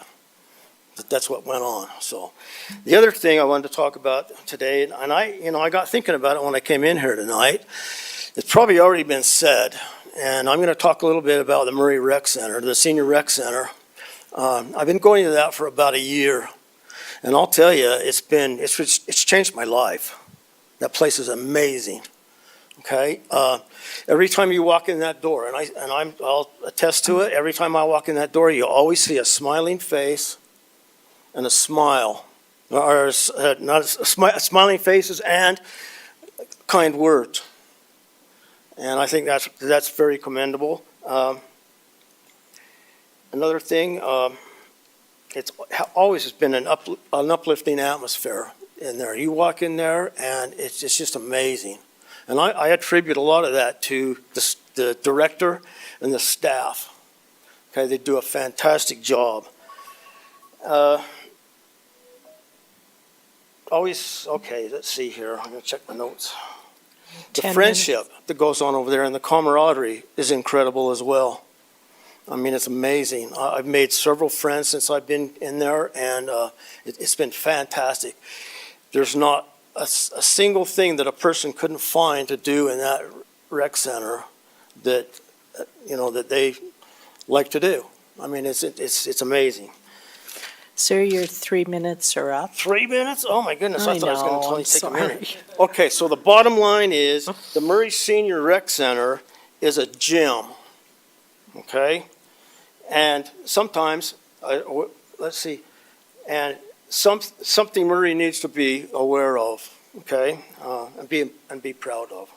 that's what went on. So the other thing I wanted to talk about today, and I got thinking about it when I came in here tonight. It's probably already been said, and I'm going to talk a little bit about the Murray Rec Center, the Senior Rec Center. I've been going to that for about a year, and I'll tell you, it's changed my life. That place is amazing. Okay, every time you walk in that door, and I'll attest to it. Every time I walk in that door, you always see a smiling face and a smile, or smiling faces and kind words. And I think that's very commendable. Another thing, it's always has been an uplifting atmosphere in there. You walk in there, and it's just amazing. And I attribute a lot of that to the director and the staff. Okay, they do a fantastic job. Okay, let's see here. I'm going to check my notes. The 10 friendship that goes on over there and the camaraderie is incredible as well. I mean, it's amazing. I've made several friends since I've been in there, and it's been fantastic. There's not a single thing that a person couldn't find to do in that rec center that that they like to do. I mean, it's amazing. Sir, your 3 minutes are up. 3 minutes? Oh my goodness! I thought it was going to only take a sorry. minute. Okay, so the bottom line is the Murray Senior Rec Center is a gym. Okay, and sometimes let's see, and something Murray needs to be aware of. Okay, and be proud of.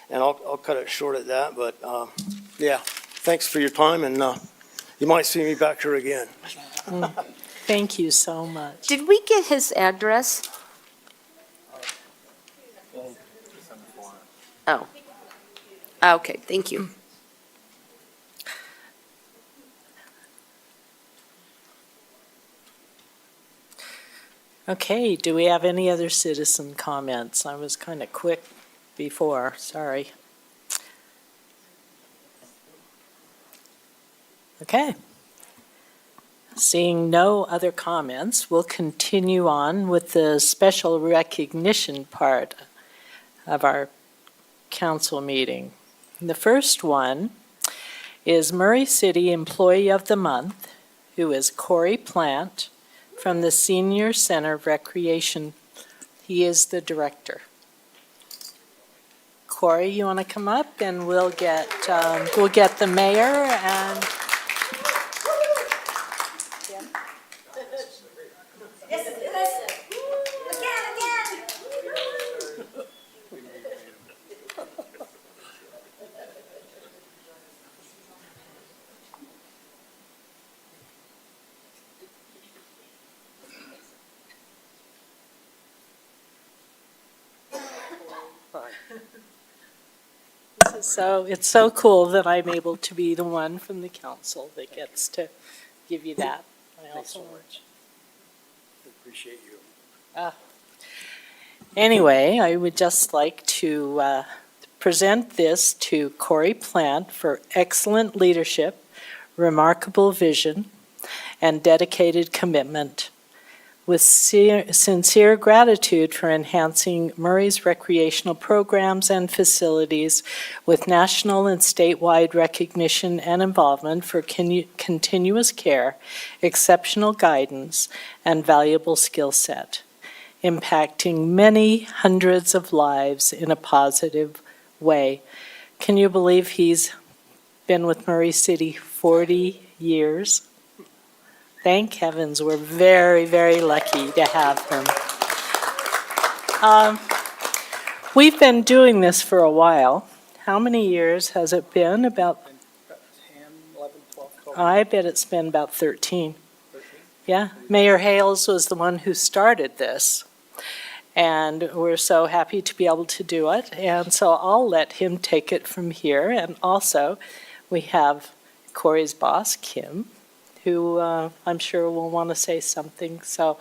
And I'll cut it short at that. But yeah, thanks for your time, and you might see me back here again. Thank you so much. Did we get his address? Oh. Okay, thank you. Okay, do we have any other citizen comments? I was kind of quick before, sorry. Okay. Seeing no other comments, we'll continue on with the special recognition part of our council meeting. The first one is Murray City Employee of the Month, who is Corey Plant from the Senior Center of Recreation. He is the director. Corey, you want to come up, and we'll get the mayor and. So it's so cool that I'm able to be the one from the council that gets to give you that. Thanks so much. Appreciate you. Anyway, I would just like to present this to Corey Plant for excellent leadership, remarkable vision, and dedicated commitment. with sincere gratitude for enhancing Murray's recreational programs and facilities with national and statewide recognition and involvement for continuous care, exceptional guidance, and valuable skill set, impacting many hundreds of lives in a positive way. Can you believe he's been with Murray City 40 years? Thank heavens, we're very, very lucky to have him. We've been doing this for a while. How many years has it been? About 10, 11, 12. I bet it's been about 13. Yeah, Mayor Hales was the one who started this. And we're so happy to be able to do it. And so I'll let him take it from here. And also, we have Corey's boss, Kim, who I'm sure will want to say something. So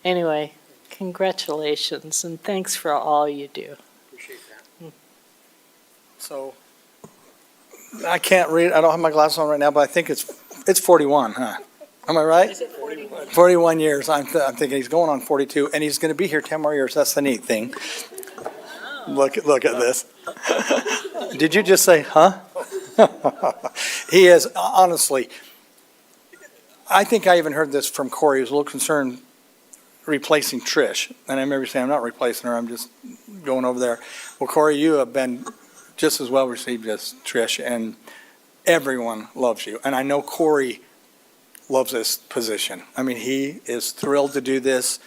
anyway, congratulations and thanks for all you do. Appreciate that. So, I can't read, I don't have my glasses on right now, but I think it's 41, huh? Am I right? Is it 41? 41 years. I'm thinking he's going on 42, and he's going to be here 10 more years. That's the neat thing. Look at this. Did you just say, huh? He is, honestly, I think I even heard this from Corey. He was a little concerned replacing Trish. And I remember saying, I'm not replacing her, I'm just going over there. Well, Corey, you have been just as well received as Trish, and everyone loves you. And I know Corey loves this position. I mean, he is thrilled to do this.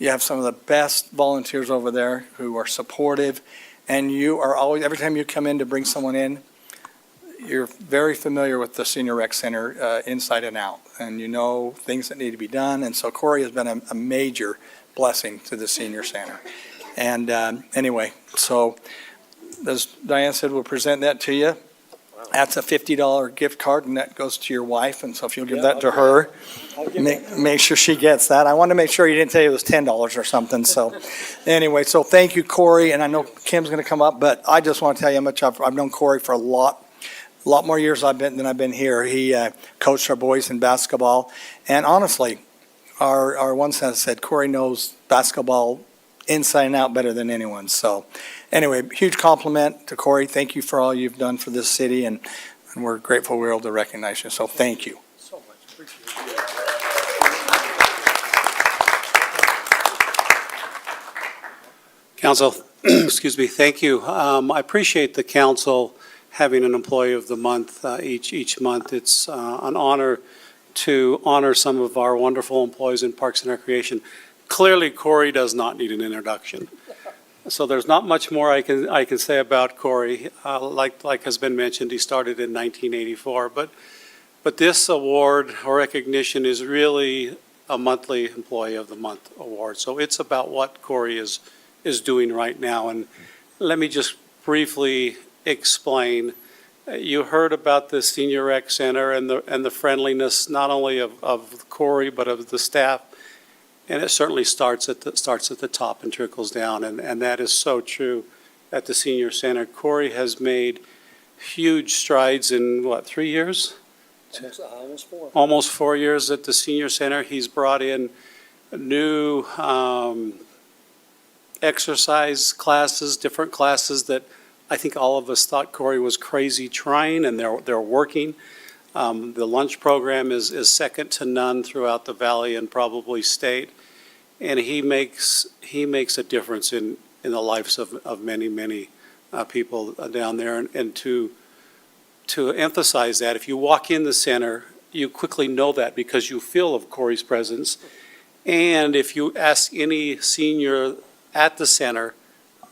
You have some of the best volunteers over there who are supportive, and you are always, every time you come in to bring someone in, you're very familiar with the Senior Rec Center inside and out, and you know things that need to be done. And so Corey has been a major blessing to the Senior Center. And anyway, so as Diane said, we'll present that to you. That's a $50 gift card, and that goes to your wife. And so if you'll give that to her, make sure she gets that. I wanted to make sure you didn't say it was $10 or something. So anyway, so thank you, Corey. And I know Kim's going to come up, but I just want to tell you how much I've known Corey for a lot more years than I've been here. He coached our boys in basketball. And honestly, our one son said Corey knows basketball inside and out better than anyone. So anyway, huge compliment to Corey. Thank you for all you've done for this city, and we're grateful we're able to recognize you. So thank you. So much. Appreciate it. Council, excuse me, thank you. I appreciate the council having an employee of the month each month. It's an honor to honor some of our wonderful employees in Parks and Recreation. Clearly, Corey does not need an introduction. So there's not much more I can say about Corey. Like has been mentioned, he started in 1984, but this award or recognition is really a monthly Employee of the Month award. So it's about what Corey is doing right now. And let me just briefly explain. You heard about the Senior Rec Center and the friendliness not only of Corey but of the staff. And it certainly starts at the top and trickles down, and that is so true at the Senior Center. Corey has made huge strides in, 3 years? Almost 4. Almost 4 years at the Senior Center. He's brought in new exercise classes, different classes that I think all of us thought Corey was crazy trying, and they're working. The lunch program is second to none throughout the valley and probably state. And he makes a difference in the lives of many people down there. And to emphasize that, if you walk in the center, you quickly know that because you feel of Corey's presence. And if you ask any senior at the center,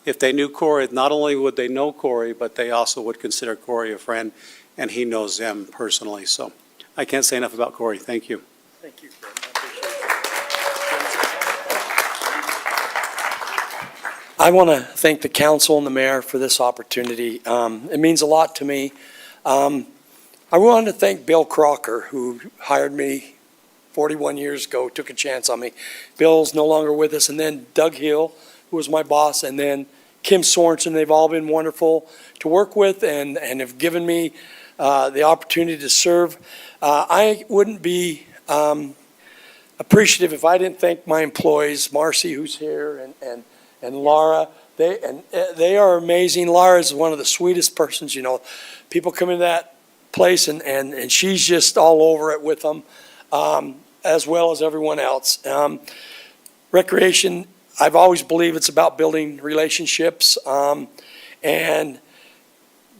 if they knew Corey, not only would they know Corey, but they also would consider Corey a friend, and he knows them personally. So I can't say enough about Corey. Thank you. Thank you, Corey. I want to thank the council and the mayor for this opportunity. It means a lot to me. I wanted to thank Bill Crocker, who hired me 41 years ago, took a chance on me. Bill's no longer with us, and then Doug Hill, who was my boss, and then Kim Sorensen. They've all been wonderful to work with and have given me the opportunity to serve. I wouldn't be appreciative if I didn't thank my employees, Marcy, who's here, and Laura. They are amazing. Laura is one of the sweetest persons, you know. People come into that place and she's just all over it with them, as well as everyone else. Recreation, I've always believed it's about building relationships, and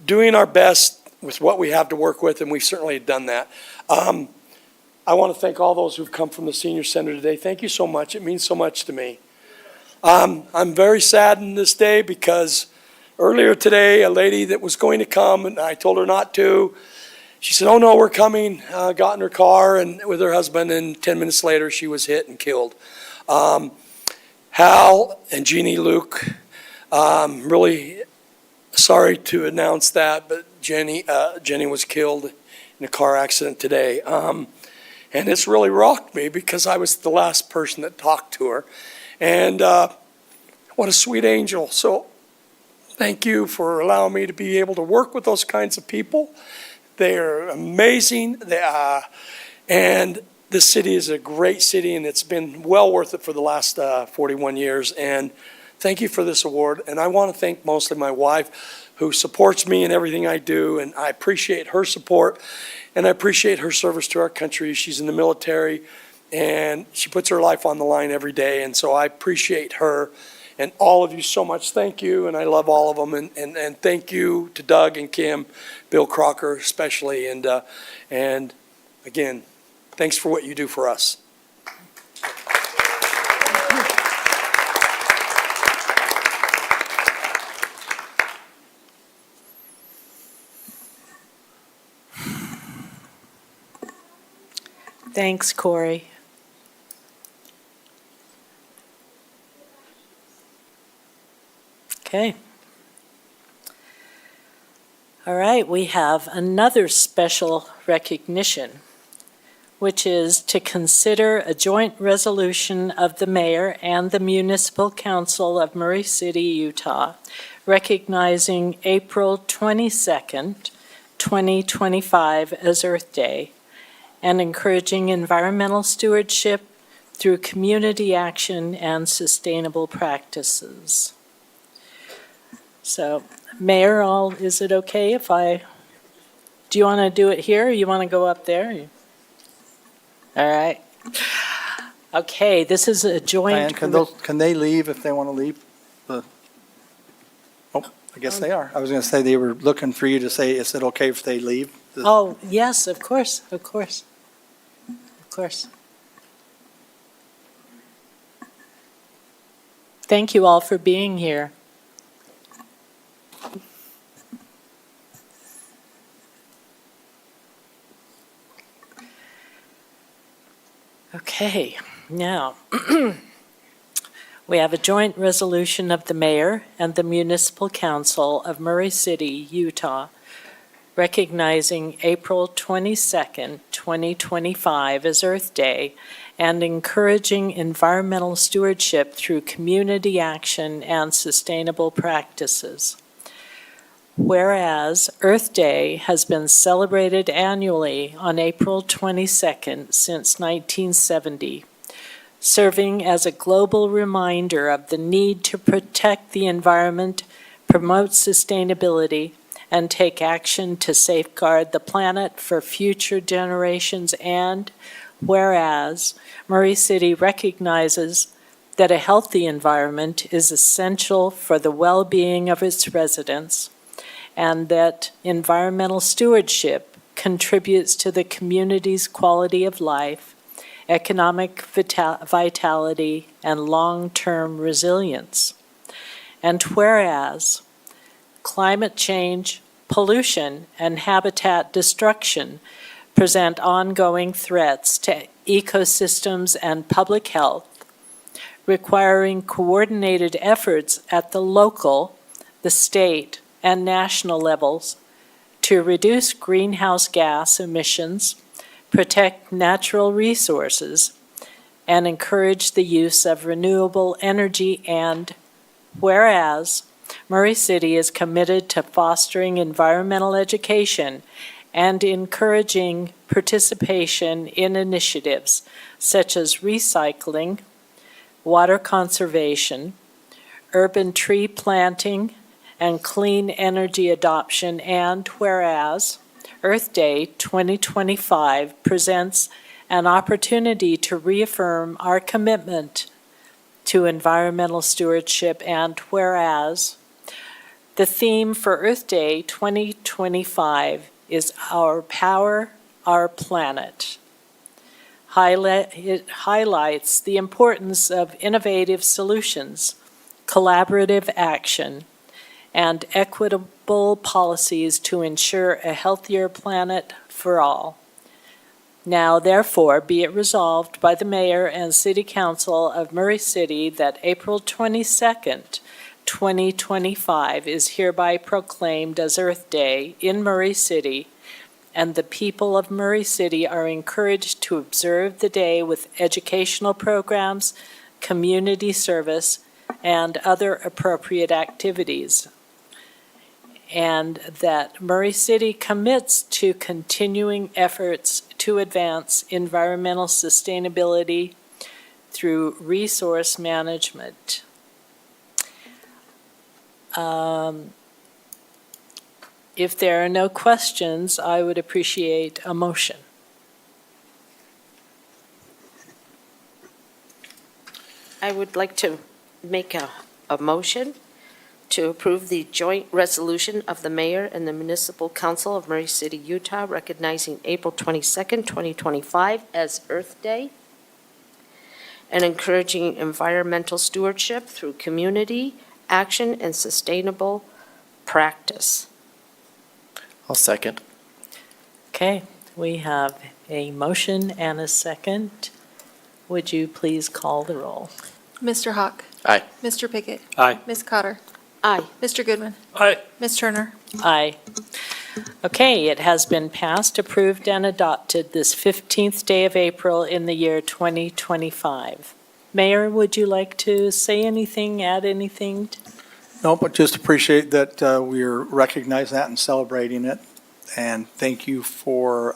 doing our best with what we have to work with, and we've certainly done that. I want to thank all those who've come from the Senior Center today. Thank you so much. It means so much to me. I'm very saddened this day because earlier today, a lady that was going to come, and I told her not to, she said, "Oh no, we're coming," got in her car and with her husband, and 10 minutes later, she was hit and killed. Hal and Jeannie Luke, really sorry to announce that, but Jenny was killed in a car accident today. And it's really rocked me because I was the last person that talked to her. And what a sweet angel. So thank you for allowing me to be able to work with those kinds of people. They are amazing. And this city is a great city, and it's been well worth it for the last 41 years. And thank you for this award. And I want to thank mostly my wife, who supports me in everything I do, and I appreciate her support, and I appreciate her service to our country. She's in the military, and she puts her life on the line every day, and so I appreciate her and all of you so much. Thank you, and I love all of them, and thank you to Doug and Kim, Bill Crocker especially, and again, thanks for what you do for us. Thanks, Corey. Okay. All right, we have another special recognition, which is to consider a joint resolution of the mayor and the Municipal Council of Murray City, Utah, recognizing April 22nd, 2025 as Earth Day, and encouraging environmental stewardship through community action and sustainable practices. So, Mayor, is it okay if do you want to do it here or you want to go up there? All right. Okay, this is a joint. Diane, can they leave if they want to leave? Oh, I guess they are. I was going to say they were looking for you to say, is it okay if they leave? Oh, yes, of course, of course. Of course. Thank you all for being here. Okay, now we have a joint resolution of the mayor and the Municipal Council of Murray City, Utah, recognizing April 22nd, 2025 as Earth Day and encouraging environmental stewardship through community action and sustainable practices. Whereas Earth Day has been celebrated annually on April 22nd since 1970, serving as a global reminder of the need to protect the environment, promote sustainability, and take action to safeguard the planet for future generations. And whereas Murray City recognizes that a healthy environment is essential for the well-being of its residents, and that environmental stewardship contributes to the community's quality of life, economic vitality, and long-term resilience. And whereas climate change, pollution, and habitat destruction present ongoing threats to ecosystems and public health, requiring coordinated efforts at the local, the state, and national levels to reduce greenhouse gas emissions, protect natural resources, and encourage the use of renewable energy. And whereas Murray City is committed to fostering environmental education and encouraging participation in initiatives such as recycling, water conservation, urban tree planting, and clean energy adoption. And whereas Earth Day 2025 presents an opportunity to reaffirm our commitment to environmental stewardship, and whereas the theme for Earth Day 2025 is Our Power, Our Planet. It highlights the importance of innovative solutions, collaborative action, and equitable policies to ensure a healthier planet for all. Now, therefore, be it resolved by the Mayor and City Council of Murray City that April 22nd, 2025 is hereby proclaimed as Earth Day in Murray City, and the people of Murray City are encouraged to observe the day with educational programs, community service, and other appropriate activities. And that Murray City commits to continuing efforts to advance environmental sustainability through resource management. If there are no questions, I would appreciate a motion. I would like to make a motion to approve the joint resolution of the mayor and the municipal council of Murray City, Utah, recognizing April 22nd, 2025 as Earth Day and encouraging environmental stewardship through community action and sustainable practice. I'll second. Okay, we have a motion and a second. Would you please call the roll? Mr. Hawk? Aye. Mr. Pickett? Aye. Ms. Cotter? Aye. Mr. Goodman? Aye. Ms. Turner? Aye. Okay, it has been passed, approved, and adopted this 15th day of April in the year 2025. Mayor, would you like to say anything, add anything? No, but just appreciate that we're recognizing that and celebrating it. And thank you for,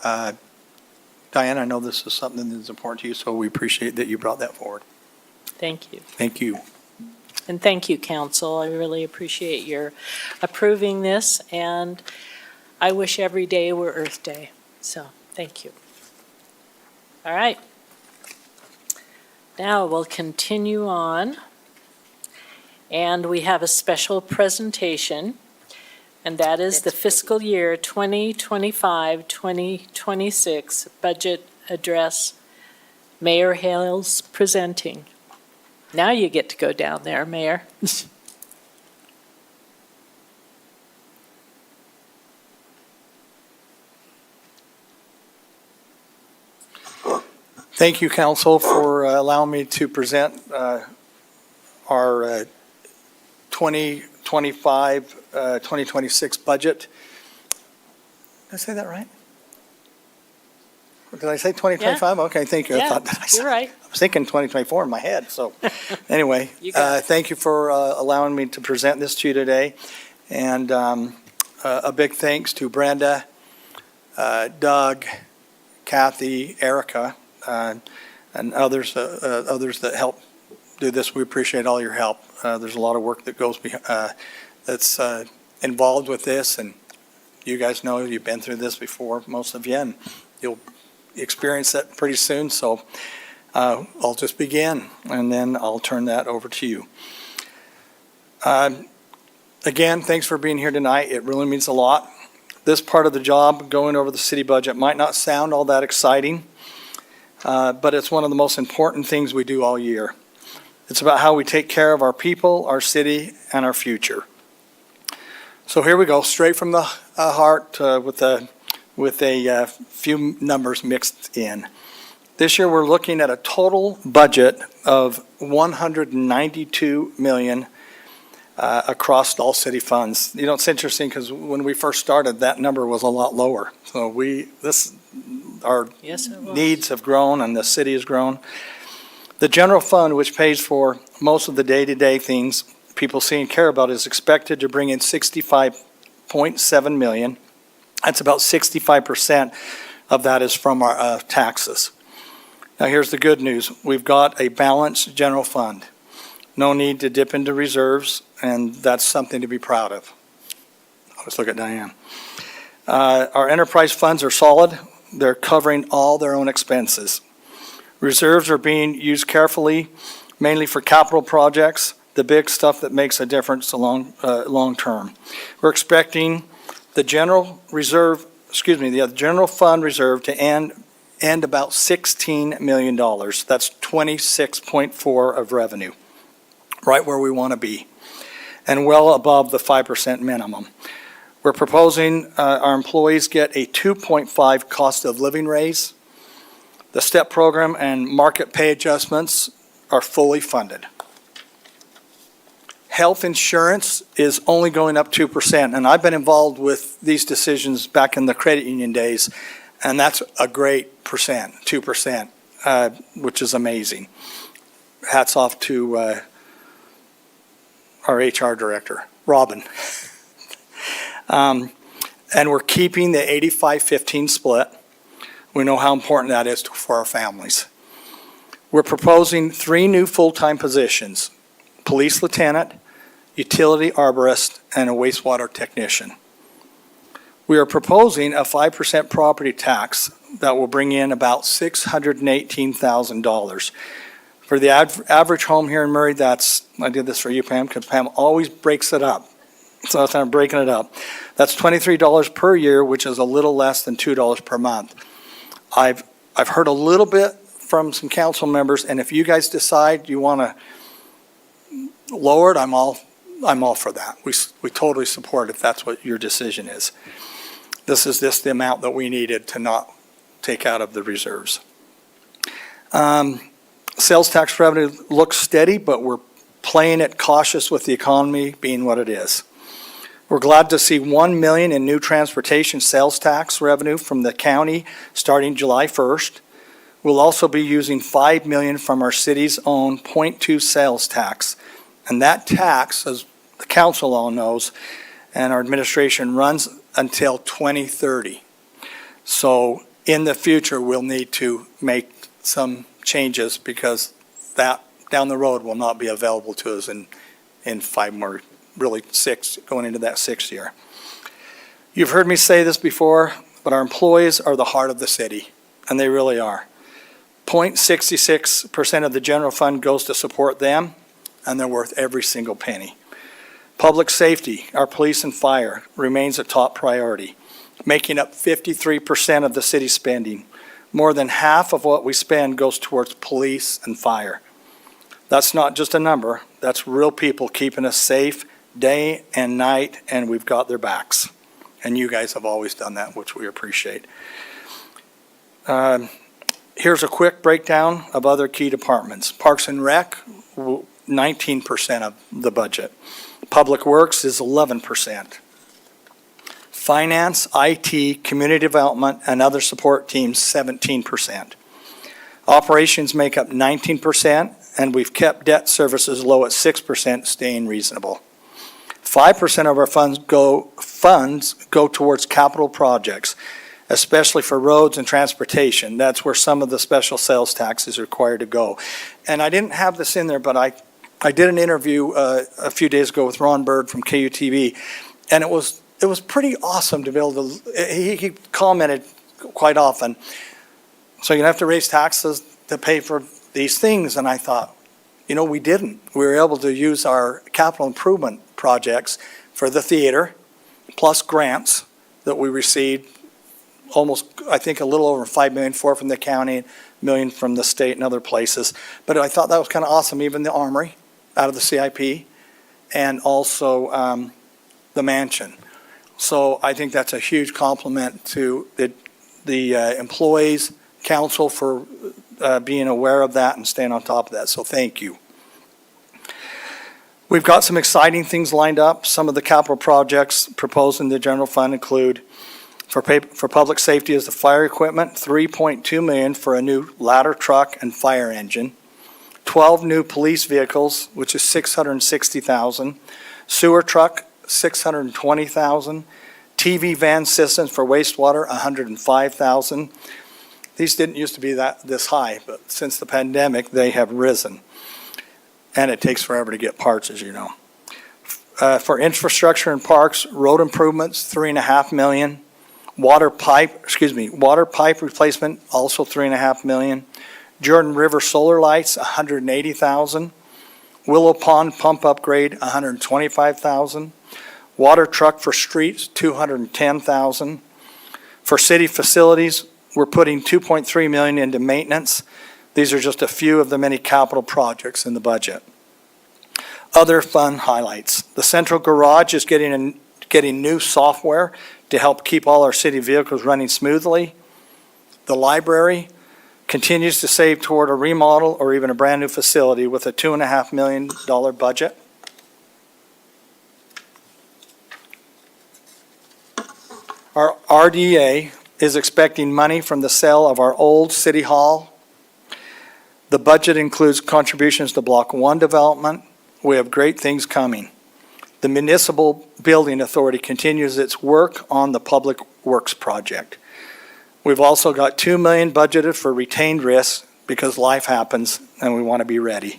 Diane, I know this is something that's important to you, so we appreciate that you brought that forward. Thank you. Thank you. And thank you, council. I really appreciate your approving this, and I wish every day were Earth Day. So, thank you. All right. Now we'll continue on. And we have a special presentation, and that is the fiscal year 2025-2026 budget address. Mayor Hales presenting. Now you get to go down there, Mayor. Thank you, council, for allowing me to present our 2025-2026 budget. Did I say that right? Did I say 2025? Okay, thank you. I thought that You're right. I was thinking 2024 in my head, so anyway. You got it. Thank you for allowing me to present this to you today. And a big thanks to Brenda, Doug, Kathy, Erica, and others that help do this. We appreciate all your help. There's a lot of work that goes that's involved with this, and you guys know you've been through this before, most of you, and you'll experience that pretty soon. So I'll just begin, and then I'll turn that over to you. Again, thanks for being here tonight. It really means a lot. This part of the job, going over the city budget, might not sound all that exciting, but it's one of the most important things we do all year. It's about how we take care of our people, our city, and our future. So here we go, straight from the heart with a few numbers mixed in. This year, we're looking at a total budget of $192 million across all city funds. You know, it's interesting because when we first started, that number was a lot lower. So our needs have grown and the city has grown. The general fund, which pays for most of the day-to-day things people see and care about, is expected to bring in $65.7 million. That's about 65% of that is from our taxes. Now, here's the good news. We've got a balanced general fund. No need to dip into reserves, and that's something to be proud of. Let's look at Diane. Our enterprise funds are solid. They're covering all their own expenses. Reserves are being used carefully, mainly for capital projects, the big stuff that makes a difference long term. We're expecting the general fund reserve to end about $16 million. That's 26.4 of revenue, right where we want to be, and well above the 5% minimum. We're proposing our employees get a 2.5 cost of living raise. The STEP program and market pay adjustments are fully funded. Health insurance is only going up 2%, and I've been involved with these decisions back in the credit union days, and that's a great percent, 2%, which is amazing. Hats off to our HR director, Robin. And we're keeping the 85-15 split. We know how important that is for our families. We're proposing 3 new full-time positions: police lieutenant, utility arborist, and a wastewater technician. We are proposing a 5% property tax that will bring in about $618,000. For the average home here in Murray, I did this for you, Pam, because Pam always breaks it up. So I'm breaking it up. That's $23 per year, which is a little less than $2 per month. I've heard a little bit from some council members, and if you guys decide you want to lower it, I'm all for that. We totally support if that's what your decision is. This is just the amount that we needed to not take out of the reserves. Sales tax revenue looks steady, but we're playing it cautious with the economy being what it is. We're glad to see $1 million in new transportation sales tax revenue from the county starting July 1st. We'll also be using $5 million from our city's own .2 sales tax. And that tax, as the council all knows, and our administration, runs until 2030. So in the future, we'll need to make some changes because that down the road will not be available to us in 5 more, really 6, going into that 6th year. You've heard me say this before, but our employees are the heart of the city, and they really are. 0.66% of the general fund goes to support them, and they're worth every single penny. Public safety, our police and fire, remains a top priority, making up 53% of the city's spending. More than half of what we spend goes towards police and fire. That's not just a number, that's real people keeping us safe day and night, and we've got their backs. And you guys have always done that, which we appreciate. Here's a quick breakdown of other key departments. Parks and Rec, 19% of the budget. Public Works is 11%. Finance, IT, Community Development, and other support teams, 17%. Operations make up 19%, and we've kept debt services low at 6%, staying reasonable. 5% of our funds go towards capital projects, especially for roads and transportation. That's where some of the special sales tax is required to go. And I didn't have this in there, but I did an interview a few days ago with Ron Bird from KUTV, and it was pretty awesome to be able to, he commented quite often, so you're going to have to raise taxes to pay for these things. And I thought, we didn't. We were able to use our capital improvement projects for the theater, plus grants that we received, almost, I think, a little over $5 million, $4 from the county, $1 million from the state and other places. But I thought that was kind of awesome, even the Armory out of the CIP, and also the mansion. So I think that's a huge compliment to the employees, council for being aware of that and staying on top of that. So thank you. We've got some exciting things lined up. Some of the capital projects proposed in the general fund include, for public safety, is the fire equipment, $3.2 million for a new ladder truck and fire engine, 12 new police vehicles, which is $660,000, sewer truck, $620,000, TV van systems for wastewater, $105,000. These didn't used to be this high, but since the pandemic, they have risen. And it takes forever to get parts, as you know. For infrastructure and parks, road improvements, $3.5 million. Water pipe replacement, also $3.5 million. Jordan River solar lights, $180,000. Willow Pond pump upgrade, $125,000. Water truck for streets, $210,000. For city facilities, we're putting $2.3 million into maintenance. These are just a few of the many capital projects in the budget. Other fun highlights. The central garage is getting new software to help keep all our city vehicles running smoothly. The library continues to save toward a remodel or even a brand new facility with a $2.5 million budget. Our RDA is expecting money from the sale of our old city hall. The budget includes contributions to Block 1 development. We have great things coming. The Municipal Building Authority continues its work on the Public Works project. We've also got $2 million budgeted for retained risks because life happens and we want to be ready.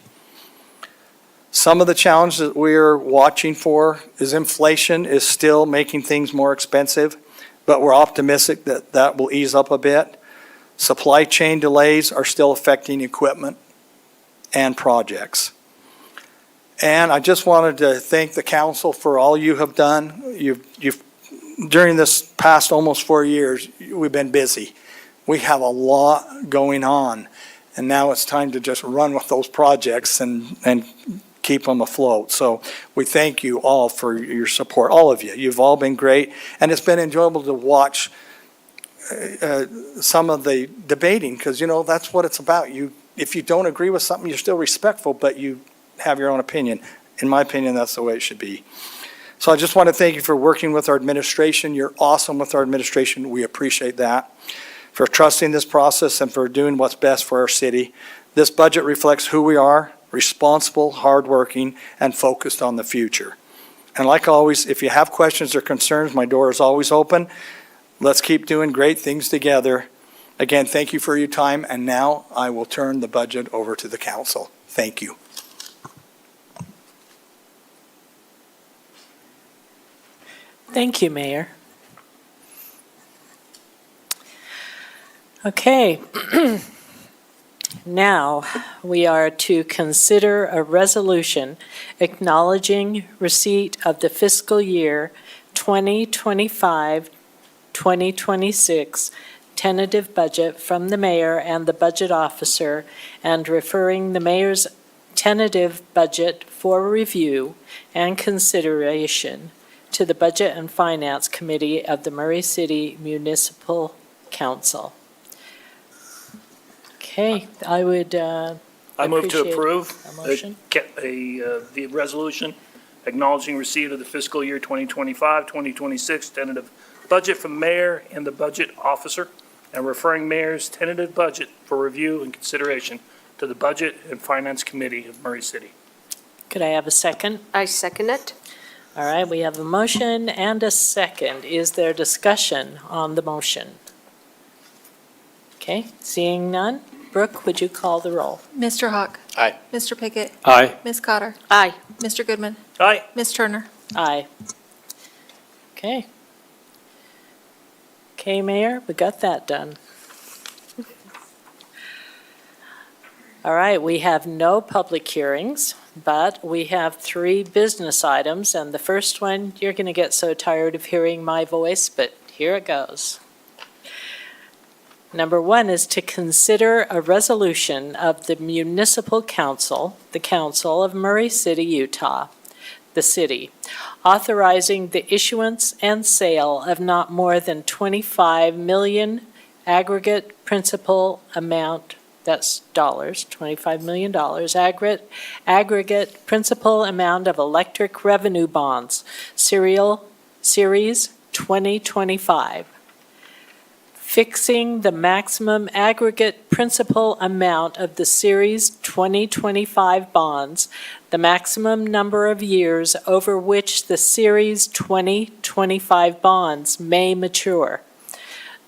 Some of the challenges that we're watching for is inflation is still making things more expensive, but we're optimistic that that will ease up a bit. Supply chain delays are still affecting equipment and projects. And I just wanted to thank the council for all you have done. You've during this past almost 4 years, we've been busy. We have a lot going on, and now it's time to just run with those projects and keep them afloat. So we thank you all for your support, all of you. You've all been great, and it's been enjoyable to watch some of the debating, because, you know, that's what it's about. If you don't agree with something, you're still respectful, but you have your own opinion. In my opinion, that's the way it should be. So I just want to thank you for working with our administration. You're awesome with our administration. We appreciate that. For trusting this process and for doing what's best for our city. This budget reflects who we are, responsible, hardworking, and focused on the future. And like always, if you have questions or concerns, my door is always open. Let's keep doing great things together. Again, thank you for your time, and now I will turn the budget over to the council. Thank you. Thank you, Mayor. Okay. Now, we are to consider a resolution acknowledging receipt of the fiscal year 2025-2026 tentative budget from the mayor and the budget officer, and referring the mayor's tentative budget for review and consideration to the Budget and Finance Committee of the Murray City Municipal Council. Okay, I would I move to appreciate approve a motion. the resolution acknowledging receipt of the fiscal year 2025-2026 tentative budget from mayor and the budget officer, and referring mayor's tentative budget for review and consideration to the Budget and Finance Committee of Murray City. Could I have a second? I second it. All right, we have a motion and a second. Is there discussion on the motion? Okay, seeing none. Brooke, would you call the roll? Mr. Hawk? Aye. Mr. Pickett? Aye. Ms. Cotter? Aye. Mr. Goodman? Aye. Ms. Turner? Aye. Okay. Okay, Mayor, we got that done. All right, we have no public hearings, but we have 3 business items, and the first one, you're going to get so tired of hearing my voice, but here it goes. Number 1 is to consider a resolution of the Municipal Council, the Council of Murray City, Utah, the city, authorizing the issuance and sale of not more than $25 million aggregate principal amount, that's dollars, $25 million, aggregate principal amount of electric revenue bonds, Series 2025. fixing the maximum aggregate principal amount of the Series 2025 bonds, the maximum number of years over which the Series 2025 bonds may mature,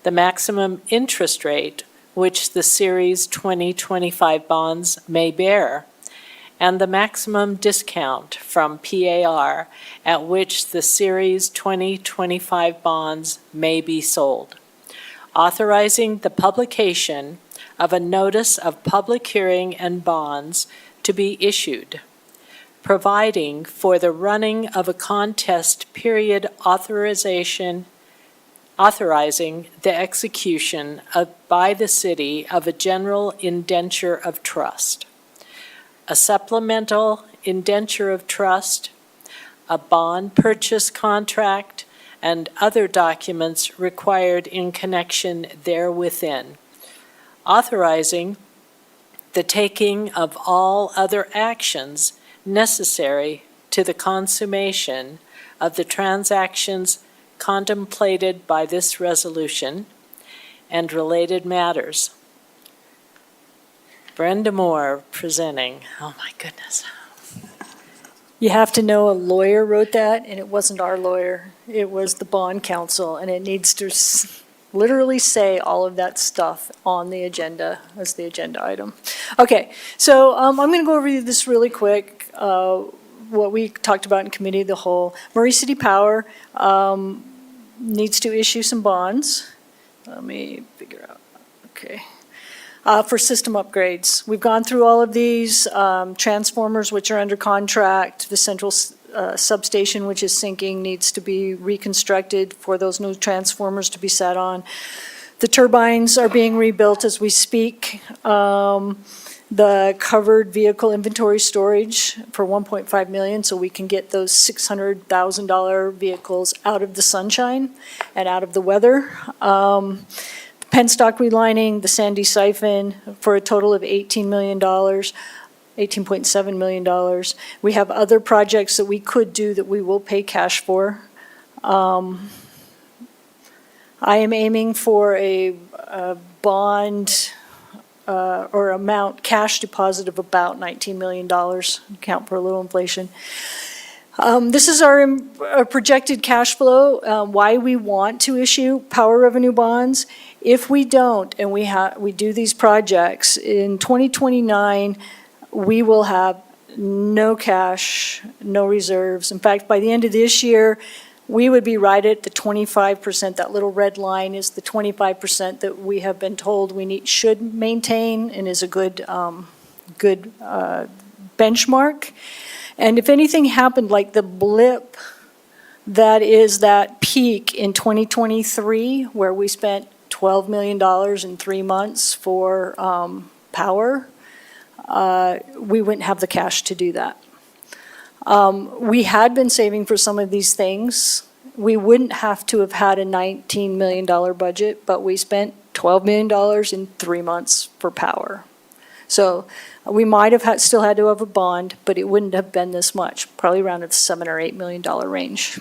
the maximum interest rate which the Series 2025 bonds may bear, and the maximum discount from PAR at which the Series 2025 bonds may be sold. Authorizing the publication of a notice of public hearing and bonds to be issued. Providing for the running of a contest period authorizing the execution by the city of a general indenture of trust, a supplemental indenture of trust, a bond purchase contract, and other documents required in connection therewithin, authorizing the taking of all other actions necessary to the consummation of the transactions contemplated by this resolution and related matters. Brenda Moore presenting. Oh my goodness. You have to know a lawyer wrote that, and it wasn't our lawyer. It was the bond counsel, and it needs to literally say all of that stuff on the agenda as the agenda item. Okay, so I'm going to go over this really quick, what we talked about in committee of the whole. Murray City Power needs to issue some bonds. Let me figure out, okay. For system upgrades. We've gone through all of these, transformers which are under contract, the central substation which is sinking needs to be reconstructed for those new transformers to be set on. The turbines are being rebuilt as we speak. The covered vehicle inventory storage for $1.5 million, so we can get those $600,000 vehicles out of the sunshine and out of the weather. Penstock relining, the Sandy siphon for a total of $18 million, $18.7 million. We have other projects that we could do that we will pay cash for. I am aiming for a bond or amount, cash deposit of about $19 million, account for a little inflation. This is our projected cash flow, why we want to issue power revenue bonds. If we don't, and we do these projects, in 2029, we will have no cash, no reserves. In fact, by the end of this year, we would be right at the 25%. That little red line is the 25% that we have been told we should maintain and is a good benchmark. And if anything happened like the blip that is that peak in 2023, where we spent $12 million in 3 months for power, we wouldn't have the cash to do that. We had been saving for some of these things. We wouldn't have to have had a $19 million budget, but we spent $12 million in 3 months for power. So we might have still had to have a bond, but it wouldn't have been this much, probably around the $7 or $8 million range.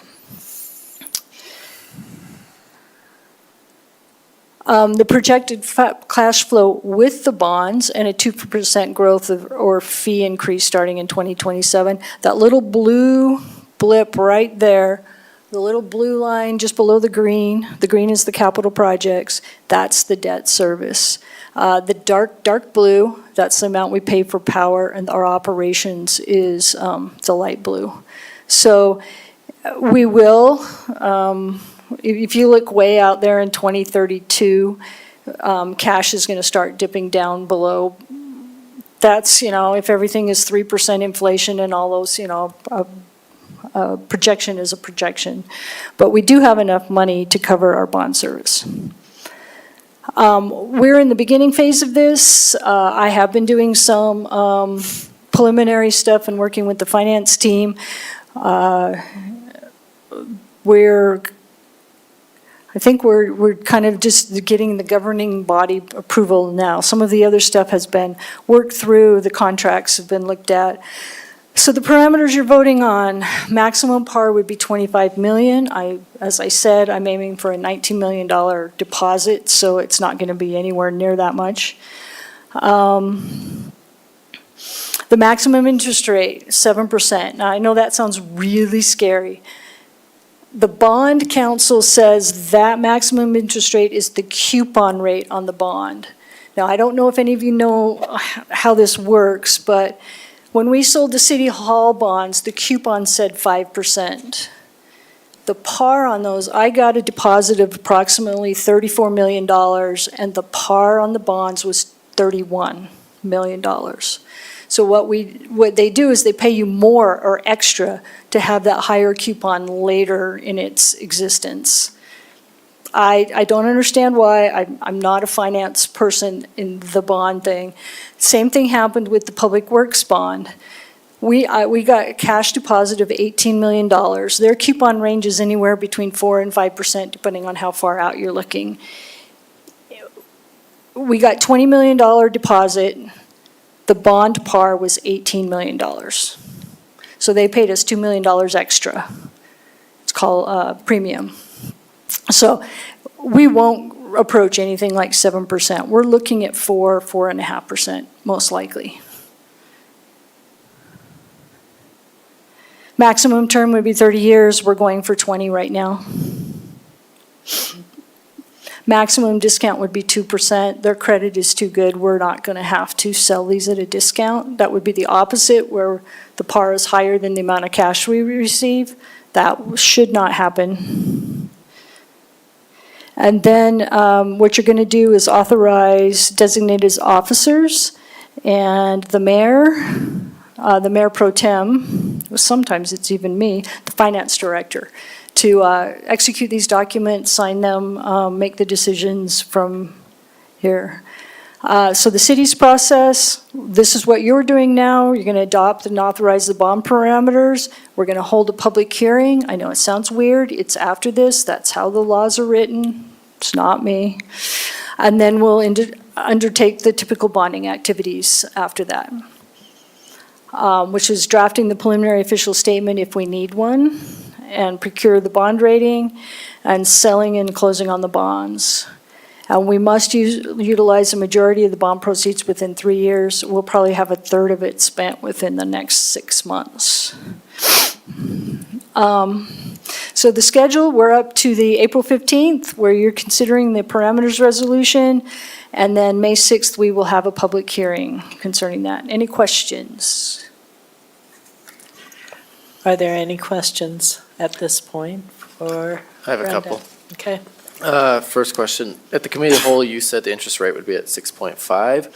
The projected cash flow with the bonds and a 2% growth or fee increase starting in 2027. That little blue blip right there, the little blue line just below the green is the capital projects, that's the debt service. The dark blue, that's the amount we pay for power, and our operations is the light blue. So we will, if you look way out there in 2032, cash is going to start dipping down below. That's, if everything is 3% inflation and all those, projection is a projection. But we do have enough money to cover our bond service. We're in the beginning phase of this. I have been doing some preliminary stuff and working with the finance team. I think we're kind of just getting the governing body approval now. Some of the other stuff has been worked through, the contracts have been looked at. So the parameters you're voting on, maximum par would be 25 million. As I said, I'm aiming for a $19 million deposit, so it's not gonna be anywhere near that much. The maximum interest rate, 7%. Now, I know that sounds really scary. The bond council says that maximum interest rate is the coupon rate on the bond. Now, I don't know if any of you know how this works, but when we sold the City Hall bonds, the coupon said 5%. The par on those, I got a deposit of approximately $34 million, and the par on the bonds was $31 million. So what they do is they pay you more or extra to have that higher coupon later in its existence. I don't understand why. I'm not a finance person in the bond thing. Same thing happened with the Public Works bond. We got a cash deposit of $18 million. Their coupon range is anywhere between 4% and 5%, depending on how far out you're looking. We got $20 million deposit. The bond par was $18 million. So they paid us $2 million extra. It's called premium. So we won't approach anything like 7%. We're looking at 4.5%, most likely. Maximum term would be 30 years. We're going for 20 right now. Maximum discount would be 2%. Their credit is too good. We're not going to have to sell these at a discount. That would be the opposite, where the par is higher than the amount of cash we receive. That should not happen. And then what you're going to do is authorize designated officers and the mayor pro tem, sometimes it's even me, the finance director, to execute these documents, sign them, make the decisions from here. So the city's process, this is what you're doing now. You're going to adopt and authorize the bond parameters. We're going to hold a public hearing. I know it sounds weird. It's after this. That's how the laws are written. It's not me. And then we'll undertake the typical bonding activities after that, which is drafting the preliminary official statement if we need one, and procure the bond rating, and selling and closing on the bonds. And we must utilize the majority of the bond proceeds within 3 years. We'll probably have a third of it spent within the next 6 months. So the schedule, we're up to the April 15th, where you're considering the parameters resolution, and then May 6th, we will have a public hearing concerning that. Any questions? Are there any questions at this point for I have a Brenda? couple. Okay. First question, at the committee of the whole, you said the interest rate would be at 6.5.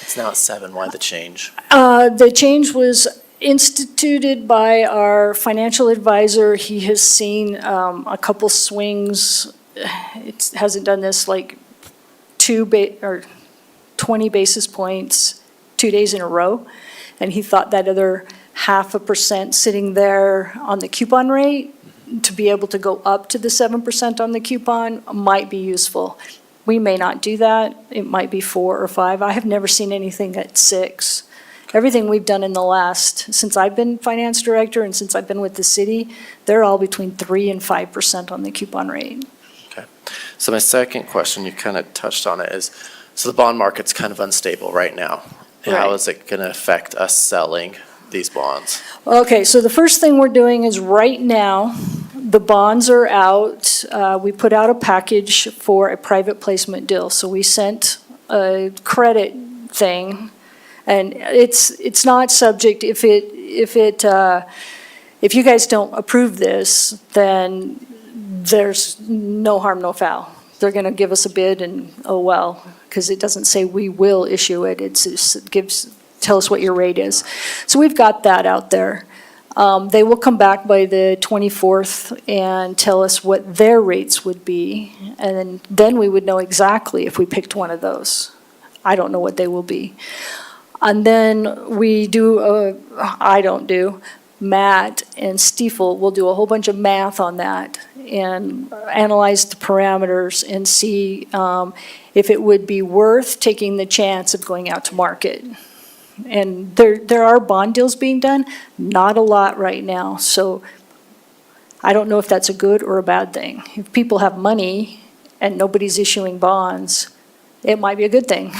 It's now at 7. Why the change? The change was instituted by our financial advisor. He has seen a couple swings. It hasn't done this like 20 basis points 2 days in a row. And he thought that other 0.5% sitting there on the coupon rate to be able to go up to the 7% on the coupon might be useful. We may not do that. It might be 4 or 5. I have never seen anything at 6. Everything we've done in the last, since I've been finance director and since I've been with the city, they're all between 3 and 5% on the coupon rate. Okay. So my second question, you kind of touched on it, is so the bond market's kind of unstable right now. Right. How is it going to affect us selling these bonds? Okay, so the first thing we're doing is right now, the bonds are out. We put out a package for a private placement deal. So we sent a credit thing, and it's not subject, if you guys don't approve this, then there's no harm, no foul. They're gonna give us a bid and, oh well, because it doesn't say we will issue it, it tell us what your rate is. So we've got that out there. They will come back by the 24th and tell us what their rates would be, and then we would know exactly if we picked one of those. I don't know what they will be. And then we do, Matt and Stiefel will do a whole bunch of math on that and analyze the parameters and see if it would be worth taking the chance of going out to market. And there are bond deals being done, not a lot right now. So I don't know if that's a good or a bad thing. If people have money and nobody's issuing bonds, it might be a good thing.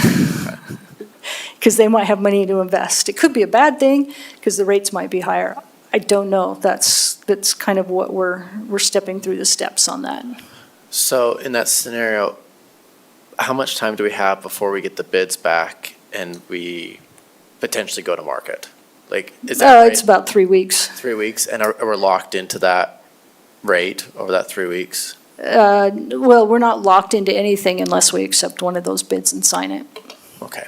Because they might have money to invest. It could be a bad thing, because the rates might be higher. I don't know. That's kind of what we're stepping through the steps on that. So in that scenario, how much time do we have before we get the bids back and we potentially go to market? Like, is that right? It's about 3 weeks. 3 weeks, and are we locked into that rate over that 3 weeks? Well, we're not locked into anything unless we accept one of those bids and sign it. Okay.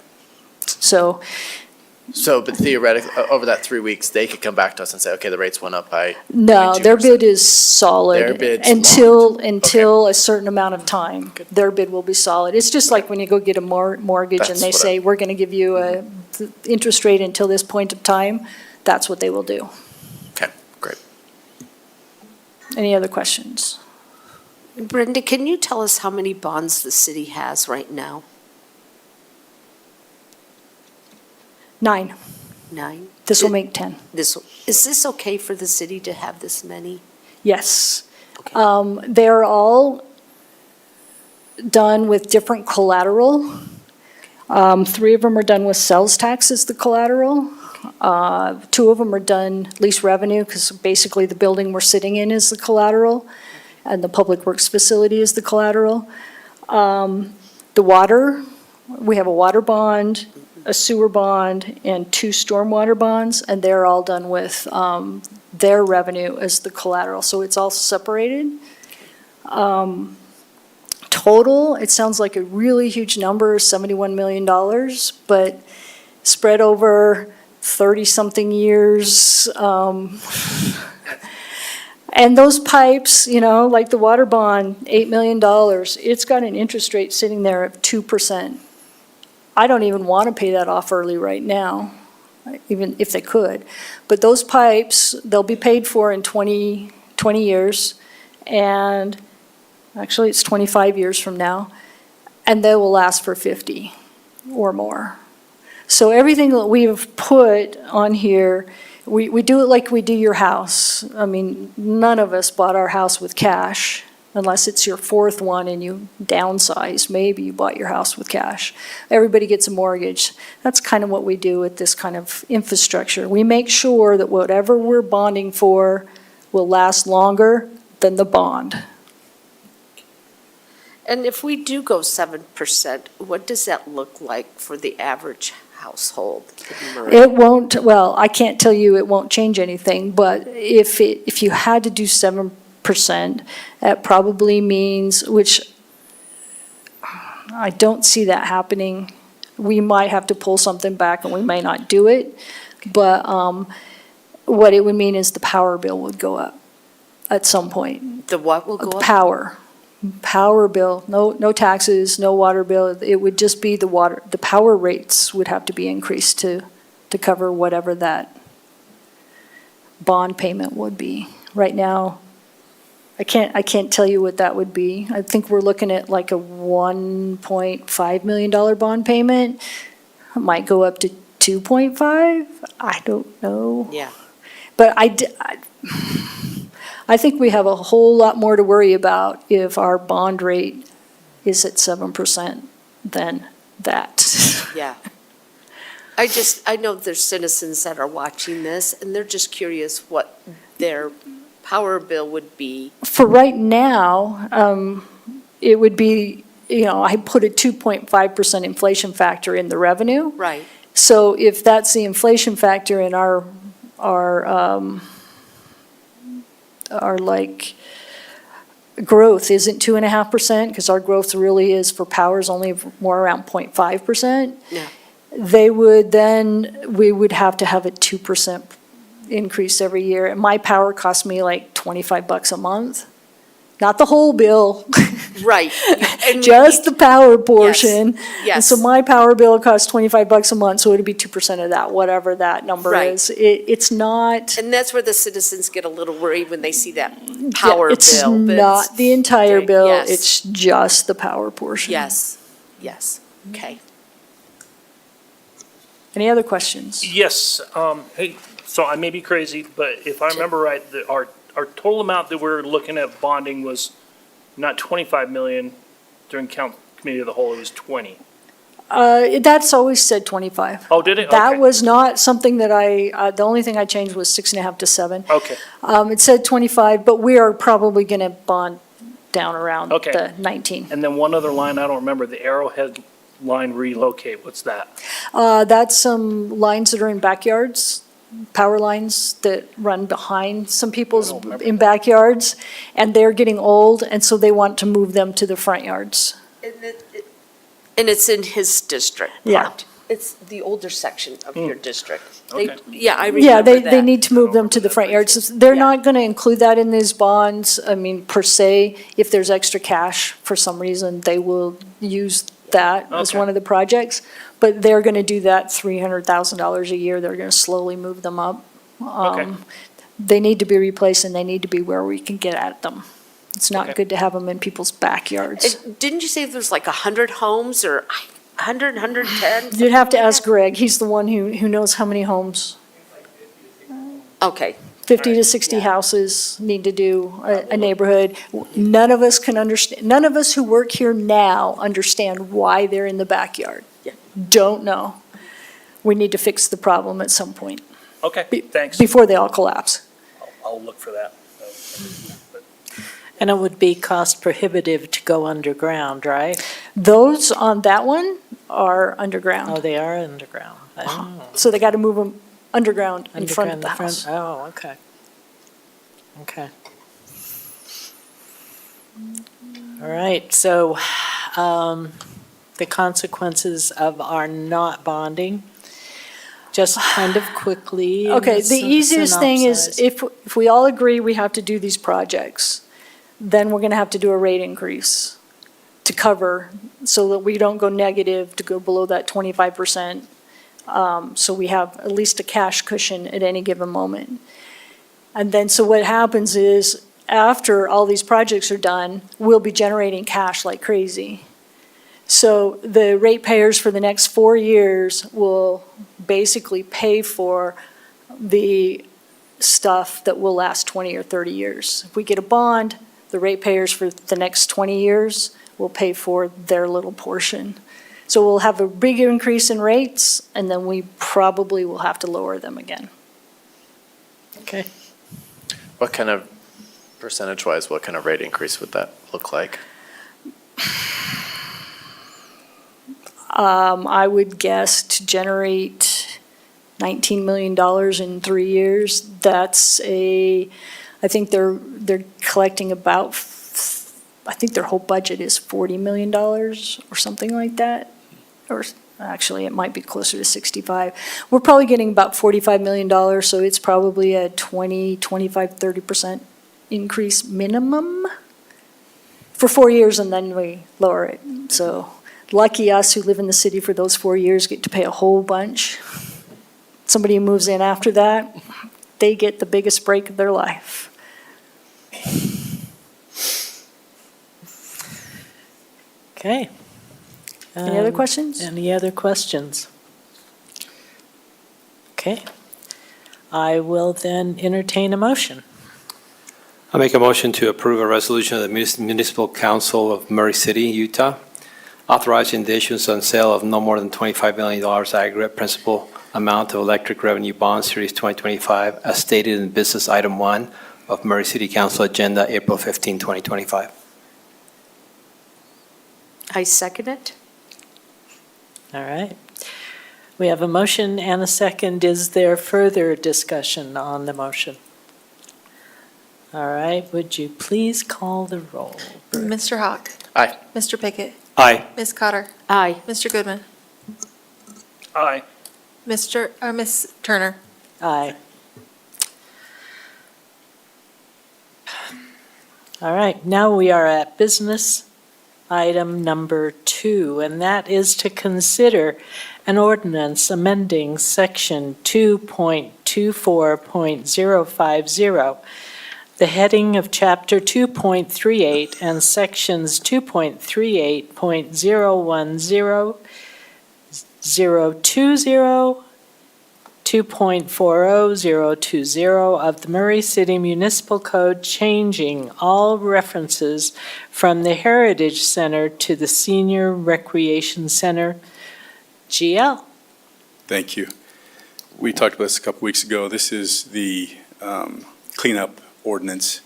So, but theoretically, over that 3 weeks, they could come back to us and say, okay, the rates went up by no, 22%. their bid is solid. Their bid's until a certain amount of time. Their bid will be solid. It's just like when you go get a mortgage and That's they what say, we're going to give you a interest rate until this point of time. That's what they will do. Okay, great. Any other questions? Brenda, can you tell us how many bonds the city has right now? 9. 9? This will make 10. Is this okay for the city to have this many? Yes. They're all done with different collateral. 3 of them are done with sales tax as the collateral. 2 of them are done lease revenue, because basically the building we're sitting in is the collateral, and the public works facility is the collateral. The water, we have a water bond, a sewer bond, and 2 stormwater bonds, and they're all done with their revenue as the collateral, so it's all separated. Total, it sounds like a really huge number, $71 million, but spread over 30-something years. And those pipes, like the water bond, $8 million, it's got an interest rate sitting there of 2%. I don't even want to pay that off early right now, even if they could. But those pipes, they'll be paid for in 20 years, and actually it's 25 years from now, and they will last for 50 or more. So everything that we've put on here, we do it like we do your house. I mean, none of us bought our house with cash, unless it's your 4th one and you downsized. Maybe you bought your house with cash. Everybody gets a mortgage. That's kind of what we do with this kind of infrastructure. We make sure that whatever we're bonding for will last longer than the bond. And if we do go 7%, what does that look like for the average household in Murray? It won't, well, I can't tell you it won't change anything, but if you had to do 7%, that probably means, which I don't see that happening. We might have to pull something back and we may not do it, but what it would mean is the power bill would go up at some point. The what will go up? Power bill, no taxes, no water bill. It would just be the power rates would have to be increased to cover whatever that bond payment would be. Right now, I can't tell you what that would be. I think we're looking at like a $1.5 million bond payment. It might go up to 2.5. I don't know. Yeah. But I think we have a whole lot more to worry about if our bond rate is at 7% than that. Yeah. I know there's citizens that are watching this, and they're just curious what their power bill would be. For right now, it would be, I put a 2.5% inflation factor in the revenue. Right. So if that's the inflation factor in our like growth isn't 2.5%, because our growth really is for power is only more around 0.5%. Yeah. We would have to have a 2% increase every year. And my power cost me like $25 a month. Not the whole bill. Right. Just the power portion. Yes. And so my power bill costs $25 a month, so it'd be 2% of that, whatever that number Right. is. It's not. And that's where the citizens get a little worried when they see that power bill. It's but not the entire okay, bill, yes. it's just the power portion. Yes, okay. Any other questions? Yes, hey, so I may be crazy, but if I remember right, our total amount that we're looking at bonding was not 25 million during committee of the whole, it was 20. That's always said 25. Oh, did it? That Okay. was not something that the only thing I changed was 6.5 to 7. Okay, It said 25, but we are probably going to bond down around Okay. the 19. and then one other line, I don't remember, the Arrowhead line relocate, what's that? That's some lines that are in backyards, power lines that run behind some people's in backyards, and they're getting old, and so they want to move them to the front yards. And it's in his district Yeah. part. It's the older section of your district. Okay. Yeah, I Yeah, remember they that. need to move them to the front yards. They're not going to include that in these bonds, I mean, per se. If there's extra cash for some reason, they will use that as Okay. one of the projects. But they're going to do that $300,000 a year. They're going to slowly move them up. Okay. They need to be replaced and they need to be where we can get at them. It's not Okay. good to have them in people's backyards. Didn't you say there's like 100 homes or 100, 110? You'd have to ask Greg. He's the one who knows how many homes. Okay. 50 to 60 houses need to do a neighborhood. None of us can understand, none of us who work here now understand why they're in the backyard. Yeah. Don't know. We need to fix the problem at some point, Okay, thanks. before they all collapse. I'll look for that. And it would be cost prohibitive to go underground, right? Those on that one are Oh, underground. they are underground. Oh. So they got to move them underground in front of Underground the in front. house. Oh, okay. Okay. All right, so the consequences of our not bonding, just kind of quickly. Okay, the easiest thing is synopsize. if we all agree we have to do these projects, then we're gonna have to do a rate increase to cover, so that we don't go negative, to go below that 25%. So we have at least a cash cushion at any given moment. And then, so what happens is, after all these projects are done, we'll be generating cash like crazy. So the ratepayers for the next 4 years will basically pay for the stuff that will last 20 or 30 years. If we get a bond, the ratepayers for the next 20 years will pay for their little portion. So we'll have a big increase in rates, and then we probably will have to lower them again. Okay. What kind of, percentage-wise, what kind of rate increase would that look like? I would guess to generate $19 million in 3 years, that's I think they're collecting about, I think their whole budget is $40 million or something like that. Or actually, it might be closer to 65. We're probably getting about $45 million, so it's probably a 20, 25, 30% increase minimum for 4 years, and then we lower it. So lucky us who live in the city for those 4 years get to pay a whole bunch. Somebody who moves in after that, they get the biggest break of their life. Okay. Any other questions? Any other questions? Okay. I will then entertain a motion. I make a motion to approve a resolution of the Municipal Council of Murray City, Utah, authorizing the issuance and sale of no more than $25 million aggregate principal amount of electric revenue bonds, Series 2025, as stated in Business Item 1 of Murray City Council Agenda, April 15, 2025. I second it. All right. We have a motion and a second. Is there further discussion on the motion? All right, would you please call the roll? Mr. Hawk? Aye. Mr. Pickett? Aye. Ms. Cotter? Aye. Mr. Goodman? Aye. Ms. Turner? Aye. All right, now we are at business item number 2, and that is to consider an ordinance amending section 2.24.050, the heading of chapter 2.38 and sections 2.38.010, 020, 2.40020 of the Murray City Municipal Code, changing all references from the Heritage Center to the Senior Recreation Center. GL. Thank you. We talked about this a couple weeks ago. This is the cleanup ordinance.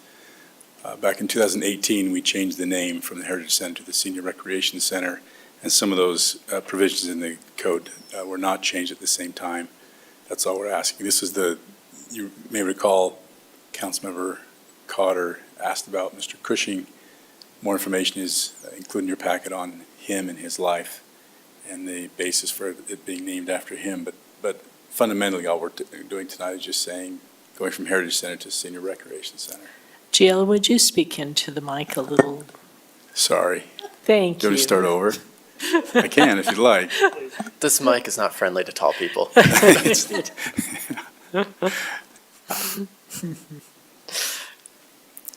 Back in 2018, we changed the name from the Heritage Center to the Senior Recreation Center, and some of those provisions in the code were not changed at the same time. That's all we're asking. This is you may recall, Councilmember Cotter asked about Mr. Cushing. More information is included in your packet on him and his life and the basis for it being named after him. But fundamentally, all we're doing tonight is just saying, going from Heritage Center to Senior Recreation Center. GL, would you speak into the mic a little? Sorry. Thank Do you want you. to start over? I can if you'd like. This mic is not friendly to tall people.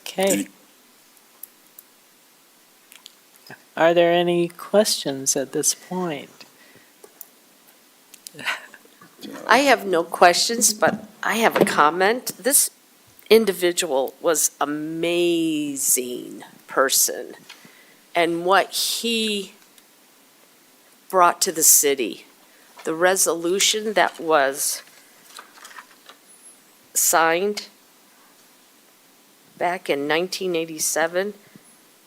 Okay. Are there any questions at this point? I have no questions, but I have a comment. This individual was amazing person, and what he brought to the city. The resolution that was signed back in 1987,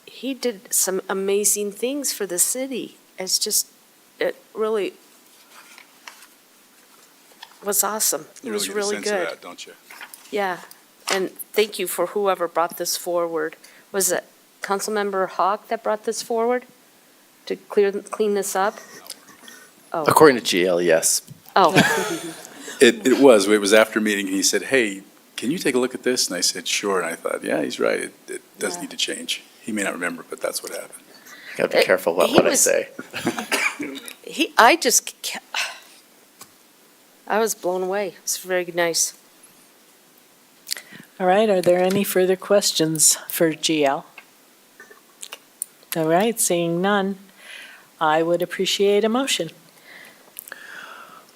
he did some amazing things for the city. It really was awesome. It was really You really get a sense of good. that, don't you? Yeah, and thank you for whoever brought this forward. Was it Councilmember Hawk that brought this forward to clean this up? Oh, According to GL, yes. oh, It was after a meeting, he said, hey, can you take a look at this? And I said, sure. And I thought, yeah, he's right. It does need to change. He may not remember, but that's what happened. Gotta be careful about he what I was- say. I was blown away. It's very nice. All right, are there any further questions for GL? All right, seeing none, I would appreciate a motion.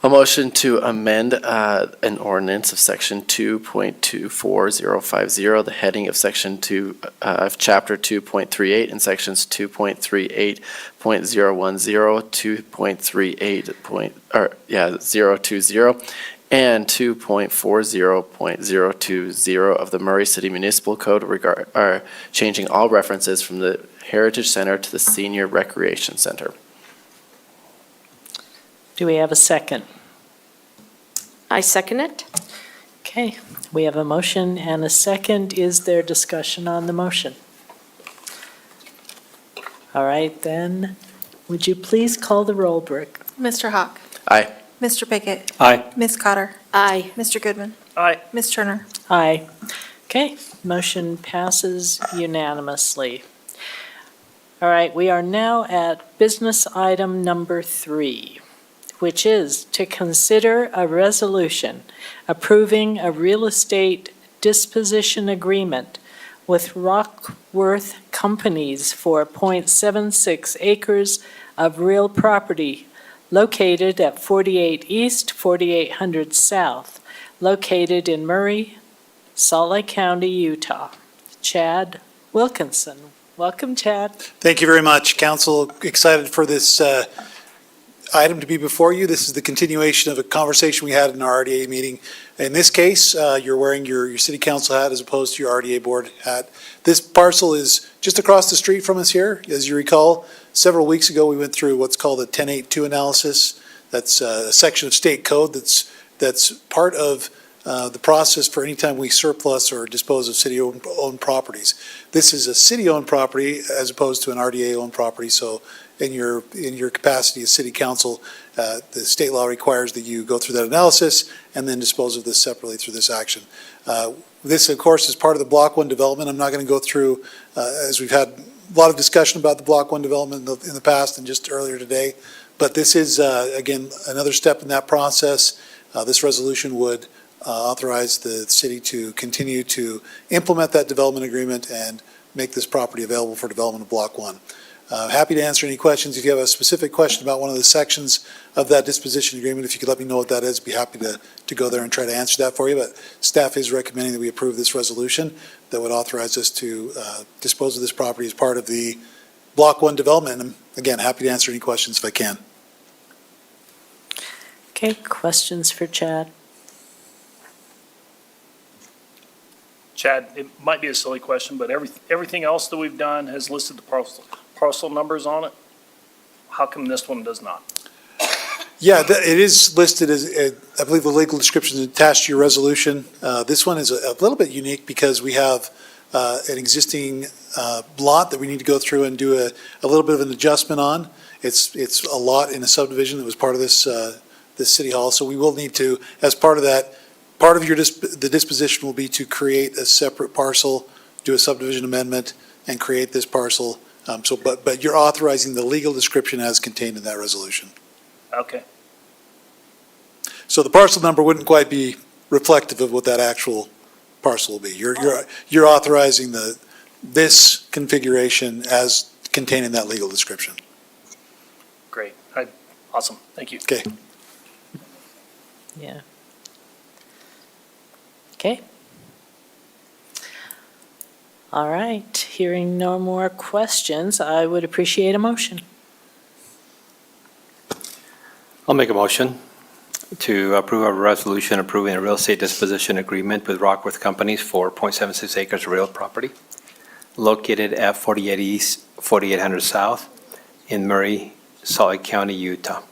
A motion to amend an ordinance of section 2.24050, the heading of section 2 of chapter 2.38 and sections 2.38.010, 2.38.020, and 2.40.020 of the Murray City Municipal Code changing all references from the Heritage Center to the Senior Recreation Center. Do we have a second? I second it. Okay, we have a motion and a second. Is there discussion on the motion? All right, then, would you please call the roll, Brooke? Mr. Hawk? Aye. Mr. Pickett? Aye. Ms. Cotter? Aye. Mr. Goodman? Aye. Ms. Turner? Aye. Okay, motion passes unanimously. All right, we are now at business item number 3, which is to consider a resolution approving a real estate disposition agreement with Rockworth Companies for .76 acres of real property located at 48 East, 4800 South, located in Murray, Salt Lake County, Utah. Chad Wilkinson. Welcome, Chad. Thank you very much, Council. Excited for this item to be before you. This is the continuation of a conversation we had in our RDA meeting. In this case, you're wearing your city council hat as opposed to your RDA board hat. This parcel is just across the street from us here. As you recall, several weeks ago, we went through what's called a 10.8.2 analysis. That's a section of state code that's part of the process for any time we surplus or dispose of city-owned properties. This is a city-owned property as opposed to an RDA-owned property, so in your capacity as city council, the state law requires that you go through that analysis and then dispose of this separately through this action. This, of course, is part of the Block 1 development. I'm not going to go through, as we've had a lot of discussion about the Block 1 development in the past and just earlier today, but this is, again, another step in that process. This resolution would authorize the city to continue to implement that development agreement and make this property available for development of Block 1. Happy to answer any questions. If you have a specific question about one of the sections of that disposition agreement, if you could let me know what that is, be happy to go there and try to answer that for you. But staff is recommending that we approve this resolution that would authorize us to dispose of this property as part of the Block 1 development. And again, happy to answer any questions if I can. Okay, questions for Chad? Chad, it might be a silly question, but everything else that we've done has listed the parcel numbers on it. How come this one does not? Yeah, it is listed as, I believe the legal description is attached to your resolution. This one is a little bit unique because we have an existing lot that we need to go through and do a little bit of an adjustment on. It's a lot in a subdivision that was part of this city hall, so we will need to, as part of that, part of the disposition will be to create a separate parcel, do a subdivision amendment, and create this parcel. But you're authorizing the legal description as contained in that resolution. Okay. So the parcel number wouldn't quite be reflective of what that actual parcel will be. You're authorizing this configuration as contained in that legal description. Great. Awesome. Thank you. Okay. Yeah. Okay. All right, hearing no more questions, I would appreciate a motion. I'll make a motion to approve a resolution approving a real estate disposition agreement with Rockworth Companies for .76 acres of real property located at 48 East, 4800 South in Murray, Salt Lake County, Utah.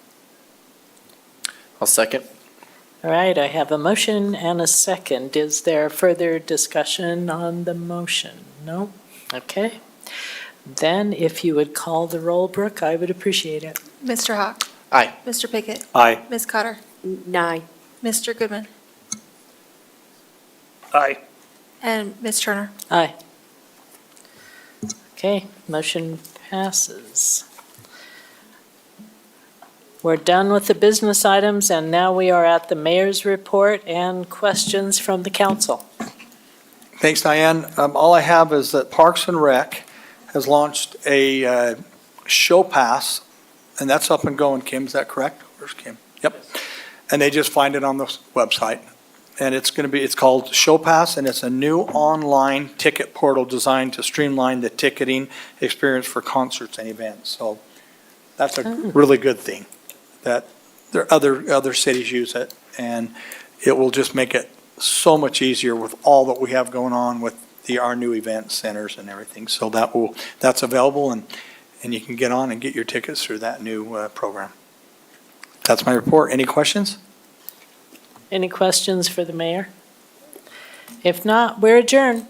I'll second. All right, I have a motion and a second. Is there further discussion on the motion? No? Okay. Then if you would call the roll, Brooke, I would appreciate it. Mr. Hawk? Aye. Mr. Pickett? Aye. Ms. Cotter? Aye. Mr. Goodman? Aye. And Ms. Turner? Aye. Okay, motion passes. We're done with the business items, and now we are at the mayor's report and questions from the council. Thanks, Diane. All I have is that Parks and Rec has launched a show pass, and that's up and going. Kim, is that correct? Where's Kim? Yep. And they just find it on the website. And it's called Show Pass, and it's a new online ticket portal designed to streamline the ticketing experience for concerts and events. So that's a really good thing, that there other cities use it, and it will just make it so much easier with all that we have going on with our new event centers and everything. So that's available, and you can get on and get your tickets through that new program. That's my report. Any questions? Any questions for the mayor? If not, we're adjourned.